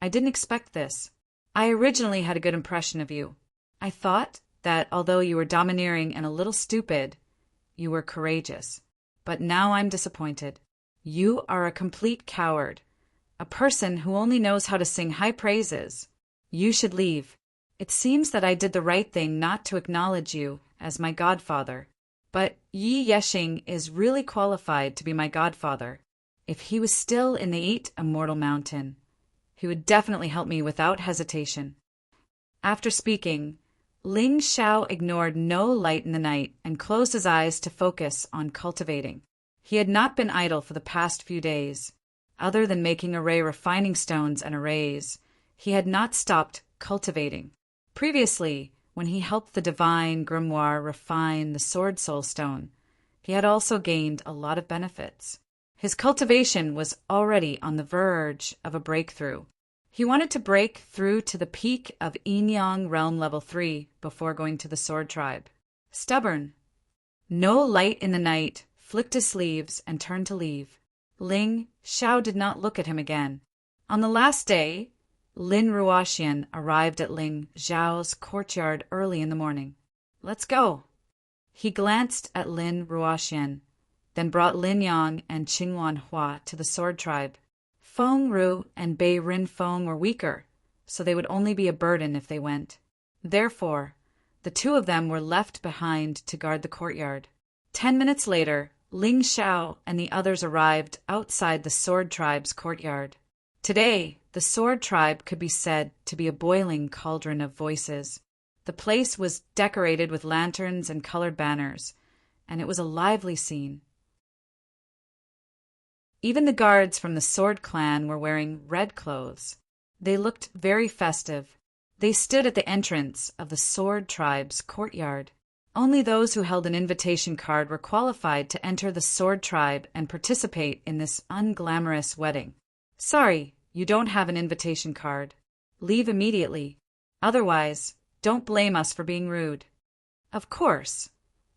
I didn't expect this. I originally had a good impression of you. I thought that although you were domineering and a little stupid, you were courageous. But now I'm disappointed. You are a complete coward, a person who only knows how to sing high praises. You should leave. It seems that I did the right thing not to acknowledge you as my godfather. But Yi Yexing is really qualified to be my godfather. If he was still in the 8 Immortal Mountain, he would definitely help me without hesitation. After speaking, Ling Xiao ignored No Light in the Night and closed his eyes to focus on cultivating. He had not been idle for the past few days. Other than making array refining stones and arrays, he had not stopped cultivating. Previously, when he helped the divine grimoire refine the Sword Soul Stone, he had also gained a lot of benefits. His cultivation was already on the verge of a breakthrough. He wanted to break through to the peak of Yin Yang Realm Level 3 before going to the Sword Tribe. Stubborn. No light in the night, flicked his sleeves and turned to leave. Ling Xiao did not look at him again. On the last day, Lin Ruoxian arrived at Ling Xiao's courtyard early in the morning. "Let's go." He glanced at Lin Ruoxian, then brought Lin Yang and Qingwan Hua to the Sword Tribe. Feng Ru and Bei Rin Feng were weaker, so they would only be a burden if they went. Therefore, the two of them were left behind to guard the courtyard. 10 minutes later, Ling Xiao and the others arrived outside the Sword Tribe's courtyard. Today, the Sword Tribe could be said to be a boiling cauldron of voices. The place was decorated with lanterns and colored banners, and it was a lively scene. Even the guards from the Sword Clan were wearing red clothes. They looked very festive. They stood at the entrance of the Sword Tribe's courtyard. Only those who held an invitation card were qualified to enter the Sword Tribe and participate in this unglamorous wedding. Sorry, you don't have an invitation card. Leave immediately. Otherwise, don't blame us for being rude. Of course,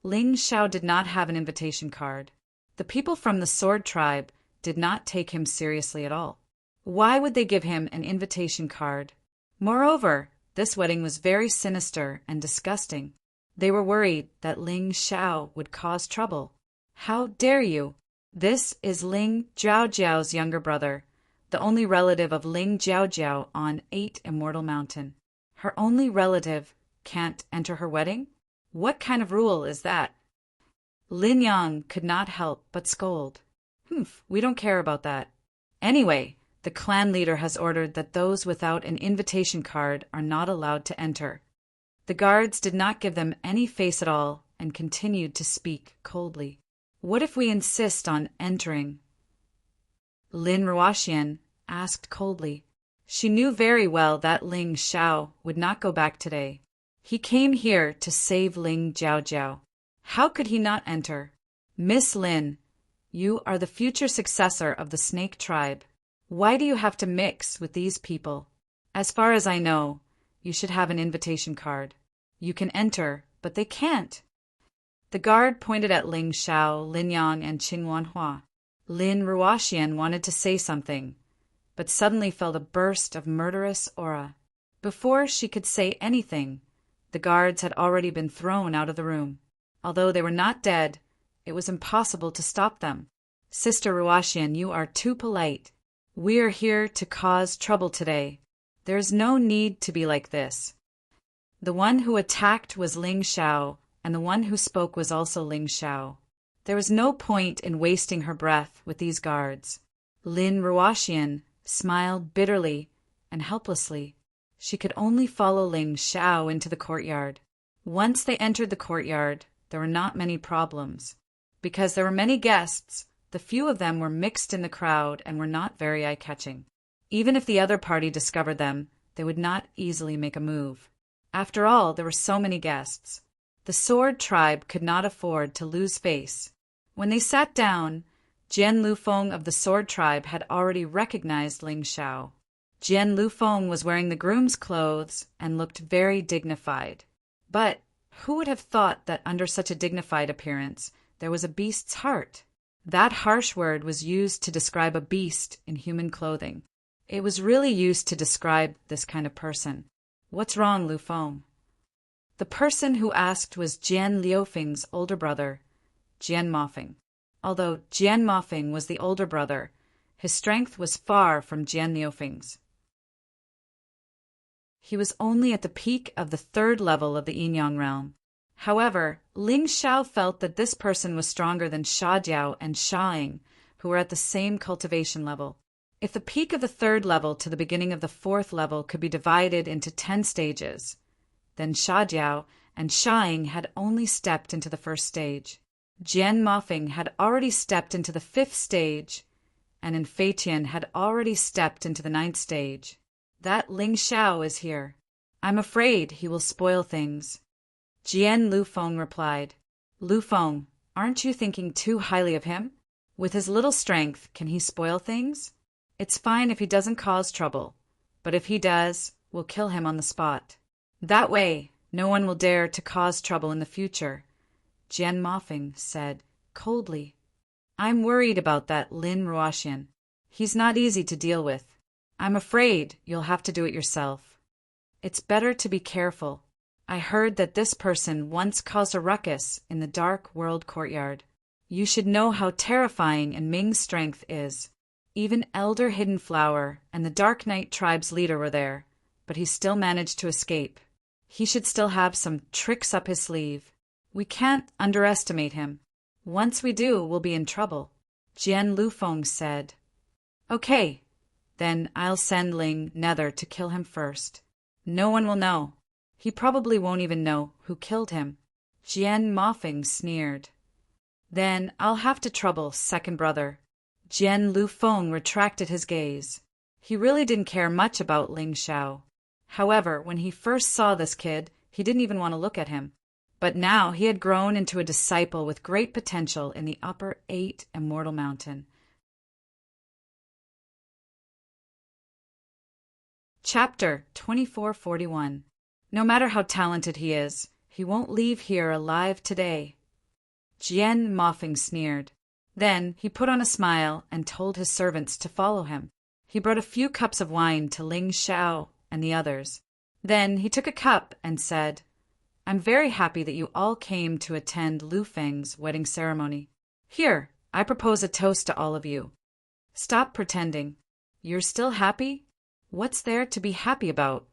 Ling Xiao did not have an invitation card. The people from the Sword Tribe did not take him seriously at all. Why would they give him an invitation card? Moreover, this wedding was very sinister and disgusting. They were worried that Ling Xiao would cause trouble. How dare you? This is Ling Jiaojiao's younger brother, the only relative of Ling Jiaojiao on 8 Immortal Mountain. Her only relative can't enter her wedding? What kind of rule is that? Lin Yang could not help but scold. We don't care about that. Anyway, the clan leader has ordered that those without an invitation card are not allowed to enter. The guards did not give them any face at all and continued to speak coldly. What if we insist on entering? Lin Ruoxian asked coldly. She knew very well that Ling Xiao would not go back today. He came here to save Ling Jiaojiao. How could he not enter? Miss Lin, you are the future successor of the Snake Tribe. Why do you have to mix with these people? As far as I know, you should have an invitation card. You can enter, but they can't. The guard pointed at Ling Xiao, Lin Yang, and Qingwan Hua. Lin Ruoxian wanted to say something, but suddenly felt a burst of murderous aura. Before she could say anything, the guards had already been thrown out of the room. Although they were not dead, it was impossible to stop them. Sister Ruoxian, you are too polite. We are here to cause trouble today. There is no need to be like this. The one who attacked was Ling Xiao, and the one who spoke was also Ling Xiao. There was no point in wasting her breath with these guards. Lin Ruoxian smiled bitterly and helplessly. She could only follow Ling Xiao into the courtyard. Once they entered the courtyard, there were not many problems. Because there were many guests, the few of them were mixed in the crowd and were not very eye-catching. Even if the other party discovered them, they would not easily make a move. After all, there were so many guests. The Sword Tribe could not afford to lose face. When they sat down, Jian Lufeng of the Sword Tribe had already recognized Ling Xiao. Jian Lufeng was wearing the groom's clothes and looked very dignified. But who would have thought that under such a dignified appearance there was a beast's heart? That harsh word was used to describe a beast in human clothing. It was really used to describe this kind of person. What's wrong, Lufeng? The person who asked was Jian Liufeng's older brother, Jian Mofeng. Although Jian Mofeng was the older brother, his strength was far from Jian Liufeng's. He was only at the peak of the 3rd level of the Yin Yang realm. However, Ling Xiao felt that this person was stronger than Sha Jiao and Sha Ying, who were at the same cultivation level. If the peak of the 3rd level to the beginning of the 4th level could be divided into 10 stages, then Sha Jiao and Sha Ying had only stepped into the 1st stage. Jian Mofeng had already stepped into the 5th stage, and Fei Tian had already stepped into the 9th stage. That Ling Xiao is here. I'm afraid he will spoil things. Jian Lufeng replied. Lufeng, aren't you thinking too highly of him? With his little strength, can he spoil things? It's fine if he doesn't cause trouble, but if he does, we'll kill him on the spot. That way, no one will dare to cause trouble in the future, Jian Mofeng said, coldly. I'm worried about that Lin Ruoxian. He's not easy to deal with. I'm afraid you'll have to do it yourself. It's better to be careful. I heard that this person once caused a ruckus in the Dark World courtyard. You should know how terrifying and Ming's strength is. Even Elder Hidden Flower and the Dark Knight tribe's leader were there, but he still managed to escape. He should still have some tricks up his sleeve. We can't underestimate him. Once we do, we'll be in trouble, Jian Lufeng said. Okay, then I'll send Ling Nether to kill him first. No one will know. He probably won't even know who killed him, Jian Mofeng sneered. Then I'll have to trouble second brother. Jian Lufeng retracted his gaze. He really didn't care much about Ling Xiao. However, when he first saw this kid, he didn't even want to look at him. But now he had grown into a disciple with great potential in the upper 8 Immortal Mountain. Chapter 2441. No matter how talented he is, he won't leave here alive today. Jian Mofeng sneered. Then he put on a smile and told his servants to follow him. He brought a few cups of wine to Ling Xiao and the others. Then he took a cup and said, I'm very happy that you all came to attend Lu Feng's wedding ceremony. Here, I propose a toast to all of you. Stop pretending. You're still happy? What's there to be happy about?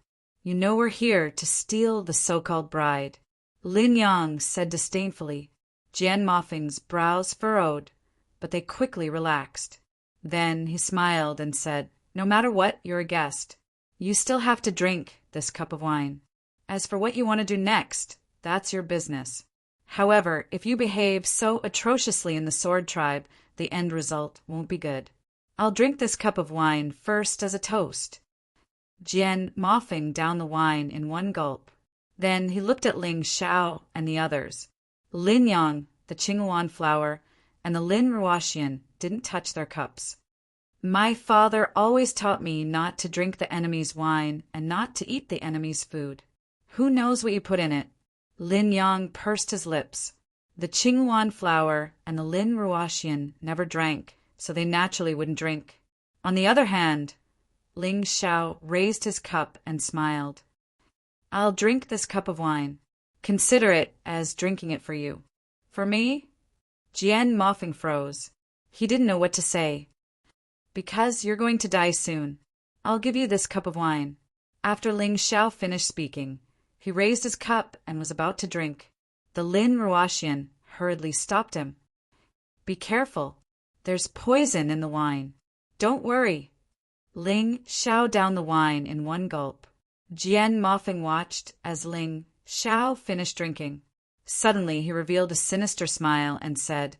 You know we're here to steal the so-called bride. Lin Yang said disdainfully. Jian Mofeng's brows furrowed, but they quickly relaxed. Then he smiled and said, No matter what, you're a guest. You still have to drink this cup of wine. As for what you want to do next, that's your business. However, if you behave so atrociously in the Sword Tribe, the end result won't be good. I'll drink this cup of wine first as a toast. Jian Mofeng downed the wine in one gulp. Then he looked at Ling Xiao and the others. Lin Yang, the Qinghuan flower, and the Lin Ruoxian didn't touch their cups. My father always taught me not to drink the enemy's wine and not to eat the enemy's food. Who knows what you put in it? Lin Yang pursed his lips. The Qinghuan flower and the Lin Ruoxian never drank, so they naturally wouldn't drink. On the other hand, Ling Xiao raised his cup and smiled. I'll drink this cup of wine. Consider it as drinking it for you. For me? Jian Mofeng froze. He didn't know what to say. Because you're going to die soon. I'll give you this cup of wine. After Ling Xiao finished speaking, he raised his cup and was about to drink. The Lin Ruoxian hurriedly stopped him. Be careful. There's poison in the wine. Don't worry. Ling Xiao downed the wine in one gulp. Jian Mofeng watched as Ling Xiao finished drinking. Suddenly he revealed a sinister smile and said,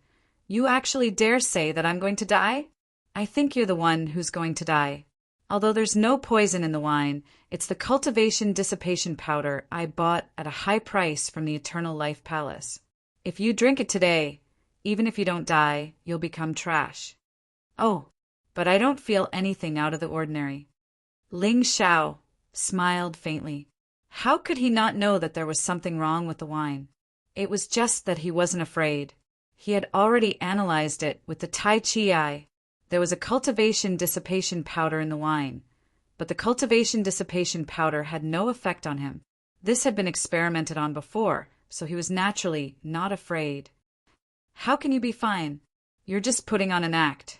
You actually dare say that I'm going to die? I think you're the one who's going to die. Although there's no poison in the wine, it's the cultivation dissipation powder I bought at a high price from the Eternal Life Palace. If you drink it today, even if you don't die, you'll become trash. Oh, but I don't feel anything out of the ordinary. Ling Xiao smiled faintly. How could he not know that there was something wrong with the wine? It was just that he wasn't afraid. He had already analyzed it with the Tai Chi eye. There was a cultivation dissipation powder in the wine, but the cultivation dissipation powder had no effect on him. This had been experimented on before, so he was naturally not afraid. How can you be fine? You're just putting on an act.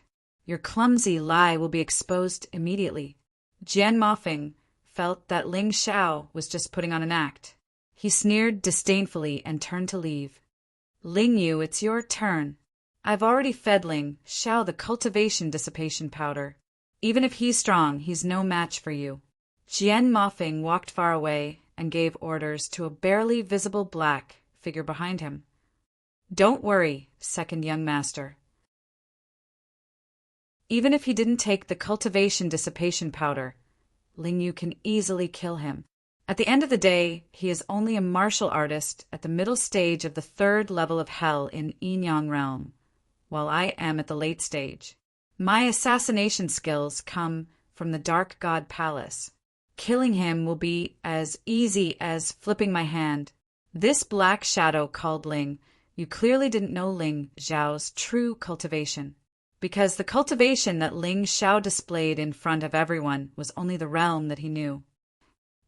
Your clumsy lie will be exposed immediately. Jian Mofeng felt that Ling Xiao was just putting on an act. He sneered disdainfully and turned to leave. Ling Yu, it's your turn. I've already fed Ling Xiao the cultivation dissipation powder. Even if he's strong, he's no match for you. Jian Mofeng walked far away and gave orders to a barely visible black figure behind him. Don't worry, second young master. Even if he didn't take the cultivation dissipation powder, Ling Yu can easily kill him. At the end of the day, he is only a martial artist at the middle stage of the third level of hell in Yin realm, while I am at the late stage. My assassination skills come from the Dark God Palace. Killing him will be as easy as flipping my hand. This black shadow called Ling, you clearly didn't know Ling Xiao's true cultivation. Because the cultivation that Ling Xiao displayed in front of everyone was only the realm that he knew.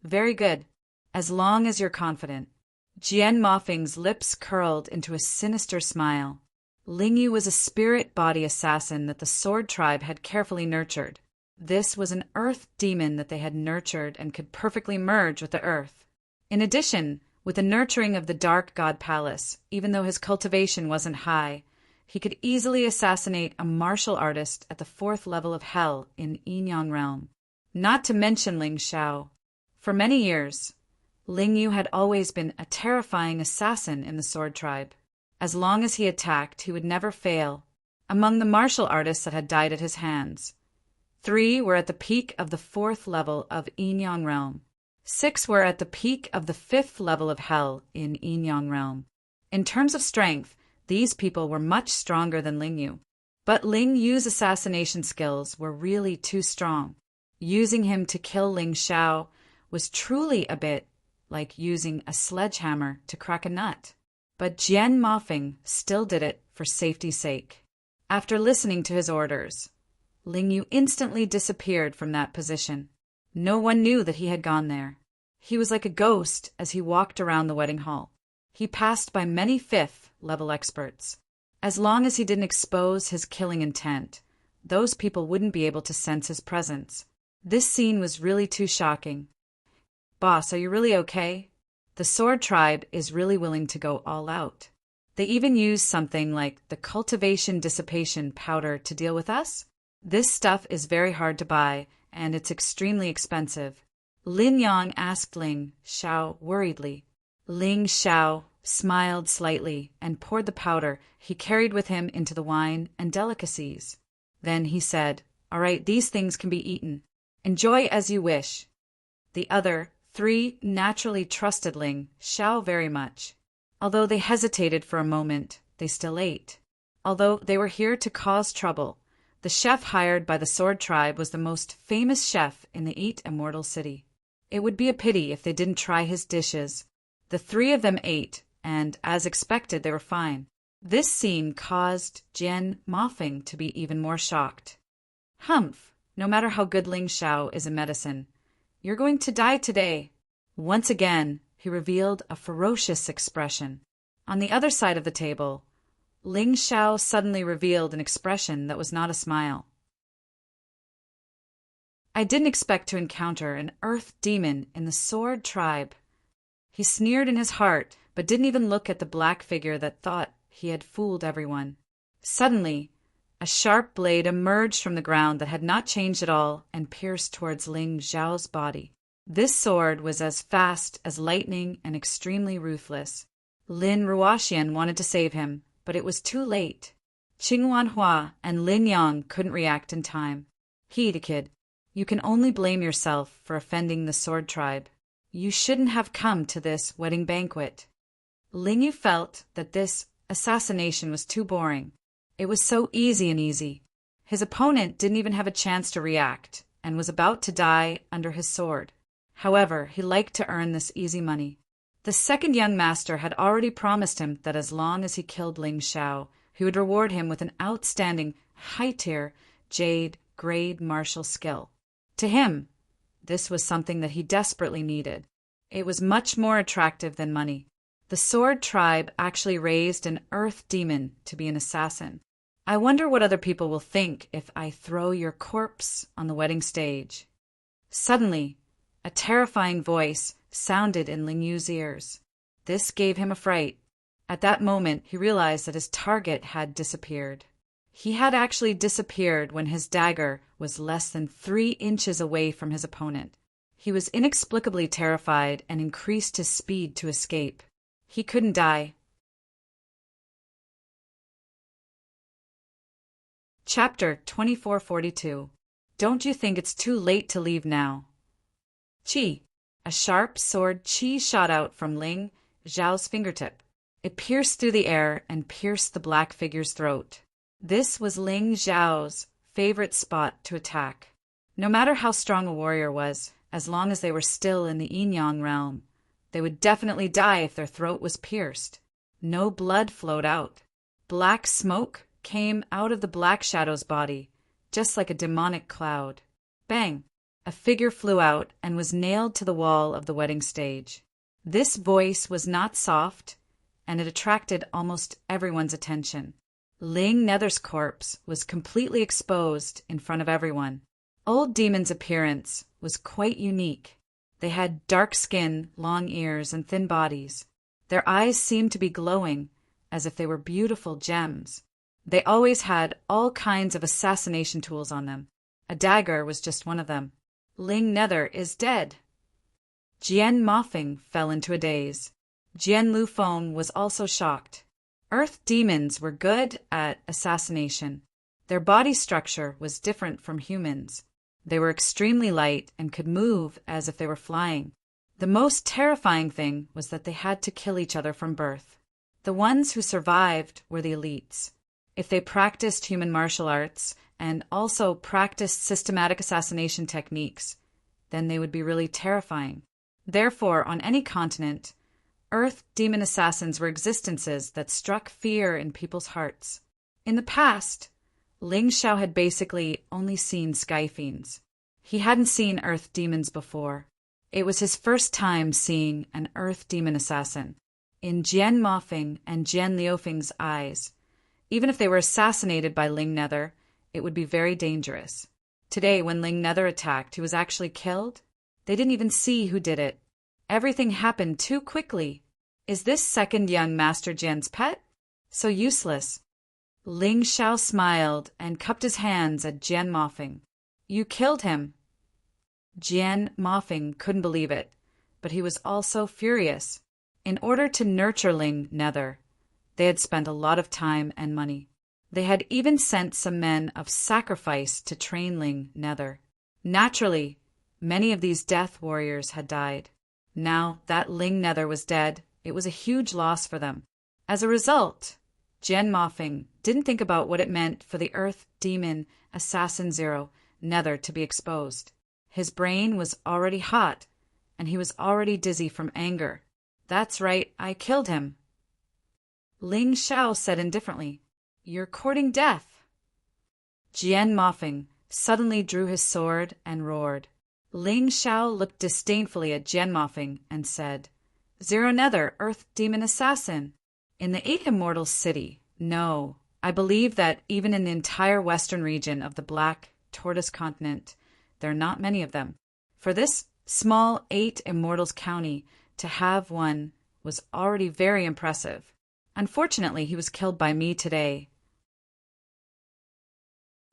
Very good, as long as you're confident. Jian Mofeng's lips curled into a sinister smile. Ling Yu was a spirit-body assassin that the Sword Tribe had carefully nurtured. This was an earth demon that they had nurtured and could perfectly merge with the earth. In addition, with the nurturing of the Dark God Palace, even though his cultivation wasn't high, he could easily assassinate a martial artist at the fourth level of hell in Yin realm. Not to mention Ling Xiao. For many years, Ling Yu had always been a terrifying assassin in the Sword Tribe. As long as he attacked, he would never fail. Among the martial artists that had died at his hands, 3 were at the peak of the 4th level of Yin realm. 6 were at the peak of the 5th level of hell in Yin realm. In terms of strength, these people were much stronger than Ling Yu. But Ling Yu's assassination skills were really too strong. Using him to kill Ling Xiao was truly a bit like using a sledgehammer to crack a nut. But Jian Mofeng still did it for safety's sake. After listening to his orders, Ling Yu instantly disappeared from that position. No one knew that he had gone there. He was like a ghost as he walked around the wedding hall. He passed by many 5th-level experts. As long as he didn't expose his killing intent, those people wouldn't be able to sense his presence. This scene was really too shocking. Boss, are you really okay? The Sword Tribe is really willing to go all out. They even use something like the cultivation dissipation powder to deal with us. This stuff is very hard to buy, and it's extremely expensive. Lin Yang asked Ling Xiao worriedly. Ling Xiao smiled slightly and poured the powder he carried with him into the wine and delicacies. Then he said, "All right, these things can be eaten. Enjoy as you wish." The other 3 naturally trusted Ling Xiao very much. Although they hesitated for a moment, they still ate. Although they were here to cause trouble, the chef hired by the Sword Tribe was the most famous chef in the 8 Immortal City. It would be a pity if they didn't try his dishes. The 3 of them ate, and as expected, they were fine. This scene caused Jian Mofeng to be even more shocked. Humph, no matter how good Ling Xiao is a medicine, you're going to die today. Once again, he revealed a ferocious expression. On the other side of the table, Ling Xiao suddenly revealed an expression that was not a smile. I didn't expect to encounter an earth demon in the Sword Tribe. He sneered in his heart, but didn't even look at the black figure that thought he had fooled everyone. Suddenly, a sharp blade emerged from the ground that had not changed at all and pierced towards Ling Xiao's body. This sword was as fast as lightning and extremely ruthless. Lin Ruoxian wanted to save him, but it was too late. Qing Wanhua and Lin Yang couldn't react in time. The kid, you can only blame yourself for offending the Sword Tribe. You shouldn't have come to this wedding banquet. Ling Yu felt that this assassination was too boring. It was so easy. His opponent didn't even have a chance to react and was about to die under his sword. However, he liked to earn this easy money. The second young master had already promised him that as long as he killed Ling Xiao, he would reward him with an outstanding, high-tier, jade, grade martial skill. To him, this was something that he desperately needed. It was much more attractive than money. The Sword Tribe actually raised an earth demon to be an assassin. I wonder what other people will think if I throw your corpse on the wedding stage. Suddenly, a terrifying voice sounded in Ling Yu's ears. This gave him a fright. At that moment, he realized that his target had disappeared. He had actually disappeared when his dagger was less than 3 inches away from his opponent. He was inexplicably terrified and increased his speed to escape. He couldn't die. Chapter 2442. Don't you think it's too late to leave now? Chi. A sharp sword chi shot out from Ling Xiao's fingertip. It pierced through the air and pierced the black figure's throat. This was Ling Xiao's favorite spot to attack. No matter how strong a warrior was, as long as they were still in the yin-yang realm, they would definitely die if their throat was pierced. No blood flowed out. Black smoke came out of the black shadow's body, just like a demonic cloud. Bang! A figure flew out and was nailed to the wall of the wedding stage. This voice was not soft, and it attracted almost everyone's attention. Ling Nether's corpse was completely exposed in front of everyone. Old Demon's appearance was quite unique. They had dark skin, long ears, and thin bodies. Their eyes seemed to be glowing, as if they were beautiful gems. They always had all kinds of assassination tools on them. A dagger was just one of them. Ling Nether is dead. Jian Mofeng fell into a daze. Jian Lufeng was also shocked. Earth demons were good at assassination. Their body structure was different from humans. They were extremely light and could move as if they were flying. The most terrifying thing was that they had to kill each other from birth. The ones who survived were the elites. If they practiced human martial arts and also practiced systematic assassination techniques, then they would be really terrifying. Therefore, on any continent, Earth demon assassins were existences that struck fear in people's hearts. In the past, Ling Xiao had basically only seen sky fiends. He hadn't seen Earth demons before. It was his first time seeing an Earth demon assassin. In Jian Mofeng and Jian Liufeng's eyes, even if they were assassinated by Ling Nether, it would be very dangerous. Today, when Ling Nether attacked, he was actually killed. They didn't even see who did it. Everything happened too quickly. Is this second young Master Jian's pet? So useless. Ling Xiao smiled and cupped his hands at Jian Mofeng. You killed him. Jian Mofeng couldn't believe it, but he was also furious. In order to nurture Ling Nether, they had spent a lot of time and money. They had even sent some men of sacrifice to train Ling Nether. Naturally, many of these death warriors had died. Now that Ling Nether was dead, it was a huge loss for them. As a result, Jian Mofeng didn't think about what it meant for the Earth Demon Assassin Zero Nether to be exposed. His brain was already hot, and he was already dizzy from anger. That's right, I killed him. Ling Xiao said indifferently, You're courting death. Jian Mofeng suddenly drew his sword and roared. Ling Xiao looked disdainfully at Jian Mofeng and said, Zero Nether, Earth Demon Assassin. In the Eight Immortals city, no, I believe that even in the entire western region of the Black Tortoise continent, there are not many of them. For this small Eight Immortals county to have one was already very impressive. Unfortunately, he was killed by me today.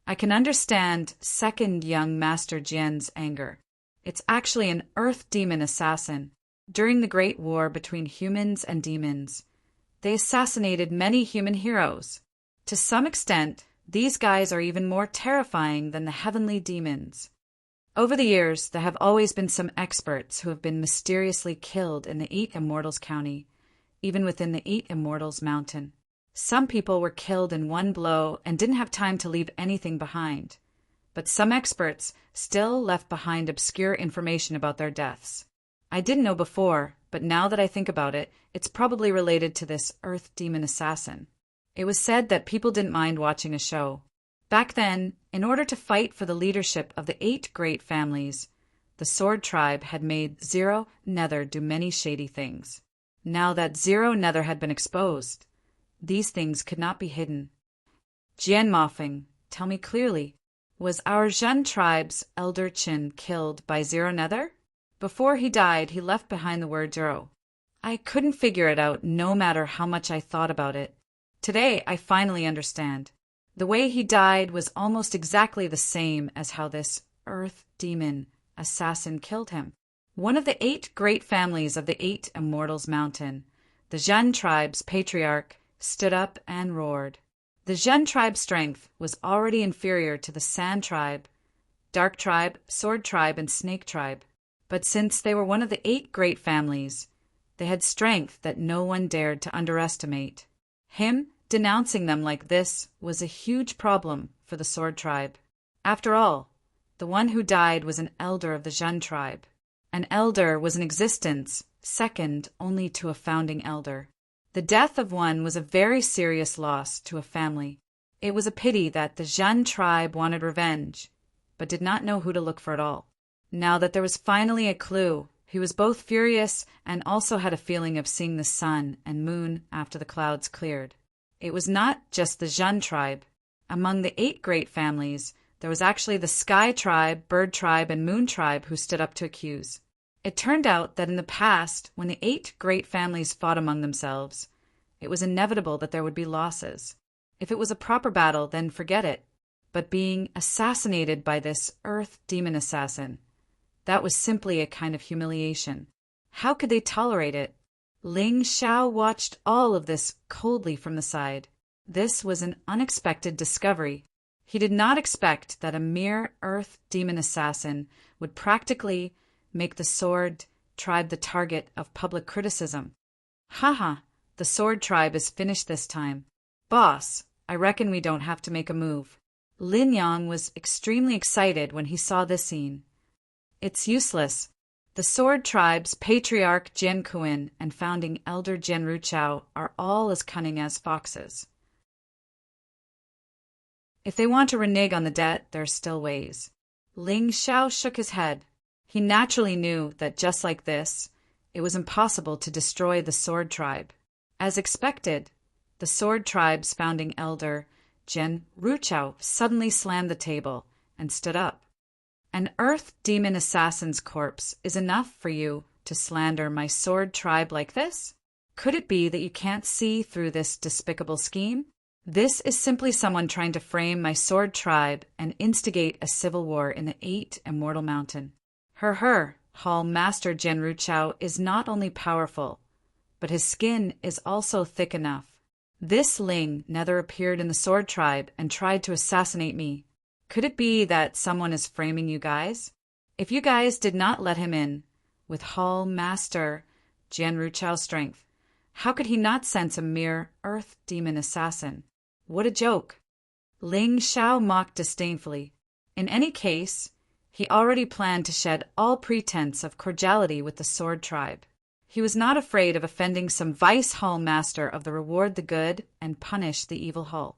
I can understand second young Master Jian's anger. It's actually an Earth Demon assassin. During the Great War between humans and demons, they assassinated many human heroes. To some extent, these guys are even more terrifying than the heavenly demons. Over the years, there have always been some experts who have been mysteriously killed in the Eight Immortals County, even within the Eight Immortals Mountain. Some people were killed in one blow and didn't have time to leave anything behind. But some experts still left behind obscure information about their deaths. I didn't know before, but now that I think about it, it's probably related to this Earth Demon assassin. It was said that people didn't mind watching a show. Back then, in order to fight for the leadership of the 8 great families, the Sword Tribe had made Zero Nether do many shady things. Now that Zero Nether had been exposed, these things could not be hidden. Jian Mofeng, tell me clearly, was our Zhen tribe's elder Qin killed by Zero Nether? Before he died, he left behind the word zero. I couldn't figure it out no matter how much I thought about it. Today, I finally understand. The way he died was almost exactly the same as how this Earth Demon assassin killed him. One of the 8 great families of the 8 Immortals Mountain, the Zhen tribe's patriarch, stood up and roared. The Zhen tribe's strength was already inferior to the Sand tribe, Dark tribe, Sword tribe, and Snake tribe. But since they were one of the 8 great families, they had strength that no one dared to underestimate. Him denouncing them like this was a huge problem for the Sword Tribe. After all, the one who died was an elder of the Jin tribe. An elder was in existence, second only to a founding elder. The death of one was a very serious loss to a family. It was a pity that the Jin tribe wanted revenge, but did not know who to look for at all. Now that there was finally a clue, he was both furious and also had a feeling of seeing the sun and moon after the clouds cleared. It was not just the Jin tribe. Among the 8 great families, there was actually the Sky tribe, Bird tribe, and Moon tribe who stood up to accuse. It turned out that in the past, when the 8 great families fought among themselves, it was inevitable that there would be losses. If it was a proper battle, then forget it. But being assassinated by this earth demon assassin, that was simply a kind of humiliation. How could they tolerate it? Ling Xiao watched all of this coldly from the side. This was an unexpected discovery. He did not expect that a mere earth demon assassin would practically make the Sword Tribe the target of public criticism. Haha, the Sword Tribe is finished this time. Boss, I reckon we don't have to make a move. Lin Yang was extremely excited when he saw this scene. It's useless. The Sword Tribe's patriarch Jian Kuan and founding elder Jian Ruchao are all as cunning as foxes. If they want to renege on the debt, there are still ways. Ling Xiao shook his head. He naturally knew that just like this, it was impossible to destroy the Sword Tribe. As expected, the Sword Tribe's founding elder, Jian Ruchao, suddenly slammed the table and stood up. An earth demon assassin's corpse is enough for you to slander my Sword Tribe like this? Could it be that you can't see through this despicable scheme? This is simply someone trying to frame my Sword Tribe and instigate a civil war in the 8 Immortal Mountain. Hall Master Jian Ruchao is not only powerful, but his skin is also thick enough. This Ling Nether appeared in the Sword Tribe and tried to assassinate me. Could it be that someone is framing you guys? If you guys did not let him in, with Hall Master Jian Ruchao's strength, how could he not sense a mere earth demon assassin? What a joke! Ling Xiao mocked disdainfully. In any case, he already planned to shed all pretense of cordiality with the Sword Tribe. He was not afraid of offending some vice hall master of the reward the good and punish the evil hall.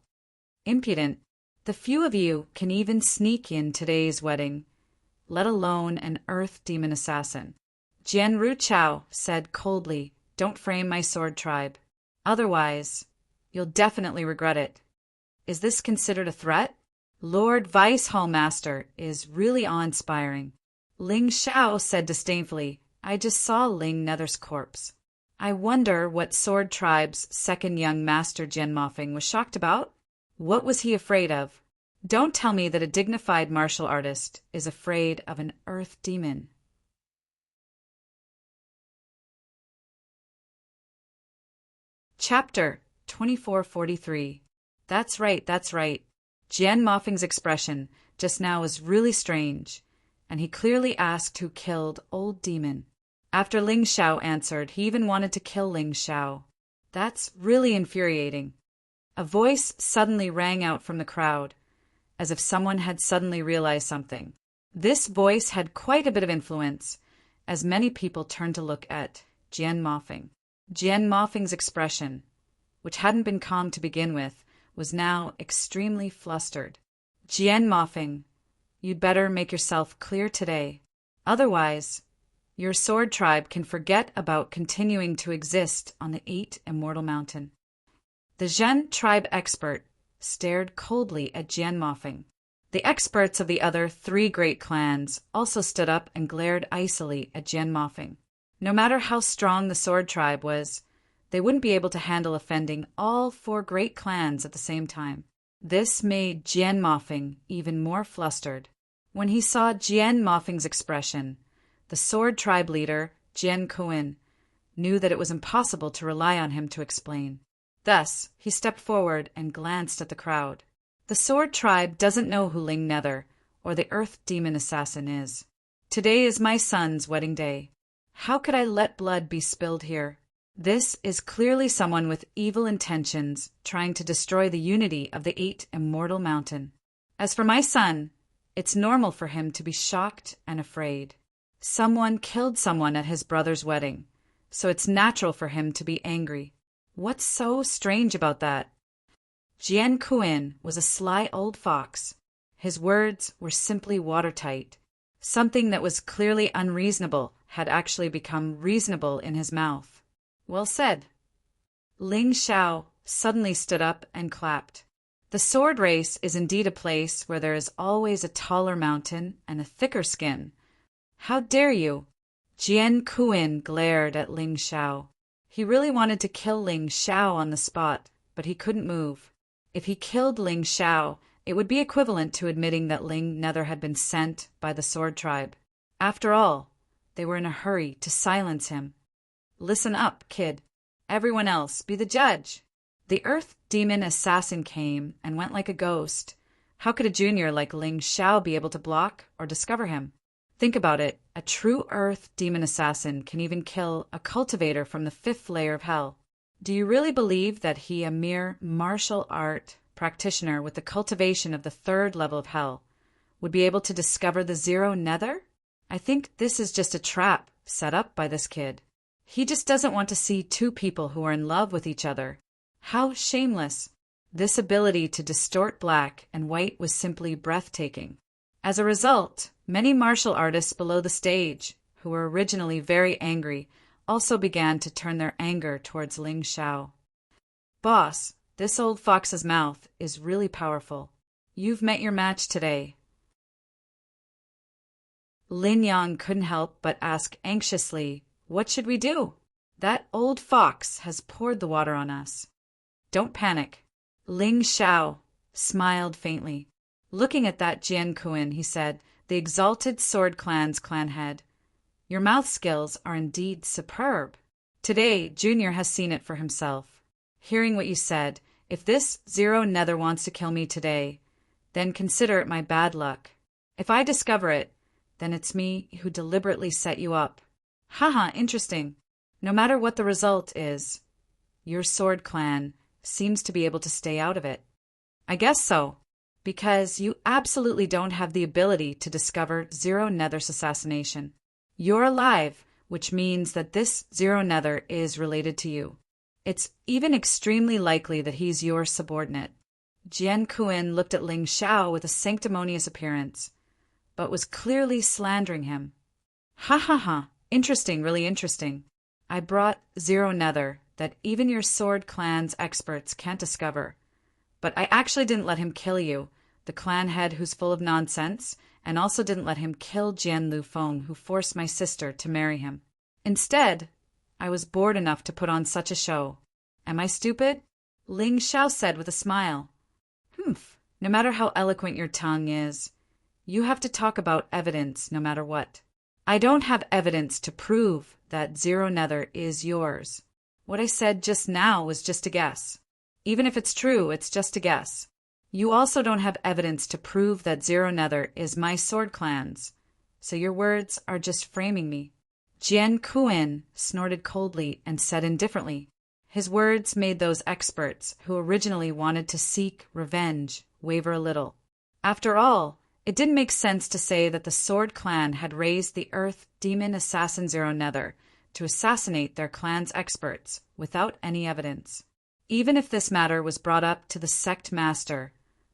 Impudent! The few of you can even sneak in today's wedding, let alone an earth demon assassin. Jian Ruchao said coldly, "Don't frame my Sword Tribe. Otherwise, you'll definitely regret it." Is this considered a threat? Lord Vice Hall Master is really awe-inspiring. Ling Xiao said disdainfully, "I just saw Ling Nether's corpse. I wonder what Sword Tribe's second young master Jian Mofeng was shocked about? What was he afraid of? Don't tell me that a dignified martial artist is afraid of an earth demon." Chapter 2443. That's right, that's right. Jian Mofeng's expression just now was really strange, and he clearly asked who killed Old Demon. After Ling Xiao answered, he even wanted to kill Ling Xiao. That's really infuriating. A voice suddenly rang out from the crowd, as if someone had suddenly realized something. This voice had quite a bit of influence, as many people turned to look at Jian Mofeng. Jian Mofeng's expression, which hadn't been calm to begin with, was now extremely flustered. "Jian Mofeng, you'd better make yourself clear today. Otherwise, your Sword Tribe can forget about continuing to exist on the 8 Immortal Mountain." The Jin tribe expert stared coldly at Jian Mofeng. The experts of the other 3 great clans also stood up and glared icily at Jian Mofeng. No matter how strong the Sword Tribe was, they wouldn't be able to handle offending all 4 great clans at the same time. This made Jian Mofeng even more flustered. When he saw Jian Mofeng's expression, the Sword Tribe leader, Jian Kuan, knew that it was impossible to rely on him to explain. Thus, he stepped forward and glanced at the crowd. The Sword Tribe doesn't know who Ling Nether or the Earth Demon Assassin is. Today is my son's wedding day. How could I let blood be spilled here? This is clearly someone with evil intentions trying to destroy the unity of the 8 immortal mountain. As for my son, it's normal for him to be shocked and afraid. Someone killed someone at his brother's wedding, so it's natural for him to be angry. What's so strange about that? Jian Kuin was a sly old fox. His words were simply watertight. Something that was clearly unreasonable had actually become reasonable in his mouth. Well said. Ling Xiao suddenly stood up and clapped. The sword race is indeed a place where there is always a taller mountain and a thicker skin. How dare you? Jian Kuin glared at Ling Xiao. He really wanted to kill Ling Xiao on the spot, but he couldn't move. If he killed Ling Xiao, it would be equivalent to admitting that Ling Nether had been sent by the Sword Tribe. After all, they were in a hurry to silence him. Listen up, kid. Everyone else, be the judge. The Earth Demon Assassin came and went like a ghost. How could a junior like Ling Xiao be able to block or discover him? Think about it. A true Earth Demon Assassin can even kill a cultivator from the 5th layer of hell. Do you really believe that he, a mere martial art practitioner with the cultivation of the 3rd level of hell, would be able to discover the Zero Nether? I think this is just a trap set up by this kid. He just doesn't want to see 2 people who are in love with each other. How shameless! This ability to distort black and white was simply breathtaking. As a result, many martial artists below the stage, who were originally very angry, also began to turn their anger towards Ling Xiao. Boss, this old fox's mouth is really powerful. You've met your match today. Lin Yang couldn't help but ask anxiously, what should we do? That old fox has poured the water on us. Don't panic. Ling Xiao smiled faintly. Looking at that Jian Kuin, he said, the Exalted Sword Clan's clan head, your mouth skills are indeed superb. Today, Junior has seen it for himself. Hearing what you said, if this Zero Nether wants to kill me today, then consider it my bad luck. If I discover it, then it's me who deliberately set you up. Haha, interesting. No matter what the result is, your sword clan seems to be able to stay out of it. I guess so, because you absolutely don't have the ability to discover Zero Nether's assassination. You're alive, which means that this Zero Nether is related to you. It's even extremely likely that he's your subordinate. Jian Kuin looked at Ling Xiao with a sanctimonious appearance, but was clearly slandering him. Ha ha ha, interesting, really interesting. I brought Zero Nether that even your sword clan's experts can't discover. But I actually didn't let him kill you, the clan head who's full of nonsense, and also didn't let him kill Jian Lufeng, who forced my sister to marry him. Instead, I was bored enough to put on such a show. Am I stupid? Ling Xiao said with a smile. Humph, no matter how eloquent your tongue is, you have to talk about evidence no matter what. I don't have evidence to prove that Zero Nether is yours. What I said just now was just a guess. Even if it's true, it's just a guess. You also don't have evidence to prove that Zero Nether is my sword clan's, so your words are just framing me. Jian Kuin snorted coldly and said indifferently. His words made those experts who originally wanted to seek revenge waver a little. After all, it didn't make sense to say that the Sword Clan had raised the Earth Demon Assassin Zero Nether to assassinate their clan's experts without any evidence. Even if this matter was brought up to the sect master,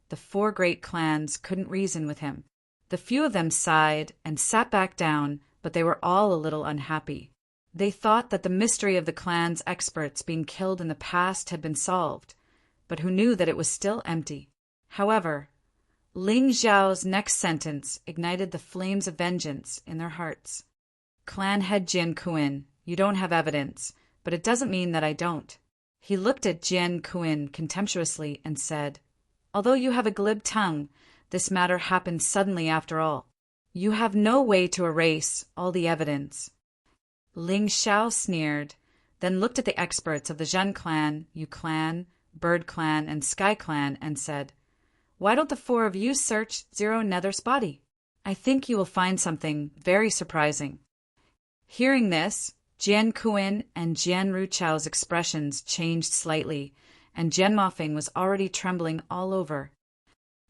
the 4 great clans couldn't reason with him. The few of them sighed and sat back down, but they were all a little unhappy. They thought that the mystery of the clan's experts being killed in the past had been solved, but who knew that it was still empty. However, Ling Xiao's next sentence ignited the flames of vengeance in their hearts. Clan head Jian Kuin, you don't have evidence, but it doesn't mean that I don't. He looked at Jian Kuin contemptuously and said, although you have a glib tongue, this matter happened suddenly after all. You have no way to erase all the evidence. Ling Xiao sneered, then looked at the experts of the Zhen clan, Yu clan, Bird clan, and Sky clan and said, why don't the 4 of you search Zero Nether's body? I think you will find something very surprising." Hearing this, Jian Kuan and Jian Ruchao's expressions changed slightly, and Jian Mofeng was already trembling all over.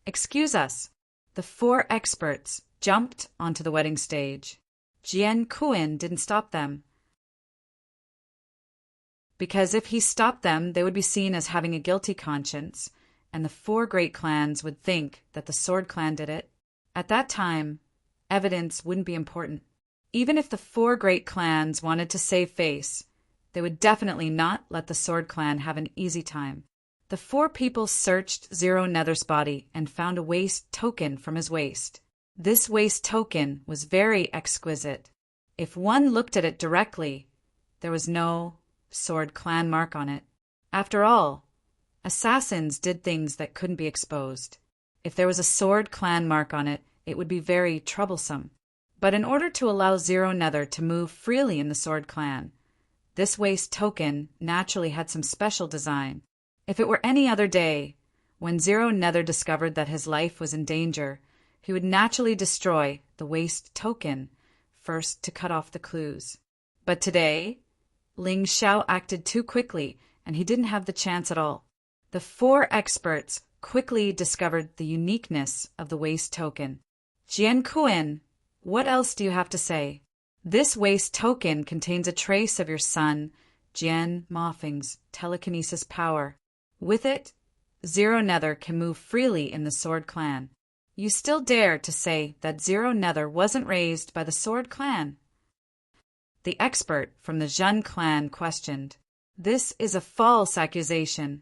"Excuse us." The four experts jumped onto the wedding stage. Jian Kuan didn't stop them, because if he stopped them, they would be seen as having a guilty conscience, and the four great clans would think that the Sword Clan did it. At that time, evidence wouldn't be important. Even if the four great clans wanted to save face, they would definitely not let the Sword Clan have an easy time. The four people searched Zero Nether's body and found a waist token from his waist. This waist token was very exquisite. If one looked at it directly, there was no Sword Clan mark on it. After all, assassins did things that couldn't be exposed. If there was a Sword Clan mark on it, it would be very troublesome. But in order to allow Zero Nether to move freely in the Sword Clan, this waist token naturally had some special design. If it were any other day, when Zero Nether discovered that his life was in danger, he would naturally destroy the waist token first to cut off the clues. But today, Ling Xiao acted too quickly, and he didn't have the chance at all. The four experts quickly discovered the uniqueness of the waist token. "Jian Kuan, what else do you have to say?" "This waist token contains a trace of your son, Jian Mofeng's telekinesis power. With it, Zero Nether can move freely in the Sword Clan. You still dare to say that Zero Nether wasn't raised by the Sword Clan?" The expert from the Zhen clan questioned. "This is a false accusation."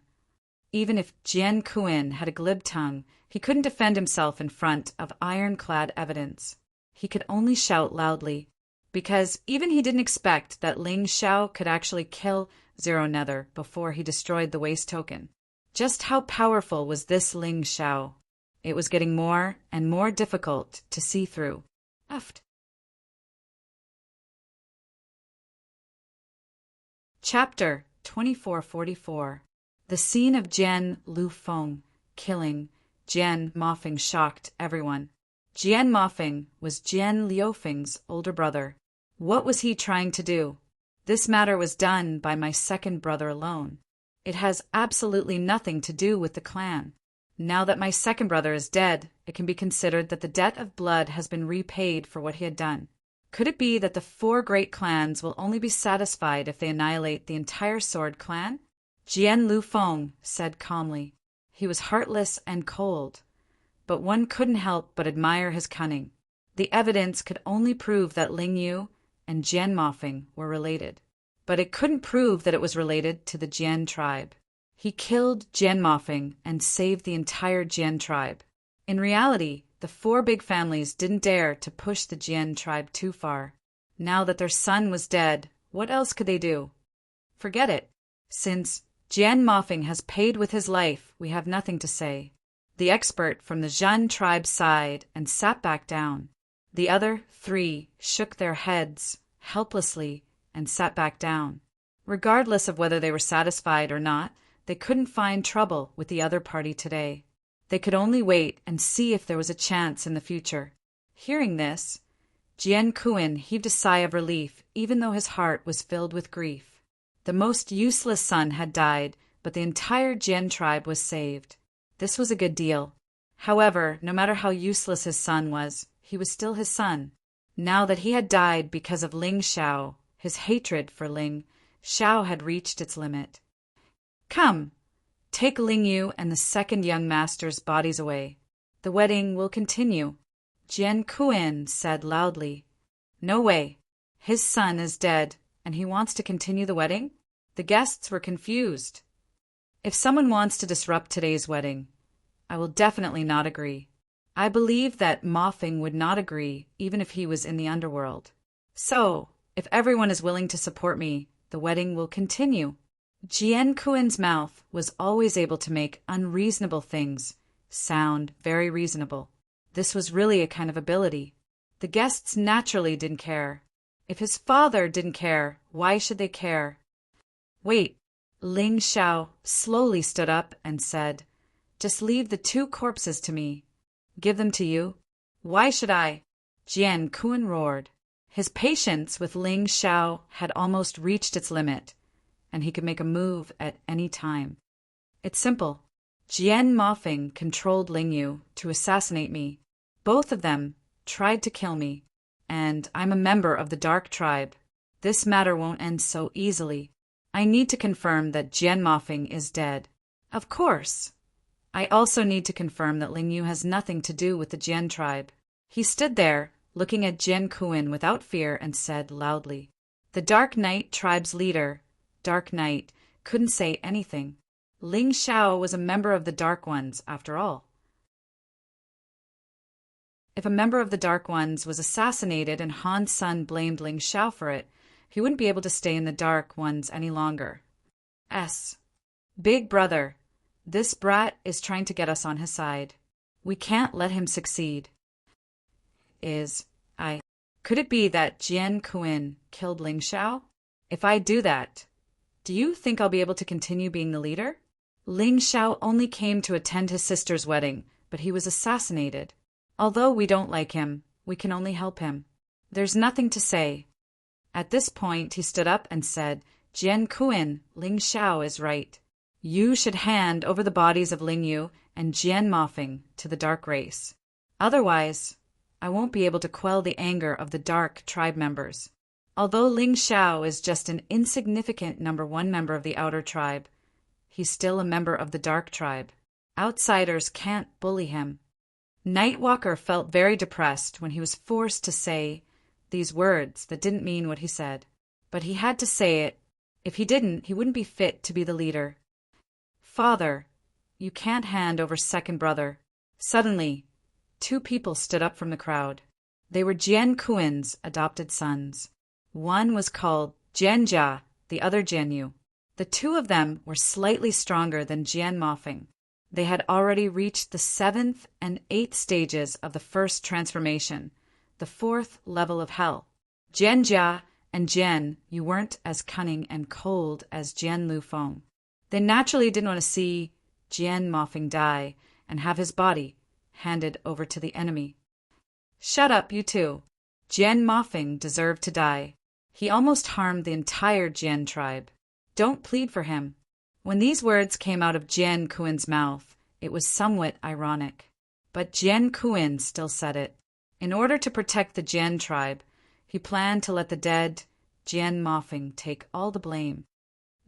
Even if Jian Kuan had a glib tongue, he couldn't defend himself in front of ironclad evidence. He could only shout loudly, because even he didn't expect that Ling Xiao could actually kill Zero Nether before he destroyed the waist token. Just how powerful was this Ling Xiao? It was getting more and more difficult to see through. Chapter 2444. The scene of Jian Lufeng killing Jian Mofeng shocked everyone. Jian Mofeng was Jian Liufeng's older brother. What was he trying to do? "This matter was done by my second brother alone. It has absolutely nothing to do with the clan. Now that my second brother is dead, it can be considered that the debt of blood has been repaid for what he had done. Could it be that the four great clans will only be satisfied if they annihilate the entire Sword Clan?" Jian Lufeng said calmly. He was heartless and cold, but one couldn't help but admire his cunning. The evidence could only prove that Ling Yu and Jian Mofeng were related, but it couldn't prove that it was related to the Jian tribe. He killed Jian Mofeng and saved the entire Jian tribe. In reality, the four big families didn't dare to push the Jian tribe too far. Now that their son was dead, what else could they do? Forget it. Since Jian Mofeng has paid with his life, we have nothing to say. The expert from the Zhen tribe sighed and sat back down. The other three shook their heads helplessly and sat back down. Regardless of whether they were satisfied or not, they couldn't find trouble with the other party today. They could only wait and see if there was a chance in the future. Hearing this, Jian Kuan heaved a sigh of relief, even though his heart was filled with grief. The most useless son had died, but the entire Jian tribe was saved. This was a good deal. However, no matter how useless his son was, he was still his son. Now that he had died because of Ling Xiao, his hatred for Ling Xiao had reached its limit. "Come, take Ling Yu and the second young master's bodies away. The wedding will continue," Jian Kuan said loudly. "No way. His son is dead, and he wants to continue the wedding?" The guests were confused. "If someone wants to disrupt today's wedding, I will definitely not agree. I believe that Mofeng would not agree even if he was in the underworld. So, if everyone is willing to support me, the wedding will continue." Jian Kuan's mouth was always able to make unreasonable things sound very reasonable. This was really a kind of ability. The guests naturally didn't care. If his father didn't care, why should they care? "Wait." Ling Xiao slowly stood up and said, "Just leave the two corpses to me." "Give them to you?" Why should I? Jian Kuan roared. His patience with Ling Xiao had almost reached its limit, and he could make a move at any time. It's simple. Jian Mofeng controlled Ling Yu to assassinate me. Both of them tried to kill me, and I'm a member of the Dark Tribe. This matter won't end so easily. I need to confirm that Jian Mofeng is dead. Of course. I also need to confirm that Ling Yu has nothing to do with the Jian tribe. He stood there, looking at Jian Kuan without fear, and said loudly. The Dark Knight tribe's leader, Dark Knight, couldn't say anything. Ling Xiao was a member of the Dark Ones, after all. If a member of the Dark Ones was assassinated and Han Sun blamed Ling Xiao for it, he wouldn't be able to stay in the Dark Ones any longer. Big brother, this brat is trying to get us on his side. We can't let him succeed. Could it be that Jian Kuan killed Ling Xiao? If I do that, do you think I'll be able to continue being the leader? Ling Xiao only came to attend his sister's wedding, but he was assassinated. Although we don't like him, we can only help him. There's nothing to say. At this point, he stood up and said, Jian Kuan, Ling Xiao is right. You should hand over the bodies of Ling Yu and Jian Mofeng to the Dark Race. Otherwise, I won't be able to quell the anger of the Dark Tribe members. Although Ling Xiao is just an insignificant #1 member of the Outer Tribe, he's still a member of the Dark Tribe. Outsiders can't bully him. Nightwalker felt very depressed when he was forced to say these words that didn't mean what he said. But he had to say it. If he didn't, he wouldn't be fit to be the leader. Father, you can't hand over second brother. Suddenly, 2 people stood up from the crowd. They were Jian Kuan's adopted sons. One was called Jian Jia, the other Jian Yu. The 2 of them were slightly stronger than Jian Mofeng. They had already reached the 7th and 8th stages of the first transformation, the 4th level of hell. Jian Jia and Jian Yu weren't as cunning and cold as Jian Lufeng. They naturally didn't want to see Jian Mofeng die and have his body handed over to the enemy. Shut up, you two. Jian Mofeng deserved to die. He almost harmed the entire Jian tribe. Don't plead for him. When these words came out of Jian Kuan's mouth, it was somewhat ironic. But Jian Kuan still said it. In order to protect the Jian tribe, he planned to let the dead Jian Mofeng take all the blame.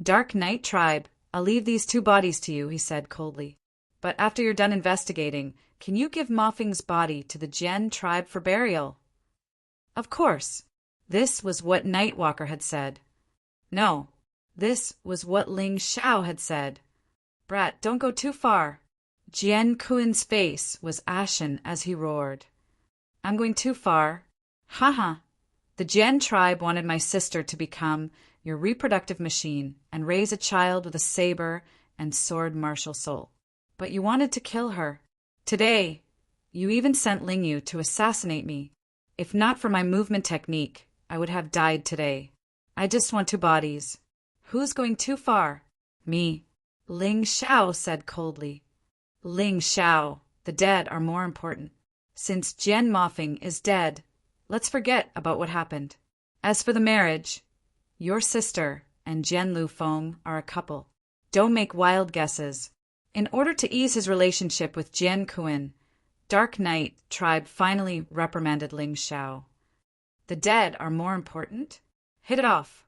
Dark Knight tribe, I'll leave these 2 bodies to you, he said coldly. But after you're done investigating, can you give Mofeng's body to the Jian tribe for burial? Of course. This was what Nightwalker had said. No, this was what Ling Xiao had said. Brat, don't go too far. Jian Kuan's face was ashen as he roared. I'm going too far. Haha. The Jian tribe wanted my sister to become your reproductive machine and raise a child with a saber and sword martial soul. But you wanted to kill her. Today, you even sent Ling Yu to assassinate me. If not for my movement technique, I would have died today. I just want 2 bodies. Who's going too far? Me. Ling Xiao said coldly. Ling Xiao, the dead are more important. Since Jian Mofeng is dead, let's forget about what happened. As for the marriage, your sister and Jian Lufeng are a couple. Don't make wild guesses. In order to ease his relationship with Jian Kuan, Dark Knight tribe finally reprimanded Ling Xiao. The dead are more important? Hit it off.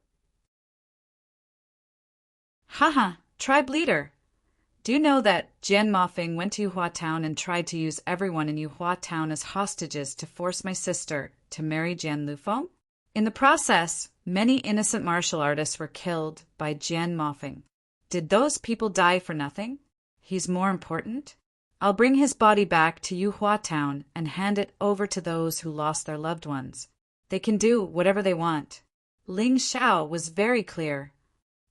Haha, tribe leader. Do you know that Jian Mofeng went to Yuhua Town and tried to use everyone in Yuhua Town as hostages to force my sister to marry Jian Lufeng? In the process, many innocent martial artists were killed by Jian Mofeng. Did those people die for nothing? He's more important. I'll bring his body back to Yuhua Town and hand it over to those who lost their loved ones. They can do whatever they want. Ling Xiao was very clear.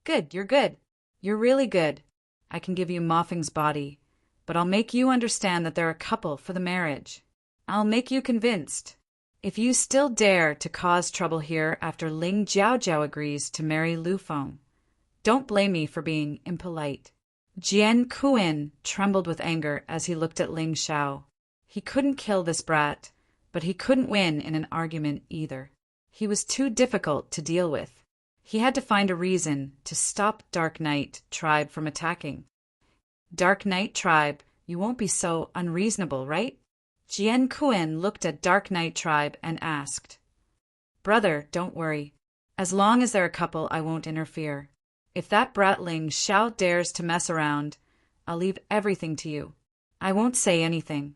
Good, you're good. You're really good. I can give you Mofeng's body, but I'll make you understand that they're a couple for the marriage. I'll make you convinced. If you still dare to cause trouble here after Ling Jiaojiao agrees to marry Lufeng, don't blame me for being impolite. Jian Kuan trembled with anger as he looked at Ling Xiao. He couldn't kill this brat, but he couldn't win in an argument either. He was too difficult to deal with. He had to find a reason to stop Dark Knight tribe from attacking. Dark Knight tribe, you won't be so unreasonable, right? Jian Kuan looked at Dark Knight tribe and asked. Brother, don't worry. As long as they're a couple, I won't interfere. If that brat Ling Xiao dares to mess around, I'll leave everything to you. I won't say anything.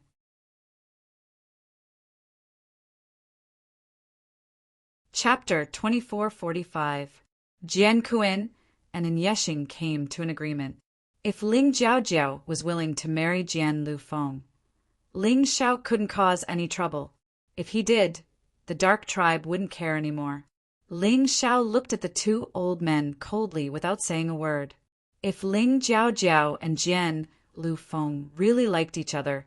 Chapter 2445. Jian Kuan and Yeshing came to an agreement. If Ling Jiaojiao was willing to marry Jian Lufeng, Ling Xiao couldn't cause any trouble. If he did, the Dark Tribe wouldn't care anymore. Ling Xiao looked at the two old men coldly without saying a word. If Ling Jiaojiao and Jian Lufeng really liked each other,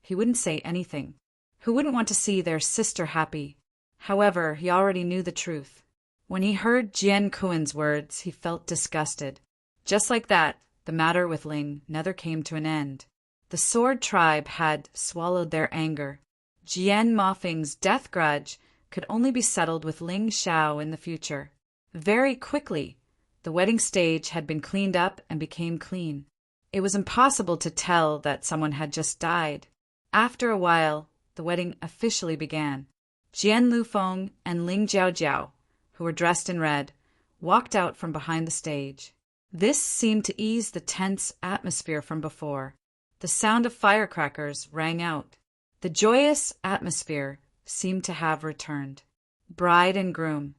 he wouldn't say anything. Who wouldn't want to see their sister happy? However, he already knew the truth. When he heard Jian Kuan's words, he felt disgusted. Just like that, the matter with Ling never came to an end. The Sword Tribe had swallowed their anger. Jian Mofeng's death grudge could only be settled with Ling Xiao in the future. Very quickly, the wedding stage had been cleaned up and became clean. It was impossible to tell that someone had just died. After a while, the wedding officially began. Jian Lufeng and Ling Jiaojiao, who were dressed in red, walked out from behind the stage. This seemed to ease the tense atmosphere from before. The sound of firecrackers rang out. The joyous atmosphere seemed to have returned. Bride and groom,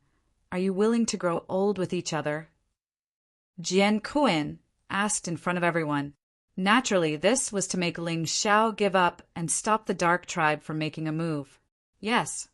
are you willing to grow old with each other? Jian Kuan asked in front of everyone. Naturally, this was to make Ling Xiao give up and stop the Dark Tribe from making a move. Yes.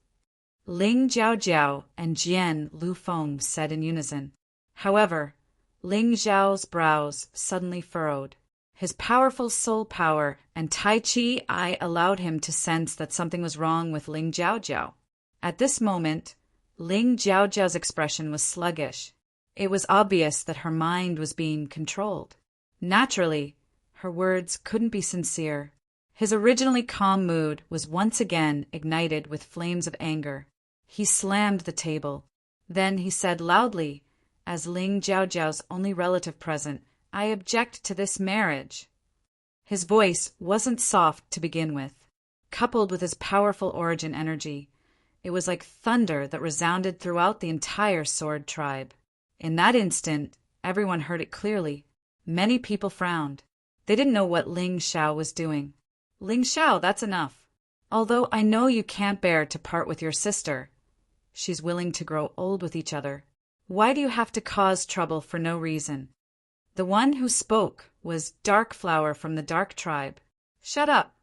Ling Jiaojiao and Jian Lufeng said in unison. However, Ling Xiao's brows suddenly furrowed. His powerful soul power and Tai Chi eye allowed him to sense that something was wrong with Ling Jiaojiao. At this moment, Ling Jiaojiao's expression was sluggish. It was obvious that her mind was being controlled. Naturally, her words couldn't be sincere. His originally calm mood was once again ignited with flames of anger. He slammed the table. Then he said loudly, as Ling Jiaojiao's only relative present, I object to this marriage. His voice wasn't soft to begin with. Coupled with his powerful origin energy, it was like thunder that resounded throughout the entire Sword Tribe. In that instant, everyone heard it clearly. Many people frowned. They didn't know what Ling Xiao was doing. Ling Xiao, that's enough. Although I know you can't bear to part with your sister, she's willing to grow old with each other. Why do you have to cause trouble for no reason? The one who spoke was Dark Flower from the Dark Tribe. Shut up.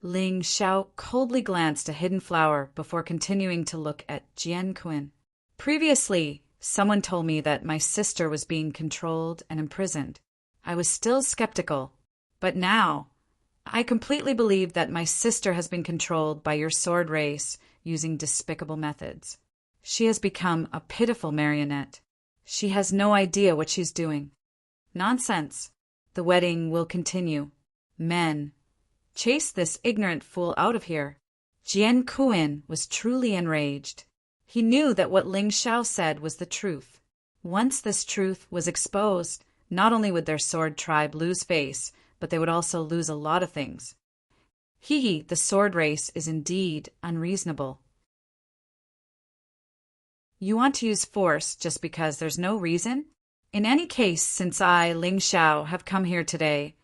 Ling Xiao coldly glanced a hidden flower before continuing to look at Jian Kuan. Previously, someone told me that my sister was being controlled and imprisoned. I was still skeptical, but now I completely believe that my sister has been controlled by your sword race using despicable methods. She has become a pitiful marionette. She has no idea what she's doing. Nonsense. The wedding will continue. Men, chase this ignorant fool out of here. Jian Kuan was truly enraged. He knew that what Ling Xiao said was the truth. Once this truth was exposed, not only would their sword tribe lose face, but they would also lose a lot of things. The sword race is indeed unreasonable. You want to use force just because there's no reason? In any case, since I, Ling Xiao, have come here today,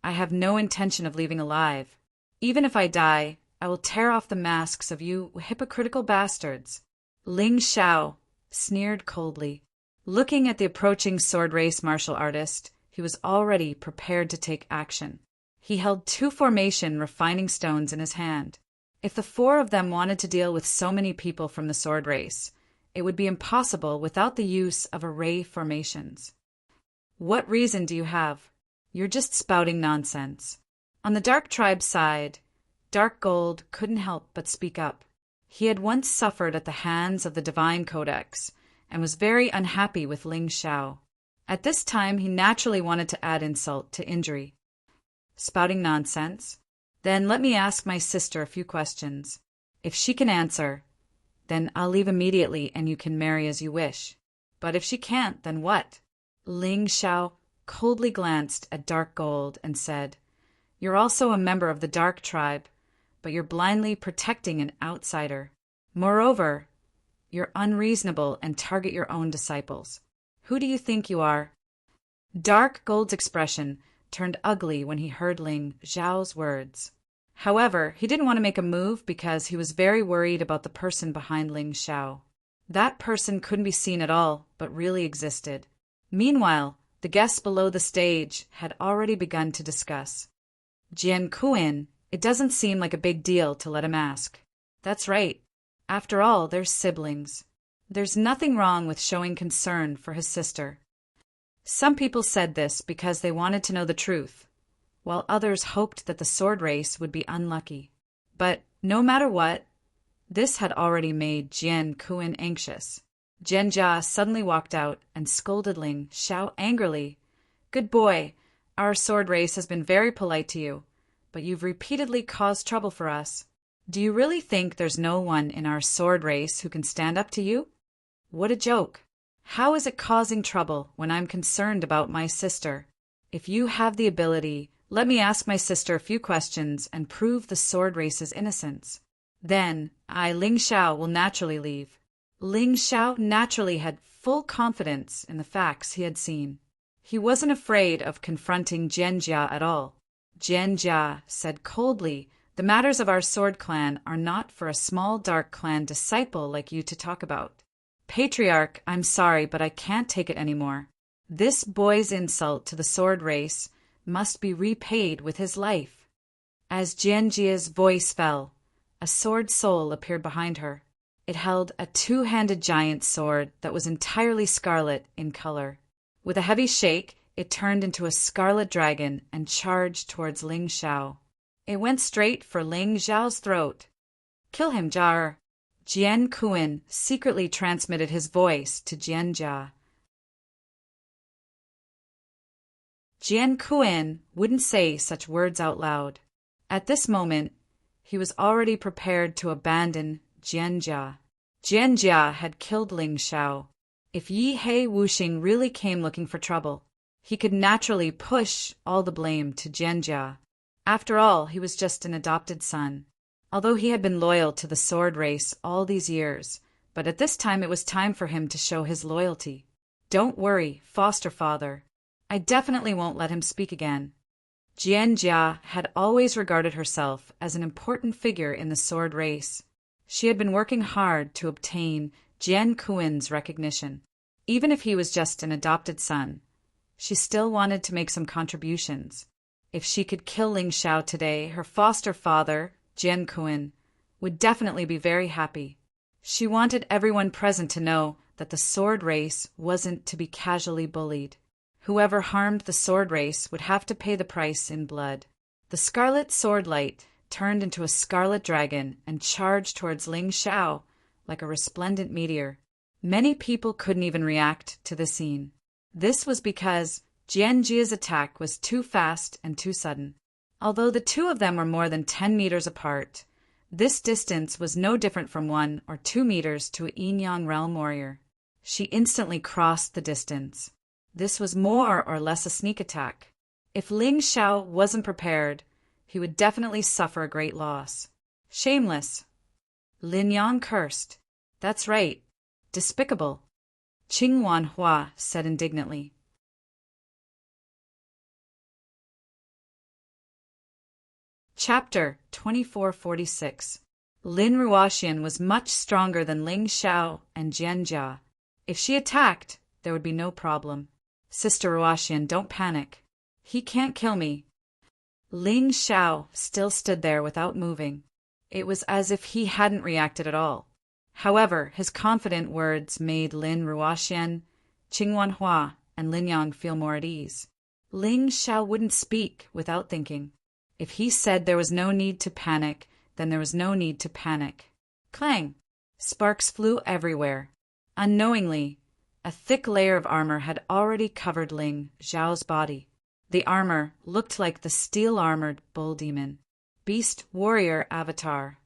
I have no intention of leaving alive. Even if I die, I will tear off the masks of you hypocritical bastards. Ling Xiao sneered coldly. Looking at the approaching sword race martial artist, he was already prepared to take action. He held 2 formation refining stones in his hand. If the 4 of them wanted to deal with so many people from the sword race, it would be impossible without the use of array formations. What reason do you have? You're just spouting nonsense. On the Dark Tribe side, Dark Gold couldn't help but speak up. He had once suffered at the hands of the Divine Codex and was very unhappy with Ling Xiao. At this time, he naturally wanted to add insult to injury. Spouting nonsense? Then let me ask my sister a few questions. If she can answer, then I'll leave immediately and you can marry as you wish. But if she can't, then what? Ling Xiao coldly glanced at Dark Gold and said, "You're also a member of the Dark Tribe, but you're blindly protecting an outsider. Moreover, you're unreasonable and target your own disciples. Who do you think you are?" Dark Gold's expression turned ugly when he heard Ling Xiao's words. However, he didn't want to make a move because he was very worried about the person behind Ling Xiao. That person couldn't be seen at all, but really existed. Meanwhile, the guests below the stage had already begun to discuss. Jian Kuan, it doesn't seem like a big deal to let him ask. That's right. After all, they're siblings. There's nothing wrong with showing concern for his sister. Some people said this because they wanted to know the truth, while others hoped that the sword race would be unlucky. But no matter what, this had already made Jian Kuan anxious. Jian Jia suddenly walked out and scolded Ling Xiao angrily. "Good boy, our sword race has been very polite to you, but you've repeatedly caused trouble for us. Do you really think there's no one in our sword race who can stand up to you? What a joke! How is it causing trouble when I'm concerned about my sister? If you have the ability, let me ask my sister a few questions and prove the sword race's innocence. Then I, Ling Xiao, will naturally leave." Ling Xiao naturally had full confidence in the facts he had seen. He wasn't afraid of confronting Jian Jia at all. Jian Jia said coldly, "The matters of our sword clan are not for a small dark clan disciple like you to talk about. Patriarch, I'm sorry, but I can't take it anymore. This boy's insult to the sword race must be repaid with his life." As Jian Jia's voice fell, a sword soul appeared behind her. It held a two-handed giant sword that was entirely scarlet in color. With a heavy shake, it turned into a scarlet dragon and charged towards Ling Xiao. It went straight for Ling Xiao's throat. "Kill him, Jar." Jian Kuan secretly transmitted his voice to Jian Jia. Jian Kuan wouldn't say such words out loud. At this moment, he was already prepared to abandon Jian Jia. Jian Jia had killed Ling Xiao. If Yi He Wuxing really came looking for trouble, he could naturally push all the blame to Jian Jia. After all, he was just an adopted son. Although he had been loyal to the sword race all these years, but at this time it was time for him to show his loyalty. "Don't worry, foster father. I definitely won't let him speak again." Jian Jia had always regarded herself as an important figure in the sword race. She had been working hard to obtain Jian Kuan's recognition. Even if he was just an adopted son, she still wanted to make some contributions. If she could kill Ling Xiao today, her foster father, Jian Kuan, would definitely be very happy. She wanted everyone present to know that the sword race wasn't to be casually bullied. Whoever harmed the sword race would have to pay the price in blood. The scarlet sword light turned into a scarlet dragon and charged towards Ling Xiao like a resplendent meteor. Many people couldn't even react to the scene. This was because Jian Jia's attack was too fast and too sudden. Although the two of them were more than 10 meters apart, this distance was no different from 1 or 2 meters to a yin-yang realm warrior. She instantly crossed the distance. This was more or less a sneak attack. If Ling Xiao wasn't prepared, he would definitely suffer a great loss. Shameless. Lin Yang cursed. That's right. Despicable. Qing Wanhua said indignantly. Chapter 2446. Lin Ruoxian was much stronger than Ling Xiao and Jian Jia. If she attacked, there would be no problem. Sister Ruoxian, don't panic. He can't kill me. Ling Xiao still stood there without moving. It was as if he hadn't reacted at all. However, his confident words made Lin Ruoxian, Qing Wanhua, and Lin Yang feel more at ease. Ling Xiao wouldn't speak without thinking. If he said there was no need to panic, then there was no need to panic. Clang! Sparks flew everywhere. Unknowingly, a thick layer of armor had already covered Ling Xiao's body. The armor looked like the steel-armored bull demon, beast warrior avatar.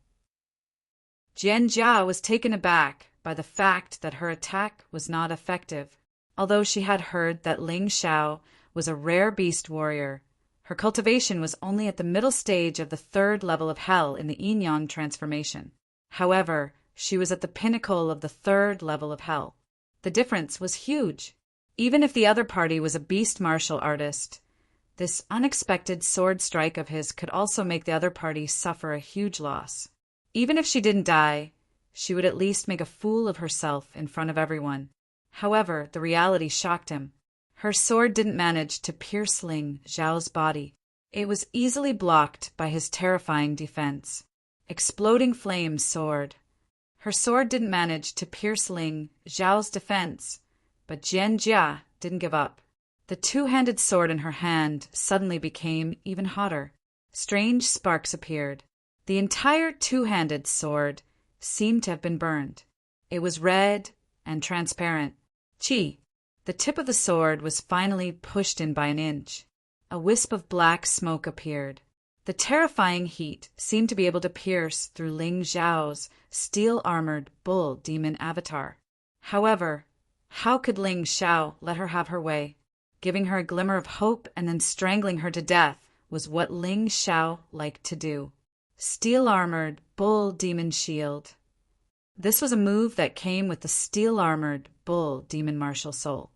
Jianjia was taken aback by the fact that her attack was not effective. Although she had heard that Ling Xiao was a rare beast warrior, her cultivation was only at the middle stage of the third level of hell in the yin-yang transformation. However, she was at the pinnacle of the third level of hell. The difference was huge. Even if the other party was a beast martial artist, this unexpected sword strike of his could also make the other party suffer a huge loss. Even if she didn't die, she would at least make a fool of herself in front of everyone. However, the reality shocked him. Her sword didn't manage to pierce Ling Xiao's body. It was easily blocked by his terrifying defense. Exploding flames soared. Her sword didn't manage to pierce Ling Xiao's defense, but Jianjia didn't give up. The two-handed sword in her hand suddenly became even hotter. Strange sparks appeared. The entire two-handed sword seemed to have been burned. It was red and transparent. Qi. The tip of the sword was finally pushed in by an inch. A wisp of black smoke appeared. The terrifying heat seemed to be able to pierce through Ling Xiao's steel-armored bull demon avatar. However, how could Ling Xiao let her have her way? Giving her a glimmer of hope and then strangling her to death was what Ling Xiao liked to do. Steel-armored bull demon shield. This was a move that came with the steel-armored bull demon martial soul.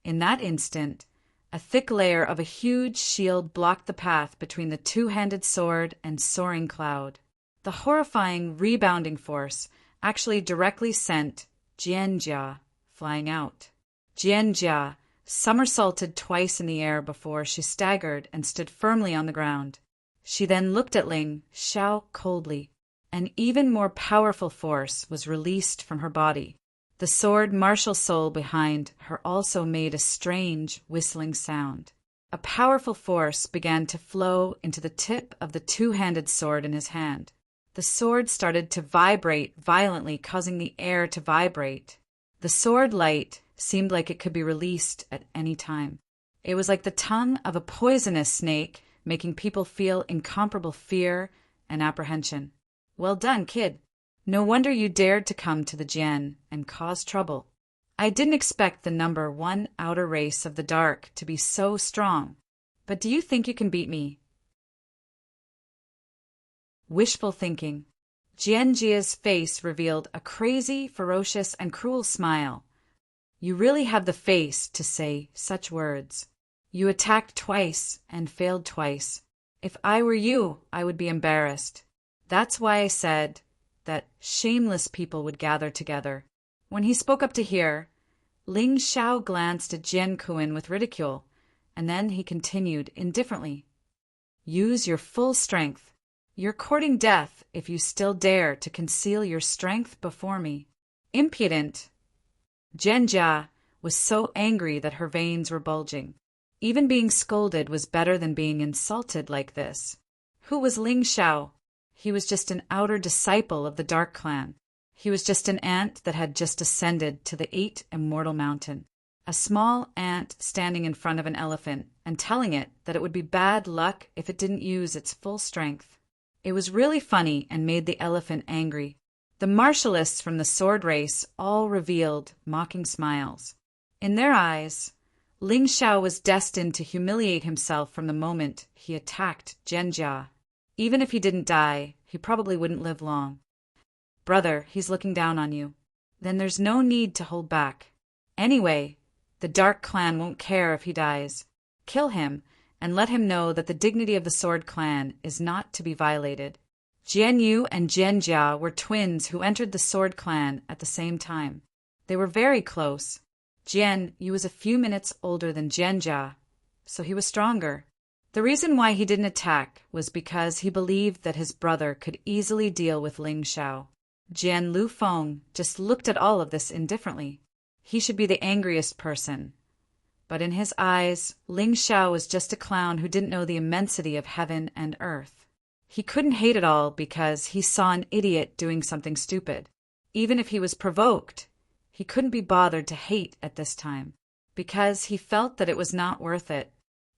In that instant, a thick layer of a huge shield blocked the path between the two-handed sword and soaring cloud. The horrifying rebounding force actually directly sent Jianjia flying out. Jianjia somersaulted twice in the air before she staggered and stood firmly on the ground. She then looked at Ling Xiao coldly. An even more powerful force was released from her body. The sword martial soul behind her also made a strange whistling sound. A powerful force began to flow into the tip of the two-handed sword in his hand. The sword started to vibrate violently, causing the air to vibrate. The sword light seemed like it could be released at any time. It was like the tongue of a poisonous snake, making people feel incomparable fear and apprehension. Well done, kid. No wonder you dared to come to the Jian and cause trouble. I didn't expect the number 1 outer race of the dark to be so strong. But do you think you can beat me? Wishful thinking. Jianjia's face revealed a crazy, ferocious, and cruel smile. You really have the face to say such words. You attacked twice and failed twice. If I were you, I would be embarrassed. That's why I said that shameless people would gather together. When he spoke up to hear, Ling Xiao glanced at Jian Kuan with ridicule, and then he continued indifferently. Use your full strength. You're courting death if you still dare to conceal your strength before me. Impudent. Jianjia was so angry that her veins were bulging. Even being scolded was better than being insulted like this. Who was Ling Xiao? He was just an outer disciple of the Dark Clan. He was just an ant that had just ascended to the 8 Immortal Mountain. A small ant standing in front of an elephant and telling it that it would be bad luck if it didn't use its full strength. It was really funny and made the elephant angry. The martialists from the sword race all revealed mocking smiles. In their eyes, Ling Xiao was destined to humiliate himself from the moment he attacked Jianjia. Even if he didn't die, he probably wouldn't live long. Brother, he's looking down on you. Then there's no need to hold back. Anyway, the Dark Clan won't care if he dies. Kill him, and let him know that the dignity of the Sword Clan is not to be violated. Jian Yu and Jianjia were twins who entered the Sword Clan at the same time. They were very close. Jian Yu was a few minutes older than Jianjia, so he was stronger. The reason why he didn't attack was because he believed that his brother could easily deal with Ling Xiao. Jian Lufeng just looked at all of this indifferently. He should be the angriest person. But in his eyes, Ling Xiao was just a clown who didn't know the immensity of heaven and earth. He couldn't hate it all because he saw an idiot doing something stupid. Even if he was provoked, he couldn't be bothered to hate at this time, because he felt that it was not worth it.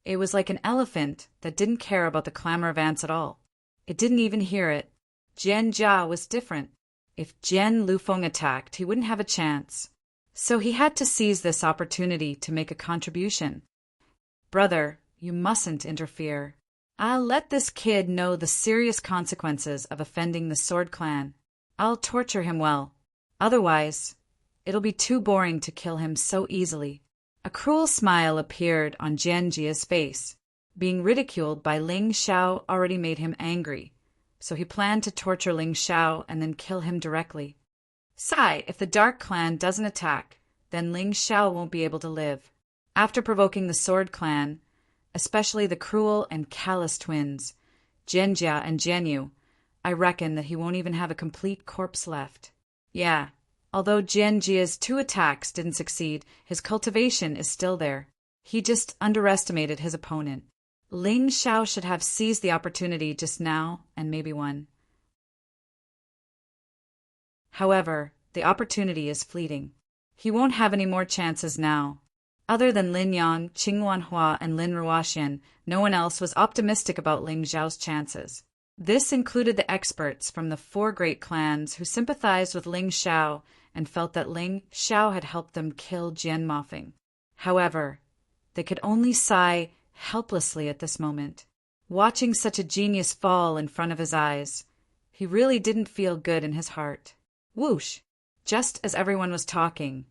It was like an elephant that didn't care about the clamor of ants at all. It didn't even hear it. Jianjia was different. If Jian Lufeng attacked, he wouldn't have a chance. So he had to seize this opportunity to make a contribution. Brother, you mustn't interfere. I'll let this kid know the serious consequences of offending the Sword Clan. I'll torture him well. Otherwise, it'll be too boring to kill him so easily. A cruel smile appeared on Jian Jia's face. Being ridiculed by Ling Xiao already made him angry, so he planned to torture Ling Xiao and then kill him directly. Sigh, if the Dark Clan doesn't attack, then Ling Xiao won't be able to live. After provoking the Sword Clan, especially the cruel and callous twins, Jian Jia and Jian Yu, I reckon that he won't even have a complete corpse left. Yeah, although Jian Jia's 2 attacks didn't succeed, his cultivation is still there. He just underestimated his opponent. Ling Xiao should have seized the opportunity just now and maybe won. However, the opportunity is fleeting. He won't have any more chances now. Other than Lin Yang, Qing Wanhua, and Lin Ruoxian, no one else was optimistic about Ling Xiao's chances. This included the experts from the 4 great clans who sympathized with Ling Xiao and felt that Ling Xiao had helped them kill Jian Mofeng. However, they could only sigh helplessly at this moment. Watching such a genius fall in front of his eyes, he really didn't feel good in his heart. Whoosh! Just as everyone was talking,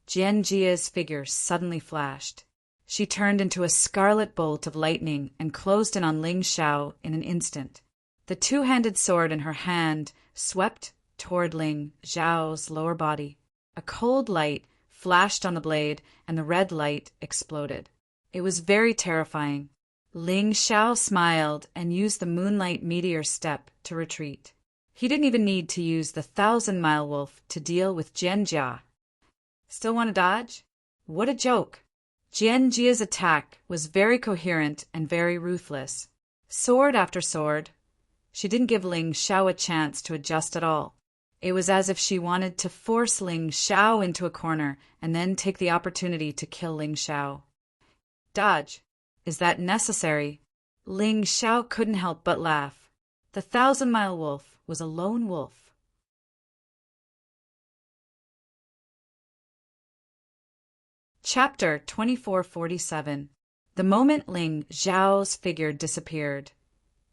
Jian Jia's figure suddenly flashed. She turned into a scarlet bolt of lightning and closed in on Ling Xiao in an instant. The 2-handed sword in her hand swept toward Ling Xiao's lower body. A cold light flashed on the blade, and the red light exploded. It was very terrifying. Ling Xiao smiled and used the moonlight meteor step to retreat. He didn't even need to use the 1,000-mile wolf to deal with Jian Jia. Still want to dodge? What a joke! Jian Jia's attack was very coherent and very ruthless. Sword after sword. She didn't give Ling Xiao a chance to adjust at all. It was as if she wanted to force Ling Xiao into a corner and then take the opportunity to kill Ling Xiao. Dodge. Is that necessary? Ling Xiao couldn't help but laugh. The 1,000-mile wolf was a lone wolf. Chapter 2447. The moment Ling Xiao's figure disappeared,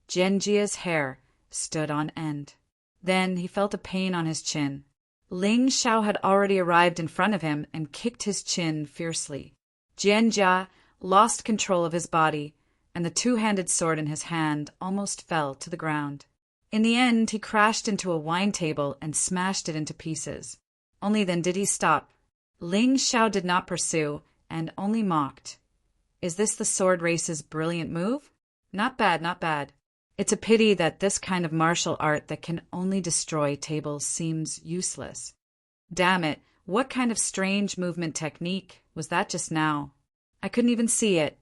Jian Jia's hair stood on end. Then he felt a pain on his chin. Ling Xiao had already arrived in front of him and kicked his chin fiercely. Jian Jia lost control of his body, and the 2-handed sword in his hand almost fell to the ground. In the end, he crashed into a wine table and smashed it into pieces. Only then did he stop. Ling Xiao did not pursue, and only mocked. Is this the sword race's brilliant move? Not bad, not bad. It's a pity that this kind of martial art that can only destroy tables seems useless. Damn it, what kind of strange movement technique was that just now? I couldn't even see it.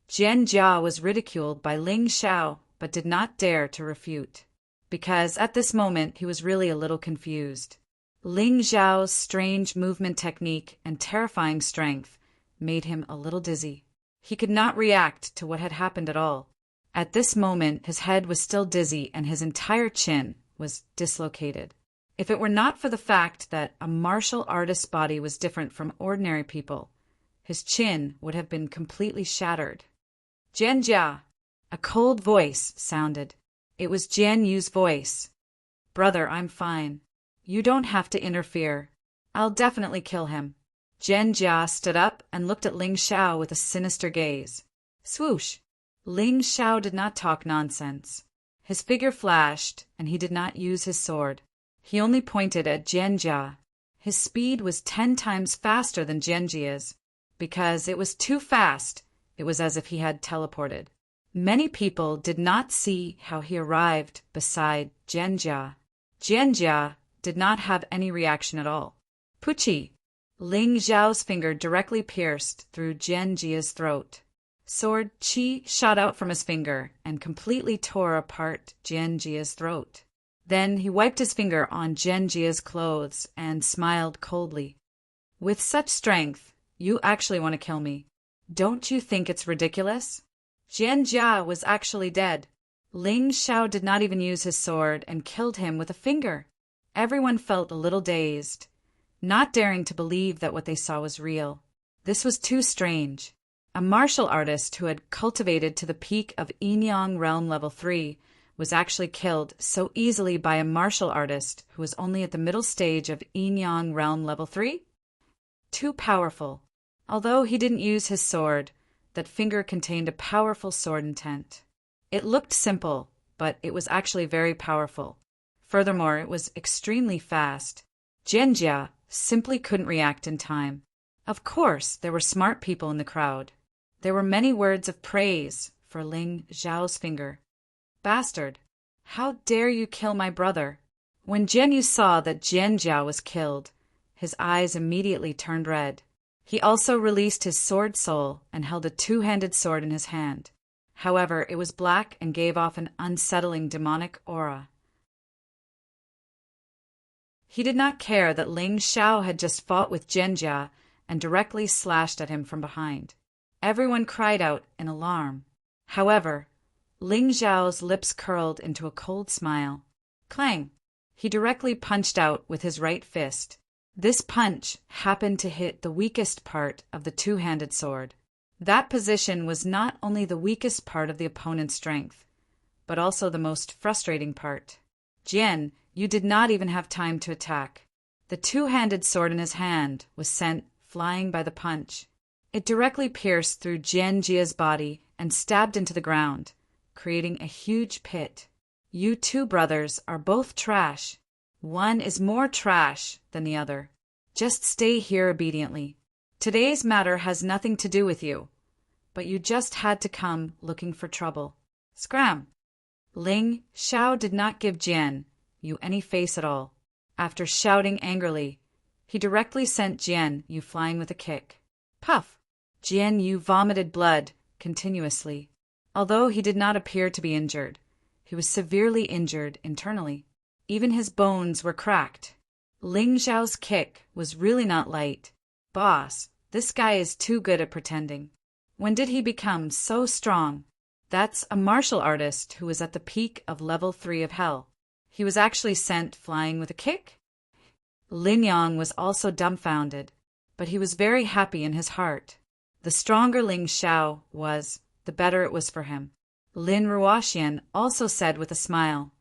Jian Jia was ridiculed by Ling Xiao, but did not dare to refute, because at this moment he was really a little confused. Ling Xiao's strange movement technique and terrifying strength made him a little dizzy. He could not react to what had happened at all. At this moment, his head was still dizzy and his entire chin was dislocated. If it were not for the fact that a martial artist's body was different from ordinary people, his chin would have been completely shattered. Jian Jia! A cold voice sounded. It was Jian Yu's voice. Brother, I'm fine. You don't have to interfere. I'll definitely kill him. Jian Jia stood up and looked at Ling Xiao with a sinister gaze. Swoosh! Ling Xiao did not talk nonsense. His figure flashed, and he did not use his sword. He only pointed at Jian Jia. His speed was 10 times faster than Jian Jia's. Because it was too fast, it was as if he had teleported. Many people did not see how he arrived beside Jian Jia. Jian Jia did not have any reaction at all. Puchi! Ling Xiao's finger directly pierced through Jian Jia's throat. Sword Qi shot out from his finger and completely tore apart Jian Jia's throat. Then he wiped his finger on Jian Jia's clothes and smiled coldly. With such strength, you actually want to kill me. Don't you think it's ridiculous? Jian Jia was actually dead. Ling Xiao did not even use his sword and killed him with a finger. Everyone felt a little dazed, not daring to believe that what they saw was real. This was too strange. A martial artist who had cultivated to the peak of Yin-Yang Realm Level 3 was actually killed so easily by a martial artist who was only at the middle stage of Yin-Yang Realm Level 3? Too powerful. Although he didn't use his sword, that finger contained a powerful sword intent. It looked simple, but it was actually very powerful. Furthermore, it was extremely fast. Jianjia simply couldn't react in time. Of course, there were smart people in the crowd. There were many words of praise for Ling Zhao's finger. Bastard! How dare you kill my brother? When Jianyu saw that Jianjia was killed, his eyes immediately turned red. He also released his sword soul and held a two-handed sword in his hand. However, it was black and gave off an unsettling demonic aura. He did not care that Ling Xiao had just fought with Jianjia and directly slashed at him from behind. Everyone cried out in alarm. However, Ling Xiao's lips curled into a cold smile. Clang! He directly punched out with his right fist. This punch happened to hit the weakest part of the two-handed sword. That position was not only the weakest part of the opponent's strength, but also the most frustrating part. Jian, you did not even have time to attack. The two-handed sword in his hand was sent flying by the punch. It directly pierced through Jianjia's body and stabbed into the ground, creating a huge pit. You two brothers are both trash. One is more trash than the other. Just stay here obediently. Today's matter has nothing to do with you, but you just had to come looking for trouble. Scram! Ling Xiao did not give Jian Yu any face at all. After shouting angrily, he directly sent Jian Yu flying with a kick. Puff! Jian Yu vomited blood continuously. Although he did not appear to be injured, he was severely injured internally. Even his bones were cracked. Ling Xiao's kick was really not light. Boss, this guy is too good at pretending. When did he become so strong? That's a martial artist who was at the peak of level 3 of hell. He was actually sent flying with a kick? Lin Yang was also dumbfounded, but he was very happy in his heart. The stronger Ling Xiao was, the better it was for him. Lin Ruoxian also said with a smile,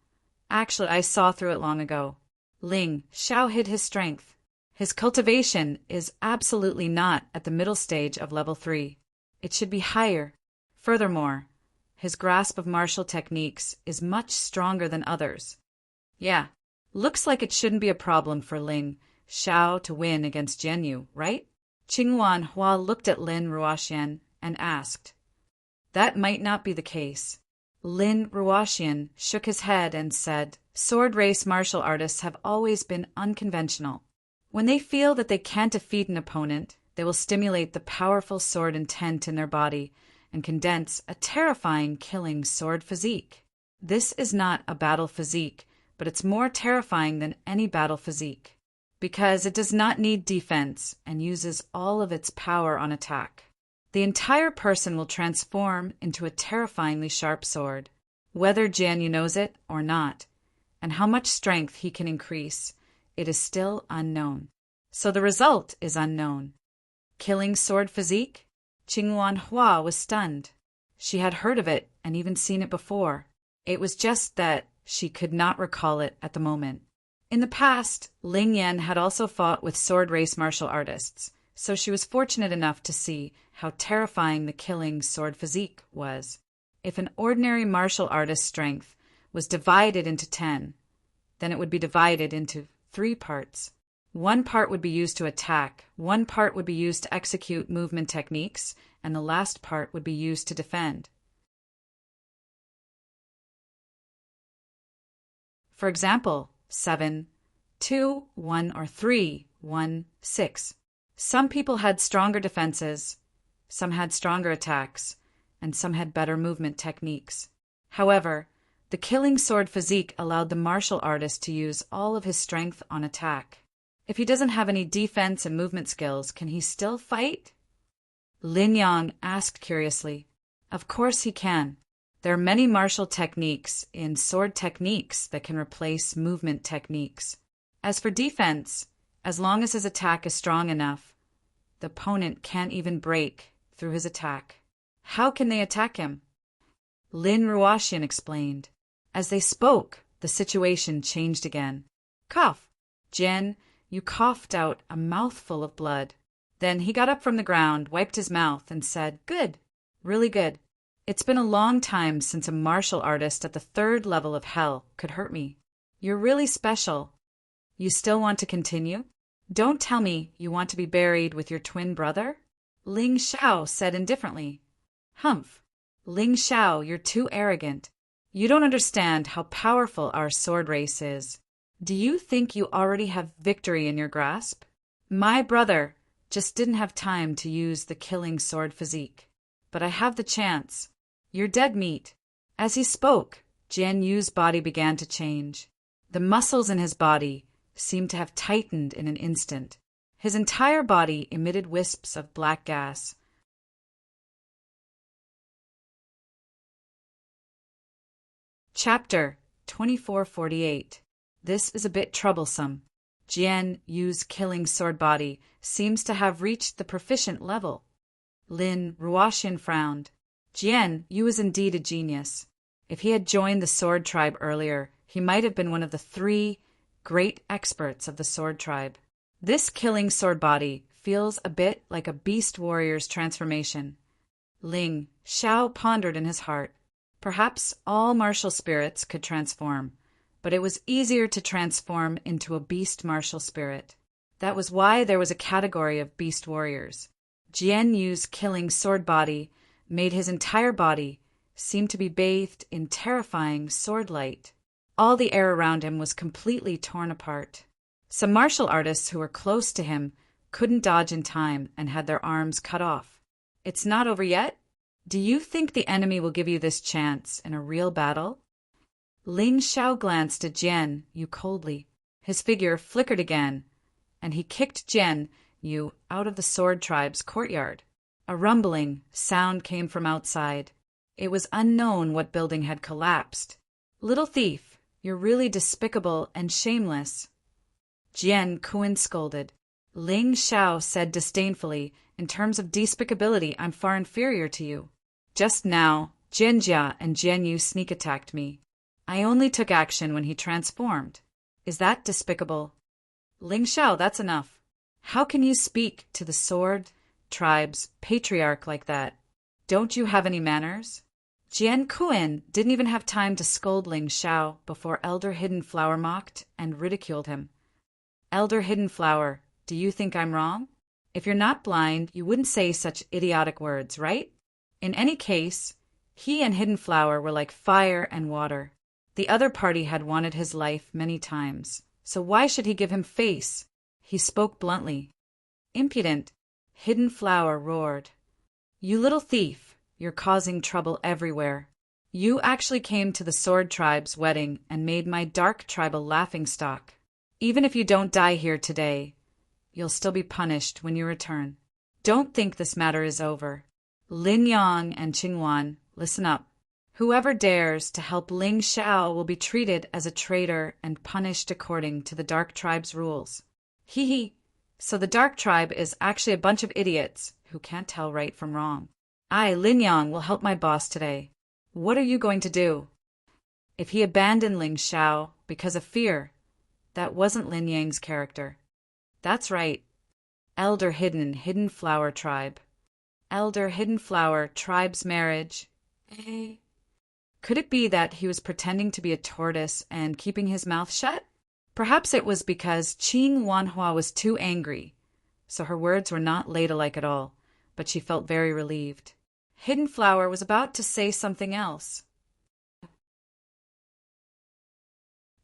Actually, I saw through it long ago. Ling Xiao hid his strength. His cultivation is absolutely not at the middle stage of level 3. It should be higher. Furthermore, his grasp of martial techniques is much stronger than others. Yeah, looks like it shouldn't be a problem for Ling Xiao to win against Jianyu, right? Qingwan Hua looked at Lin Ruoxian and asked. That might not be the case. Lin Ruoxian shook his head and said, Sword race martial artists have always been unconventional. When they feel that they can't defeat an opponent, they will stimulate the powerful sword intent in their body and condense a terrifying killing sword physique. This is not a battle physique, but it's more terrifying than any battle physique, because it does not need defense and uses all of its power on attack. The entire person will transform into a terrifyingly sharp sword, whether Jianyu knows it or not, and how much strength he can increase, it is still unknown. So the result is unknown. Killing sword physique? Qingwan Hua was stunned. She had heard of it and even seen it before. It was just that she could not recall it at the moment. In the past, Ling Yan had also fought with sword race martial artists, so she was fortunate enough to see how terrifying the killing sword physique was. If an ordinary martial artist's strength was divided into 10, then it would be divided into 3 parts. One part would be used to attack, one part would be used to execute movement techniques, and the last part would be used to defend. For example, 7, 2, 1, or 3, 1, 6. Some people had stronger defenses, some had stronger attacks, and some had better movement techniques. However, the killing sword physique allowed the martial artist to use all of his strength on attack. If he doesn't have any defense and movement skills, can he still fight? Lin Yang asked curiously. Of course he can. There are many martial techniques in sword techniques that can replace movement techniques. As for defense, as long as his attack is strong enough, the opponent can't even break through his attack. How can they attack him? Lin Ruashian explained. As they spoke, the situation changed again. Cough. Jian, you coughed out a mouthful of blood. Then he got up from the ground, wiped his mouth, and said, "Good. Really good. It's been a long time since a martial artist at the 3rd level of hell could hurt me. You're really special. You still want to continue? Don't tell me you want to be buried with your twin brother?" Ling Xiao said indifferently. Humph. Ling Xiao, you're too arrogant. You don't understand how powerful our sword race is. Do you think you already have victory in your grasp? My brother just didn't have time to use the killing sword physique. But I have the chance. You're dead meat. As he spoke, Jian Yu's body began to change. The muscles in his body seemed to have tightened in an instant. His entire body emitted wisps of black gas. Chapter 2448. This is a bit troublesome. Jian Yu's killing sword body seems to have reached the proficient level. Lin Ruashian frowned. Jian Yu is indeed a genius. If he had joined the sword tribe earlier, he might have been one of the 3 great experts of the sword tribe. This killing sword body feels a bit like a beast warrior's transformation. Ling Xiao pondered in his heart. Perhaps all martial spirits could transform, but it was easier to transform into a beast martial spirit. That was why there was a category of beast warriors. Jian Yu's killing sword body made his entire body seem to be bathed in terrifying sword light. All the air around him was completely torn apart. Some martial artists who were close to him couldn't dodge in time and had their arms cut off. It's not over yet? Do you think the enemy will give you this chance in a real battle? Ling Xiao glanced at Jian Yu coldly. His figure flickered again, and he kicked Jian Yu out of the sword tribe's courtyard. A rumbling sound came from outside. It was unknown what building had collapsed. Little thief, you're really despicable and shameless. Jian Kuan scolded. Ling Xiao said disdainfully, in terms of despicability, I'm far inferior to you. Just now, Jinjia and Jian Yu sneak attacked me. I only took action when he transformed. Is that despicable? Ling Xiao, that's enough. How can you speak to the sword tribe's patriarch like that? Don't you have any manners? Jian Kuan didn't even have time to scold Ling Xiao before Elder Hidden Flower mocked and ridiculed him. Elder Hidden Flower, do you think I'm wrong? If you're not blind, you wouldn't say such idiotic words, right? In any case, he and Hidden Flower were like fire and water. The other party had wanted his life many times, so why should he give him face? He spoke bluntly. Impudent, Hidden Flower roared. You little thief, you're causing trouble everywhere. You actually came to the Sword Tribe's wedding and made my dark tribal laughingstock. Even if you don't die here today, you'll still be punished when you return. Don't think this matter is over. Lin Yang and Qingwan, listen up. Whoever dares to help Ling Xiao will be treated as a traitor and punished according to the Dark Tribe's rules. Hee hee. So the Dark Tribe is actually a bunch of idiots who can't tell right from wrong. I, Lin Yang, will help my boss today. What are you going to do? If he abandoned Ling Xiao because of fear, that wasn't Lin Yang's character. That's right. Elder Hidden Flower Tribe. Elder Hidden Flower Tribe's marriage. Could it be that he was pretending to be a tortoise and keeping his mouth shut? Perhaps it was because Qing Wanhua was too angry, so her words were not ladylike at all, but she felt very relieved. Hidden Flower was about to say something else.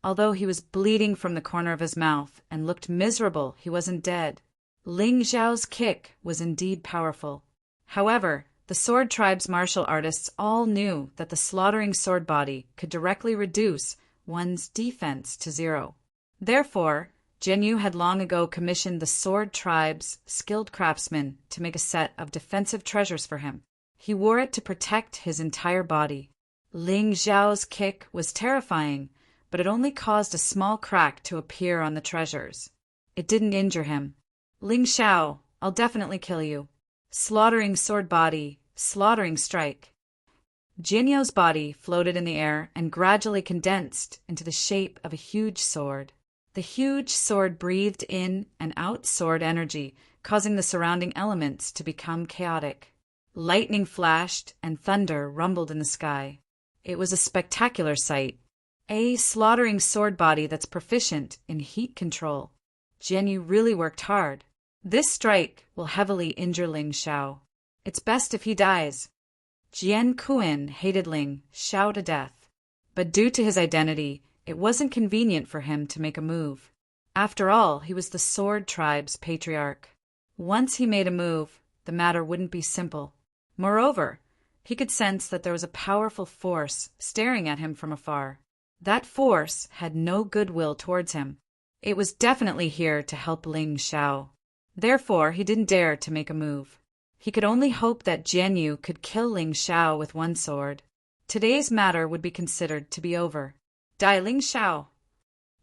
Although he was bleeding from the corner of his mouth and looked miserable, he wasn't dead. Ling Xiao's kick was indeed powerful. However, the Sword Tribe's martial artists all knew that the slaughtering sword body could directly reduce one's defense to 0. Therefore, Jian Yu had long ago commissioned the Sword Tribe's skilled craftsmen to make a set of defensive treasures for him. He wore it to protect his entire body. Ling Xiao's kick was terrifying, but it only caused a small crack to appear on the treasures. It didn't injure him. Ling Xiao, I'll definitely kill you. Slaughtering sword body, slaughtering strike. Jianyu's body floated in the air and gradually condensed into the shape of a huge sword. The huge sword breathed in and out sword energy, causing the surrounding elements to become chaotic. Lightning flashed and thunder rumbled in the sky. It was a spectacular sight. A slaughtering sword body that's proficient in heat control. Jianyu really worked hard. This strike will heavily injure Ling Xiao. It's best if he dies. Jian Kuan hated Ling Xiao to death, but due to his identity, it wasn't convenient for him to make a move. After all, he was the Sword Tribe's patriarch. Once he made a move, the matter wouldn't be simple. Moreover, he could sense that there was a powerful force staring at him from afar. That force had no goodwill towards him. It was definitely here to help Ling Xiao. Therefore, he didn't dare to make a move. He could only hope that Jianyu could kill Ling Xiao with one sword. Today's matter would be considered to be over. Die, Ling Xiao!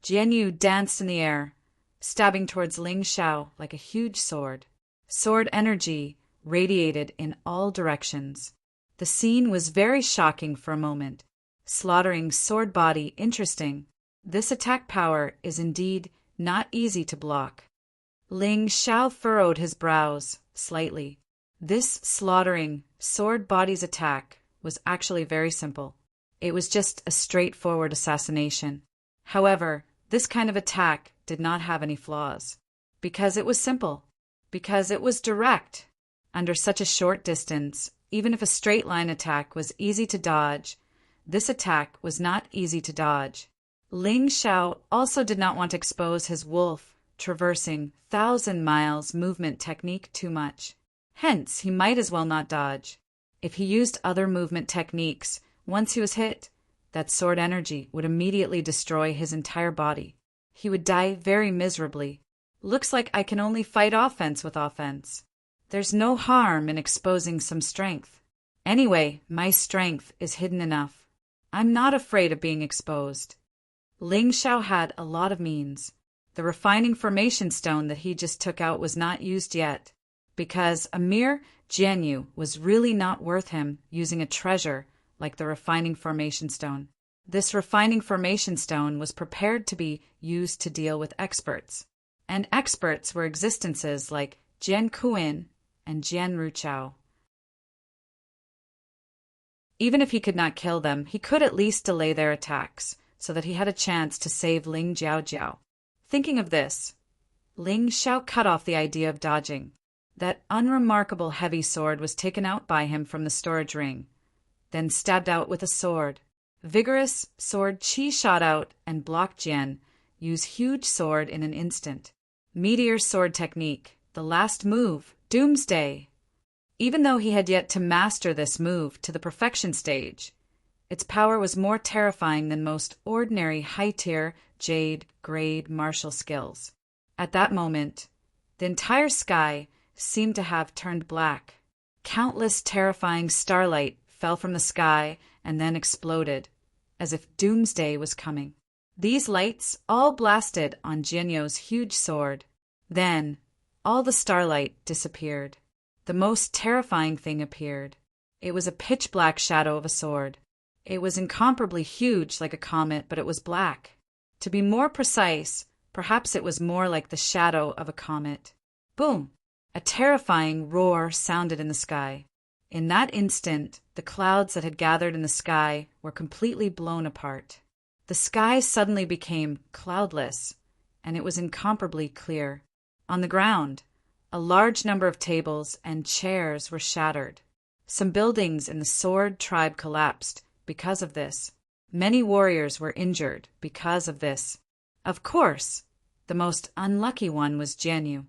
Jianyu danced in the air, stabbing towards Ling Xiao like a huge sword. Sword energy radiated in all directions. The scene was very shocking for a moment. Slaughtering sword body interesting. This attack power is indeed not easy to block. Ling Xiao furrowed his brows slightly. This slaughtering sword body's attack was actually very simple. It was just a straightforward assassination. However, this kind of attack did not have any flaws. Because it was simple. Because it was direct. Under such a short distance, even if a straight line attack was easy to dodge, this attack was not easy to dodge. Ling Xiao also did not want to expose his wolf traversing 1,000 miles movement technique too much. Hence, he might as well not dodge. If he used other movement techniques, once he was hit, that sword energy would immediately destroy his entire body. He would die very miserably. Looks like I can only fight offense with offense. There's no harm in exposing some strength. Anyway, my strength is hidden enough. I'm not afraid of being exposed. Ling Xiao had a lot of means. The refining formation stone that he just took out was not used yet, because a mere Jianyu was really not worth him using a treasure like the refining formation stone. This refining formation stone was prepared to be used to deal with experts, and experts were existences like Jian Kuan and Jian Ruchao. Even if he could not kill them, he could at least delay their attacks, so that he had a chance to save Ling Jiaojiao. Thinking of this, Ling Xiao cut off the idea of dodging. That unremarkable heavy sword was taken out by him from the storage ring, then stabbed out with a sword. Vigorous sword qi shot out and blocked Jian, use huge sword in an instant. Meteor sword technique, the last move, Doomsday. Even though he had yet to master this move to the perfection stage, its power was more terrifying than most ordinary high-tier jade grade martial skills. At that moment, the entire sky seemed to have turned black. Countless terrifying starlight fell from the sky and then exploded, as if doomsday was coming. These lights all blasted on Jianyu's huge sword. Then, all the starlight disappeared. The most terrifying thing appeared. It was a pitch-black shadow of a sword. It was incomparably huge like a comet, but it was black. To be more precise, perhaps it was more like the shadow of a comet. Boom! A terrifying roar sounded in the sky. In that instant, the clouds that had gathered in the sky were completely blown apart. The sky suddenly became cloudless, and it was incomparably clear. On the ground, a large number of tables and chairs were shattered. Some buildings in the Sword Tribe collapsed because of this. Many warriors were injured because of this. Of course, the most unlucky one was Jianyu.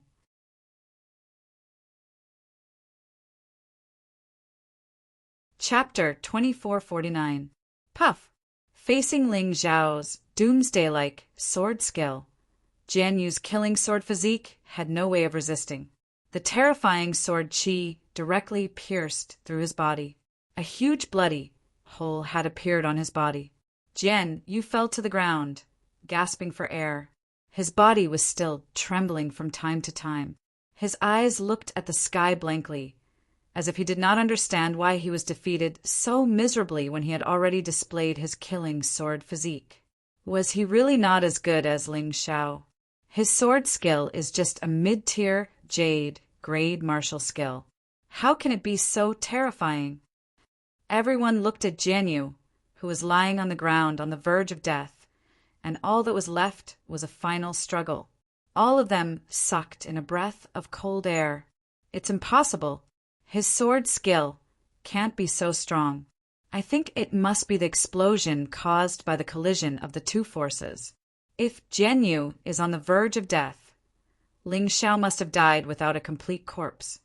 Chapter 2449. Puff. Facing Ling Xiao's doomsday-like sword skill, Jianyu's killing sword physique had no way of resisting. The terrifying sword qi directly pierced through his body. A huge bloody hole had appeared on his body. Jian Yu fell to the ground, gasping for air. His body was still trembling from time to time. His eyes looked at the sky blankly, as if he did not understand why he was defeated so miserably when he had already displayed his killing sword physique. Was he really not as good as Ling Xiao? His sword skill is just a mid-tier jade grade martial skill. How can it be so terrifying? Everyone looked at Jian Yu, who was lying on the ground on the verge of death, and all that was left was a final struggle. All of them sucked in a breath of cold air. It's impossible. His sword skill can't be so strong. I think it must be the explosion caused by the collision of the two forces. If Jian Yu is on the verge of death, Ling Xiao must have died without a complete corpse.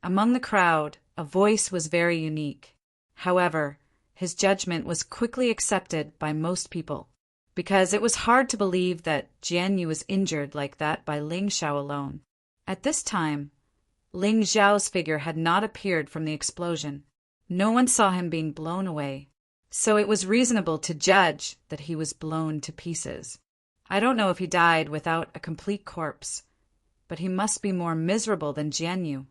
Among the crowd, a voice was very unique. However, his judgment was quickly accepted by most people, because it was hard to believe that Jian Yu was injured like that by Ling Xiao alone. At this time, Ling Xiao's figure had not appeared from the explosion. No one saw him being blown away, so it was reasonable to judge that he was blown to pieces. I don't know if he died without a complete corpse, but he must be more miserable than Jian Yu.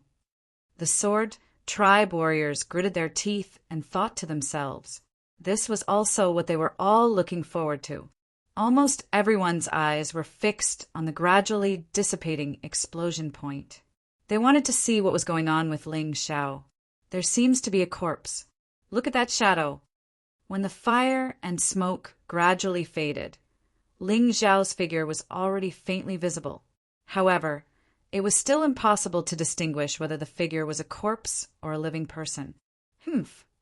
The sword tribe warriors gritted their teeth and thought to themselves. This was also what they were all looking forward to. Almost everyone's eyes were fixed on the gradually dissipating explosion point. They wanted to see what was going on with Ling Xiao. There seems to be a corpse. Look at that shadow. When the fire and smoke gradually faded, Ling Xiao's figure was already faintly visible. However, it was still impossible to distinguish whether the figure was a corpse or a living person.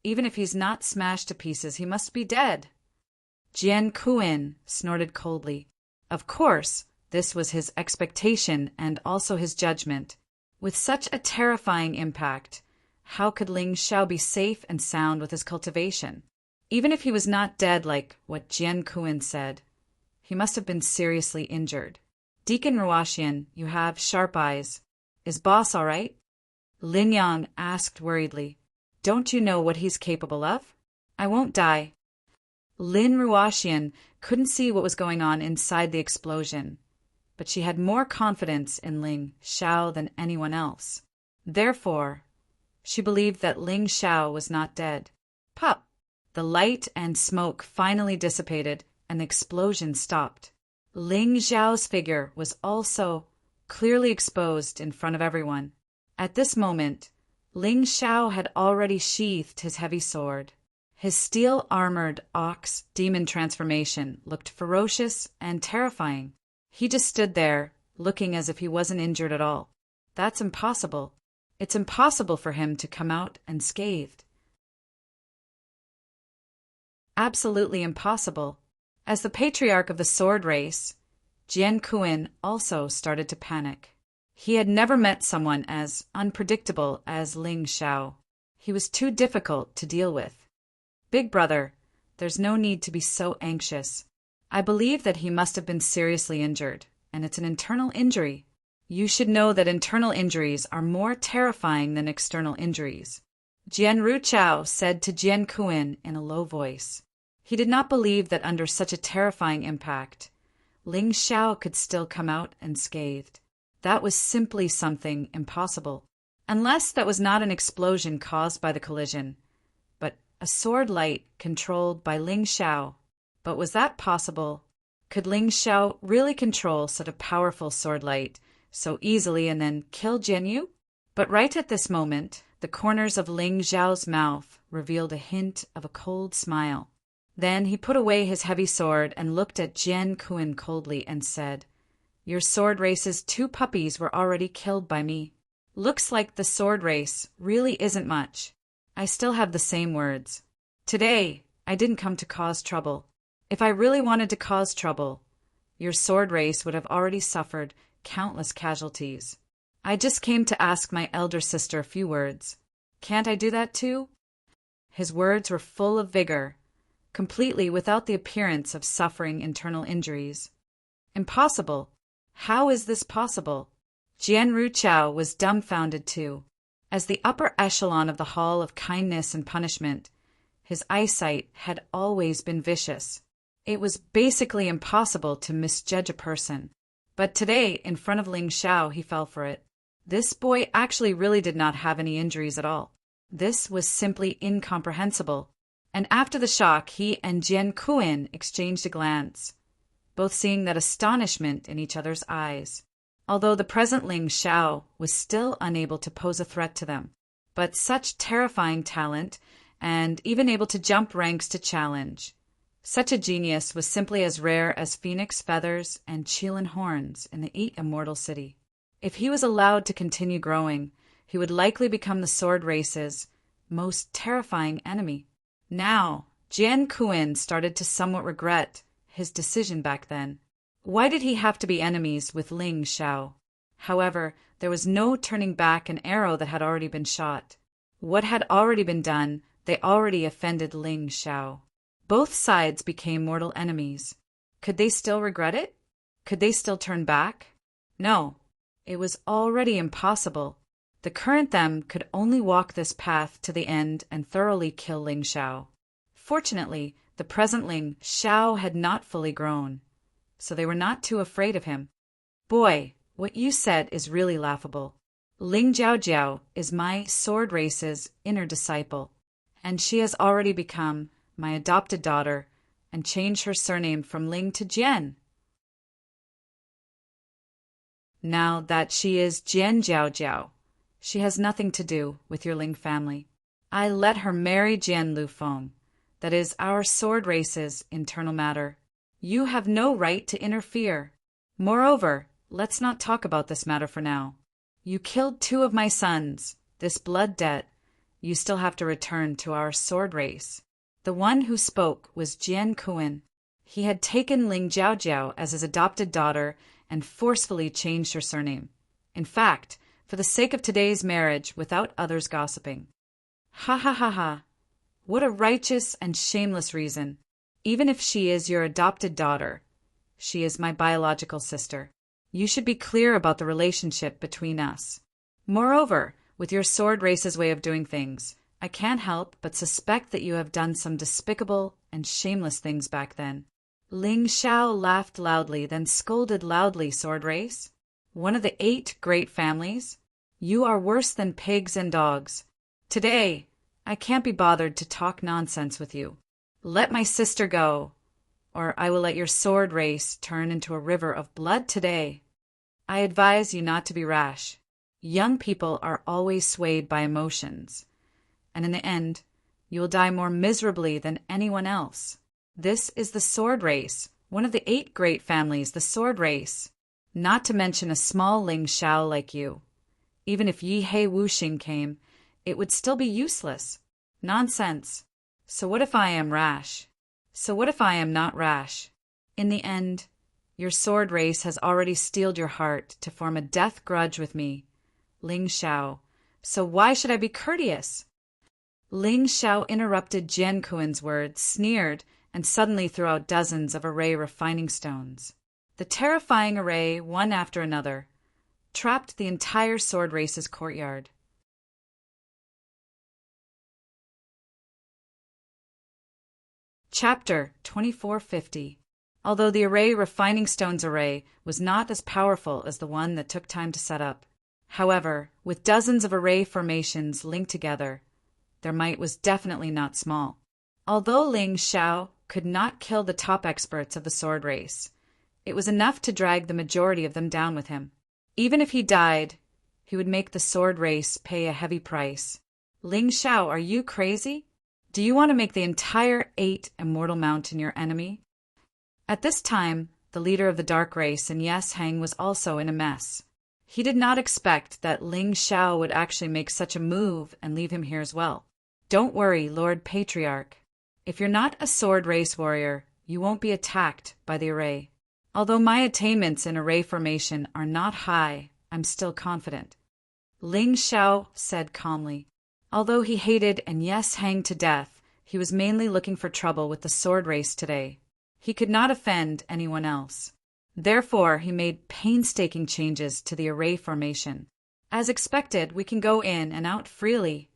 Even if he's not smashed to pieces, he must be dead. Jian Kuin snorted coldly. Of course, this was his expectation and also his judgment. With such a terrifying impact, how could Ling Xiao be safe and sound with his cultivation? Even if he was not dead like what Jian Kuin said, he must have been seriously injured. Deacon Ruaxian, you have sharp eyes. Is boss all right? Lin Yang asked worriedly. Don't you know what he's capable of? I won't die. Lin Ruaxian couldn't see what was going on inside the explosion, but she had more confidence in Ling Xiao than anyone else. Therefore, she believed that Ling Xiao was not dead. Pop! The light and smoke finally dissipated, and the explosion stopped. Ling Xiao's figure was also clearly exposed in front of everyone. At this moment, Ling Xiao had already sheathed his heavy sword. His steel-armored ox demon transformation looked ferocious and terrifying. He just stood there, looking as if he wasn't injured at all. That's impossible. It's impossible for him to come out unscathed. Absolutely impossible. As the patriarch of the sword race, Jian Kuin also started to panic. He had never met someone as unpredictable as Ling Xiao. He was too difficult to deal with. Big brother, there's no need to be so anxious. I believe that he must have been seriously injured, and it's an internal injury. You should know that internal injuries are more terrifying than external injuries, Jian Ruchao said to Jian Kuin in a low voice. He did not believe that under such a terrifying impact, Ling Xiao could still come out unscathed. That was simply something impossible. Unless that was not an explosion caused by the collision, but a sword light controlled by Ling Xiao. But was that possible? Could Ling Xiao really control such a powerful sword light so easily and then kill Jian Yu? But right at this moment, the corners of Ling Xiao's mouth revealed a hint of a cold smile. Then he put away his heavy sword and looked at Jian Kuin coldly and said, Your sword race's 2 puppies were already killed by me. Looks like the sword race really isn't much. I still have the same words. Today, I didn't come to cause trouble. If I really wanted to cause trouble, your sword race would have already suffered countless casualties. I just came to ask my elder sister a few words. Can't I do that too? His words were full of vigor, completely without the appearance of suffering internal injuries. Impossible. How is this possible? Jian Ruchao was dumbfounded too. As the upper echelon of the Hall of Kindness and Punishment, His eyesight had always been vicious. It was basically impossible to misjudge a person. But today, in front of Ling Xiao, he fell for it. This boy actually really did not have any injuries at all. This was simply incomprehensible. And after the shock, he and Jian Kuan exchanged a glance, both seeing that astonishment in each other's eyes. Although the present Ling Xiao was still unable to pose a threat to them. But such terrifying talent, and even able to jump ranks to challenge. Such a genius was simply as rare as phoenix feathers and Qilin horns in the 8 immortal city. If he was allowed to continue growing, he would likely become the sword race's most terrifying enemy. Now, Jian Kuan started to somewhat regret his decision back then. Why did he have to be enemies with Ling Xiao? However, there was no turning back an arrow that had already been shot. What had already been done, they already offended Ling Xiao. Both sides became mortal enemies. Could they still regret it? Could they still turn back? No, it was already impossible. The current them could only walk this path to the end and thoroughly kill Ling Xiao. Fortunately, the present Ling Xiao had not fully grown, so they were not too afraid of him. Boy, what you said is really laughable. Ling Jiao is my sword race's inner disciple, and she has already become my adopted daughter and changed her surname from Ling to Jian. Now that she is Jian Jiao, she has nothing to do with your Ling family. I let her marry Jian Lufeng. That is our sword race's internal matter. You have no right to interfere. Moreover, let's not talk about this matter for now. You killed 2 of my sons. This blood debt, you still have to return to our sword race. The one who spoke was Jian Kuan. He had taken Ling Jiao as his adopted daughter and forcefully changed her surname. In fact, for the sake of today's marriage without others gossiping. Ha ha ha ha. What a righteous and shameless reason. Even if she is your adopted daughter, she is my biological sister. You should be clear about the relationship between us. Moreover, with your sword race's way of doing things, I can't help but suspect that you have done some despicable and shameless things back then. Ling Xiao laughed loudly, then scolded loudly. Sword race? One of the 8 great families? You are worse than pigs and dogs. Today, I can't be bothered to talk nonsense with you. Let my sister go, or I will let your sword race turn into a river of blood today. I advise you not to be rash. Young people are always swayed by emotions, and in the end, you will die more miserably than anyone else. This is the sword race, one of the 8 great families, the sword race. Not to mention a small Ling Xiao like you. Even if Yi Hei Wuxing came, it would still be useless. Nonsense. So what if I am rash? So what if I am not rash? In the end, your sword race has already steeled your heart to form a death grudge with me, Ling Xiao. So why should I be courteous? Ling Xiao interrupted Jian Kuan's words, sneered, and suddenly threw out dozens of array refining stones. The terrifying array, one after another, trapped the entire sword race's courtyard. Chapter 2450. Although the array refining stones array was not as powerful as the one that took time to set up. However, with dozens of array formations linked together, their might was definitely not small. Although Ling Xiao could not kill the top experts of the sword race, it was enough to drag the majority of them down with him. Even if he died, he would make the sword race pay a heavy price. Ling Xiao, are you crazy? Do you want to make the entire 8 immortal mountain your enemy? At this time, the leader of the dark race, and Yes Heng, was also in a mess. He did not expect that Ling Xiao would actually make such a move and leave him here as well. Don't worry, Lord Patriarch. If you're not a sword race warrior, you won't be attacked by the array. Although my attainments in array formation are not high, I'm still confident. Ling Xiao said calmly. Although he hated and Yes Heng to death, he was mainly looking for trouble with the sword race today. He could not offend anyone else. Therefore, he made painstaking changes to the array formation. As expected, we can go in and out freely.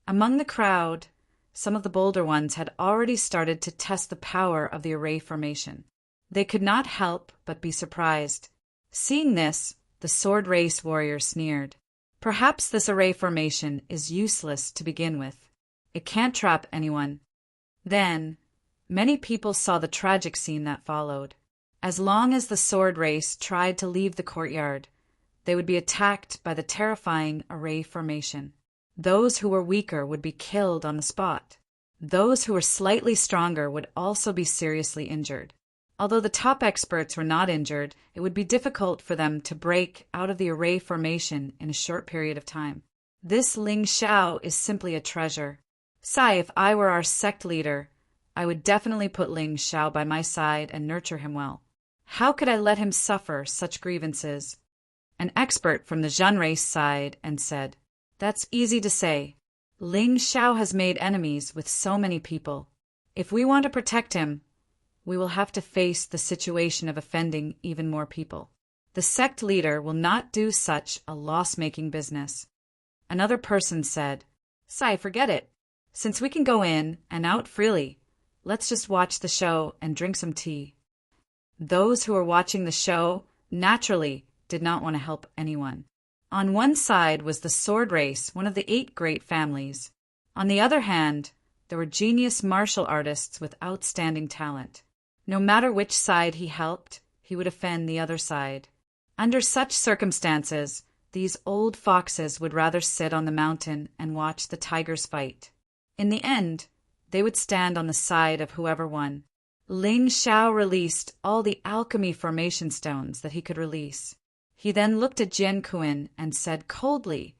Among the crowd, some of the bolder ones had already started to test the power of the array formation. They could not help but be surprised. Seeing this, the sword race warrior sneered. Perhaps this array formation is useless to begin with. It can't trap anyone. Then, many people saw the tragic scene that followed. As long as the sword race tried to leave the courtyard, they would be attacked by the terrifying array formation. Those who were weaker would be killed on the spot. Those who were slightly stronger would also be seriously injured. Although the top experts were not injured, it would be difficult for them to break out of the array formation in a short period of time. This Ling Xiao is simply a treasure. Sai, if I were our sect leader, I would definitely put Ling Xiao by my side and nurture him well. How could I let him suffer such grievances? An expert from the Zhen race sighed and said, "That's easy to say. Ling Xiao has made enemies with so many people. If we want to protect him, we will have to face the situation of offending even more people. The sect leader will not do such a loss-making business." Another person said, "Sai, forget it. Since we can go in and out freely, let's just watch the show and drink some tea." Those who were watching the show naturally did not want to help anyone. On one side was the sword race, one of the 8 great families. On the other hand, there were genius martial artists with outstanding talent. No matter which side he helped, he would offend the other side. Under such circumstances, these old foxes would rather sit on the mountain and watch the tigers fight. In the end, they would stand on the side of whoever won. Ling Xiao released all the alchemy formation stones that he could release. He then looked at Jian Kuan and said coldly,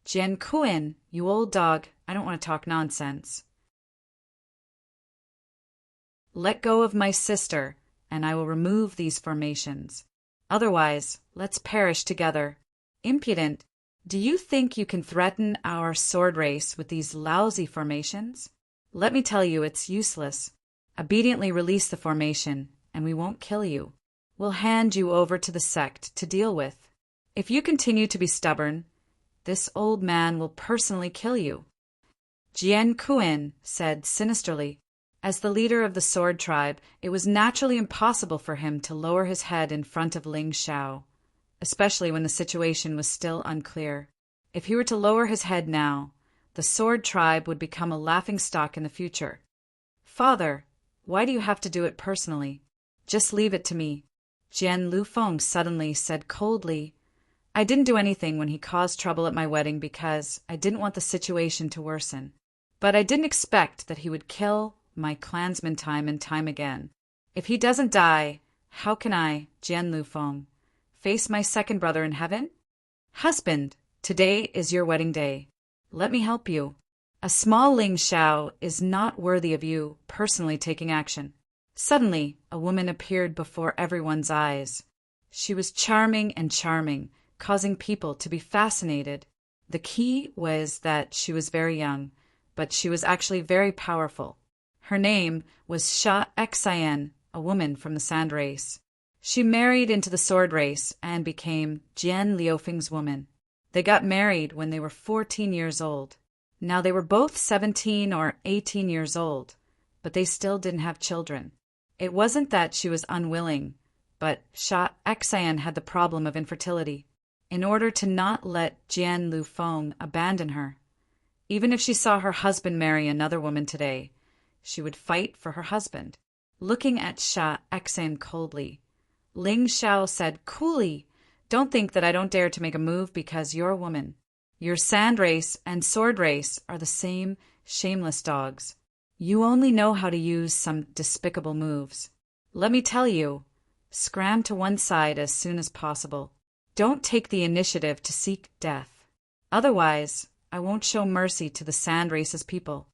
"Jian Kuan, you old dog, I don't want to talk nonsense. Let go of my sister, and I will remove these formations. Otherwise, let's perish together. Impudent, do you think you can threaten our sword race with these lousy formations? Let me tell you, it's useless. Obediently release the formation, and we won't kill you. We'll hand you over to the sect to deal with. If you continue to be stubborn, this old man will personally kill you." Jian Kuan said sinisterly. As the leader of the sword tribe, it was naturally impossible for him to lower his head in front of Ling Xiao, especially when the situation was still unclear. If he were to lower his head now, the sword tribe would become a laughingstock in the future. "Father, why do you have to do it personally? Just leave it to me." Jian Lufeng suddenly said coldly, "I didn't do anything when he caused trouble at my wedding because I didn't want the situation to worsen. But I didn't expect that he would kill my clansmen time and time again. If he doesn't die, how can I, Jian Lufeng, face my second brother in heaven? Husband, today is your wedding day. Let me help you. A small Ling Xiao is not worthy of you personally taking action." Suddenly, a woman appeared before everyone's eyes. She was charming, causing people to be fascinated. The key was that she was very young, but she was actually very powerful. Her name was Sha Xian, a woman from the sand race. She married into the sword race and became Jian Liufeng's woman. They got married when they were 14 years old. Now they were both 17 or 18 years old, but they still didn't have children. It wasn't that she was unwilling, but Sha Xian had the problem of infertility. In order to not let Jian Lufeng abandon her, even if she saw her husband marry another woman today, she would fight for her husband. Looking at Sha Xian coldly, Ling Xiao said coolly, "Don't think that I don't dare to make a move because you're a woman. Your sand race and sword race are the same shameless dogs. You only know how to use some despicable moves. Let me tell you, scram to one side as soon as possible. Don't take the initiative to seek death. Otherwise, I won't show mercy to the sand race's people.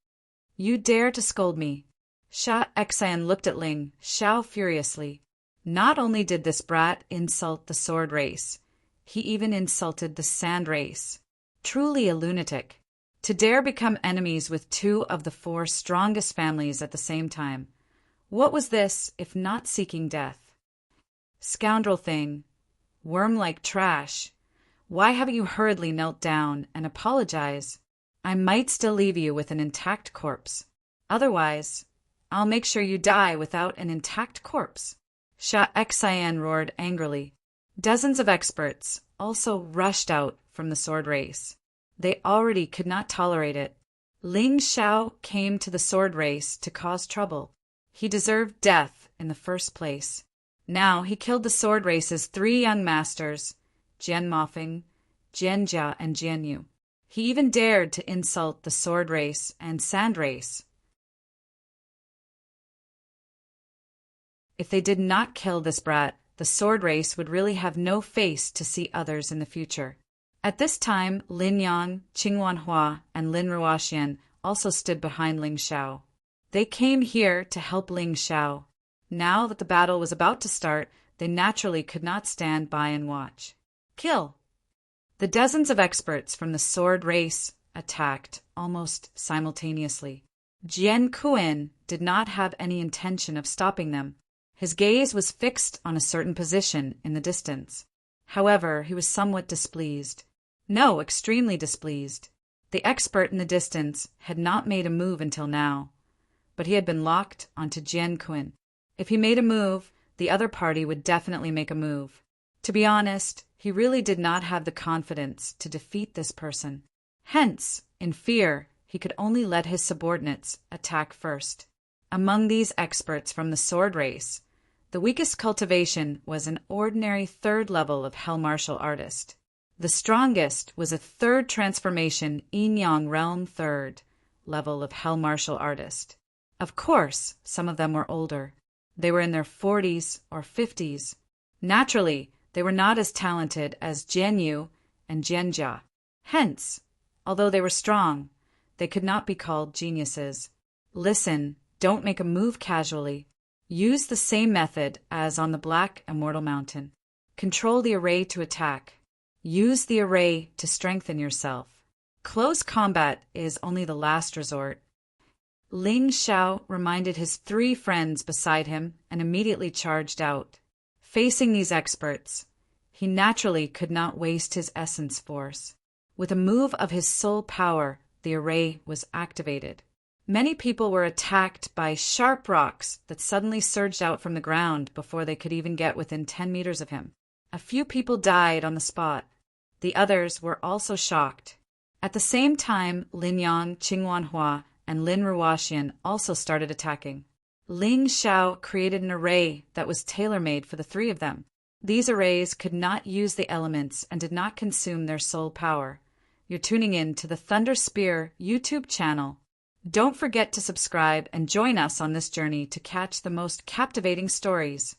You dare to scold me." Sha Xian looked at Ling Xiao furiously. Not only did this brat insult the sword race, he even insulted the sand race. Truly a lunatic. To dare become enemies with 2 of the 4 strongest families at the same time. What was this if not seeking death? Scoundrel thing. Worm-like trash. Why haven't you hurriedly knelt down and apologized? I might still leave you with an intact corpse. Otherwise, I'll make sure you die without an intact corpse. Shah Xian roared angrily. Dozens of experts also rushed out from the sword race. They already could not tolerate it. Ling Xiao came to the sword race to cause trouble. He deserved death in the first place. Now he killed the sword race's 3 young masters, Jian Mofeng, Jian Jia, and Jian Yu. He even dared to insult the sword race and sand race. If they did not kill this brat, the sword race would really have no face to see others in the future. At this time, Lin Yang, Qing Wanhua, and Lin Ruoxian also stood behind Ling Xiao. They came here to help Ling Xiao. Now that the battle was about to start, they naturally could not stand by and watch. Kill! The dozens of experts from the sword race attacked almost simultaneously. Jian Kuan did not have any intention of stopping them. His gaze was fixed on a certain position in the distance. However, he was somewhat displeased. No, extremely displeased. The expert in the distance had not made a move until now, but he had been locked onto Jian Kuan. If he made a move, the other party would definitely make a move. To be honest, he really did not have the confidence to defeat this person. Hence, in fear, he could only let his subordinates attack first. Among these experts from the sword race, the weakest cultivation was an ordinary 3rd level of Hell Martial Artist. The strongest was a 3rd transformation Yin-Yang Realm 3rd level of Hell Martial Artist. Of course, some of them were older. They were in their 40s or 50s. Naturally, they were not as talented as Jian Yu and Jian Jia. Hence, although they were strong, they could not be called geniuses. Listen, don't make a move casually. Use the same method as on the Black Immortal Mountain. Control the array to attack. Use the array to strengthen yourself. Close combat is only the last resort. Ling Xiao reminded his 3 friends beside him and immediately charged out. Facing these experts, he naturally could not waste his essence force. With a move of his soul power, the array was activated. Many people were attacked by sharp rocks that suddenly surged out from the ground before they could even get within 10 meters of him. A few people died on the spot. The others were also shocked. At the same time, Lin Yang, Qing Wanhua, and Lin Ruoxian also started attacking. Ling Xiao created an array that was tailor-made for the 3 of them. These arrays could not use the elements and did not consume their soul power. You're tuning in to the Thunder Spear YouTube channel. Don't forget to subscribe and join us on this journey to catch the most captivating stories.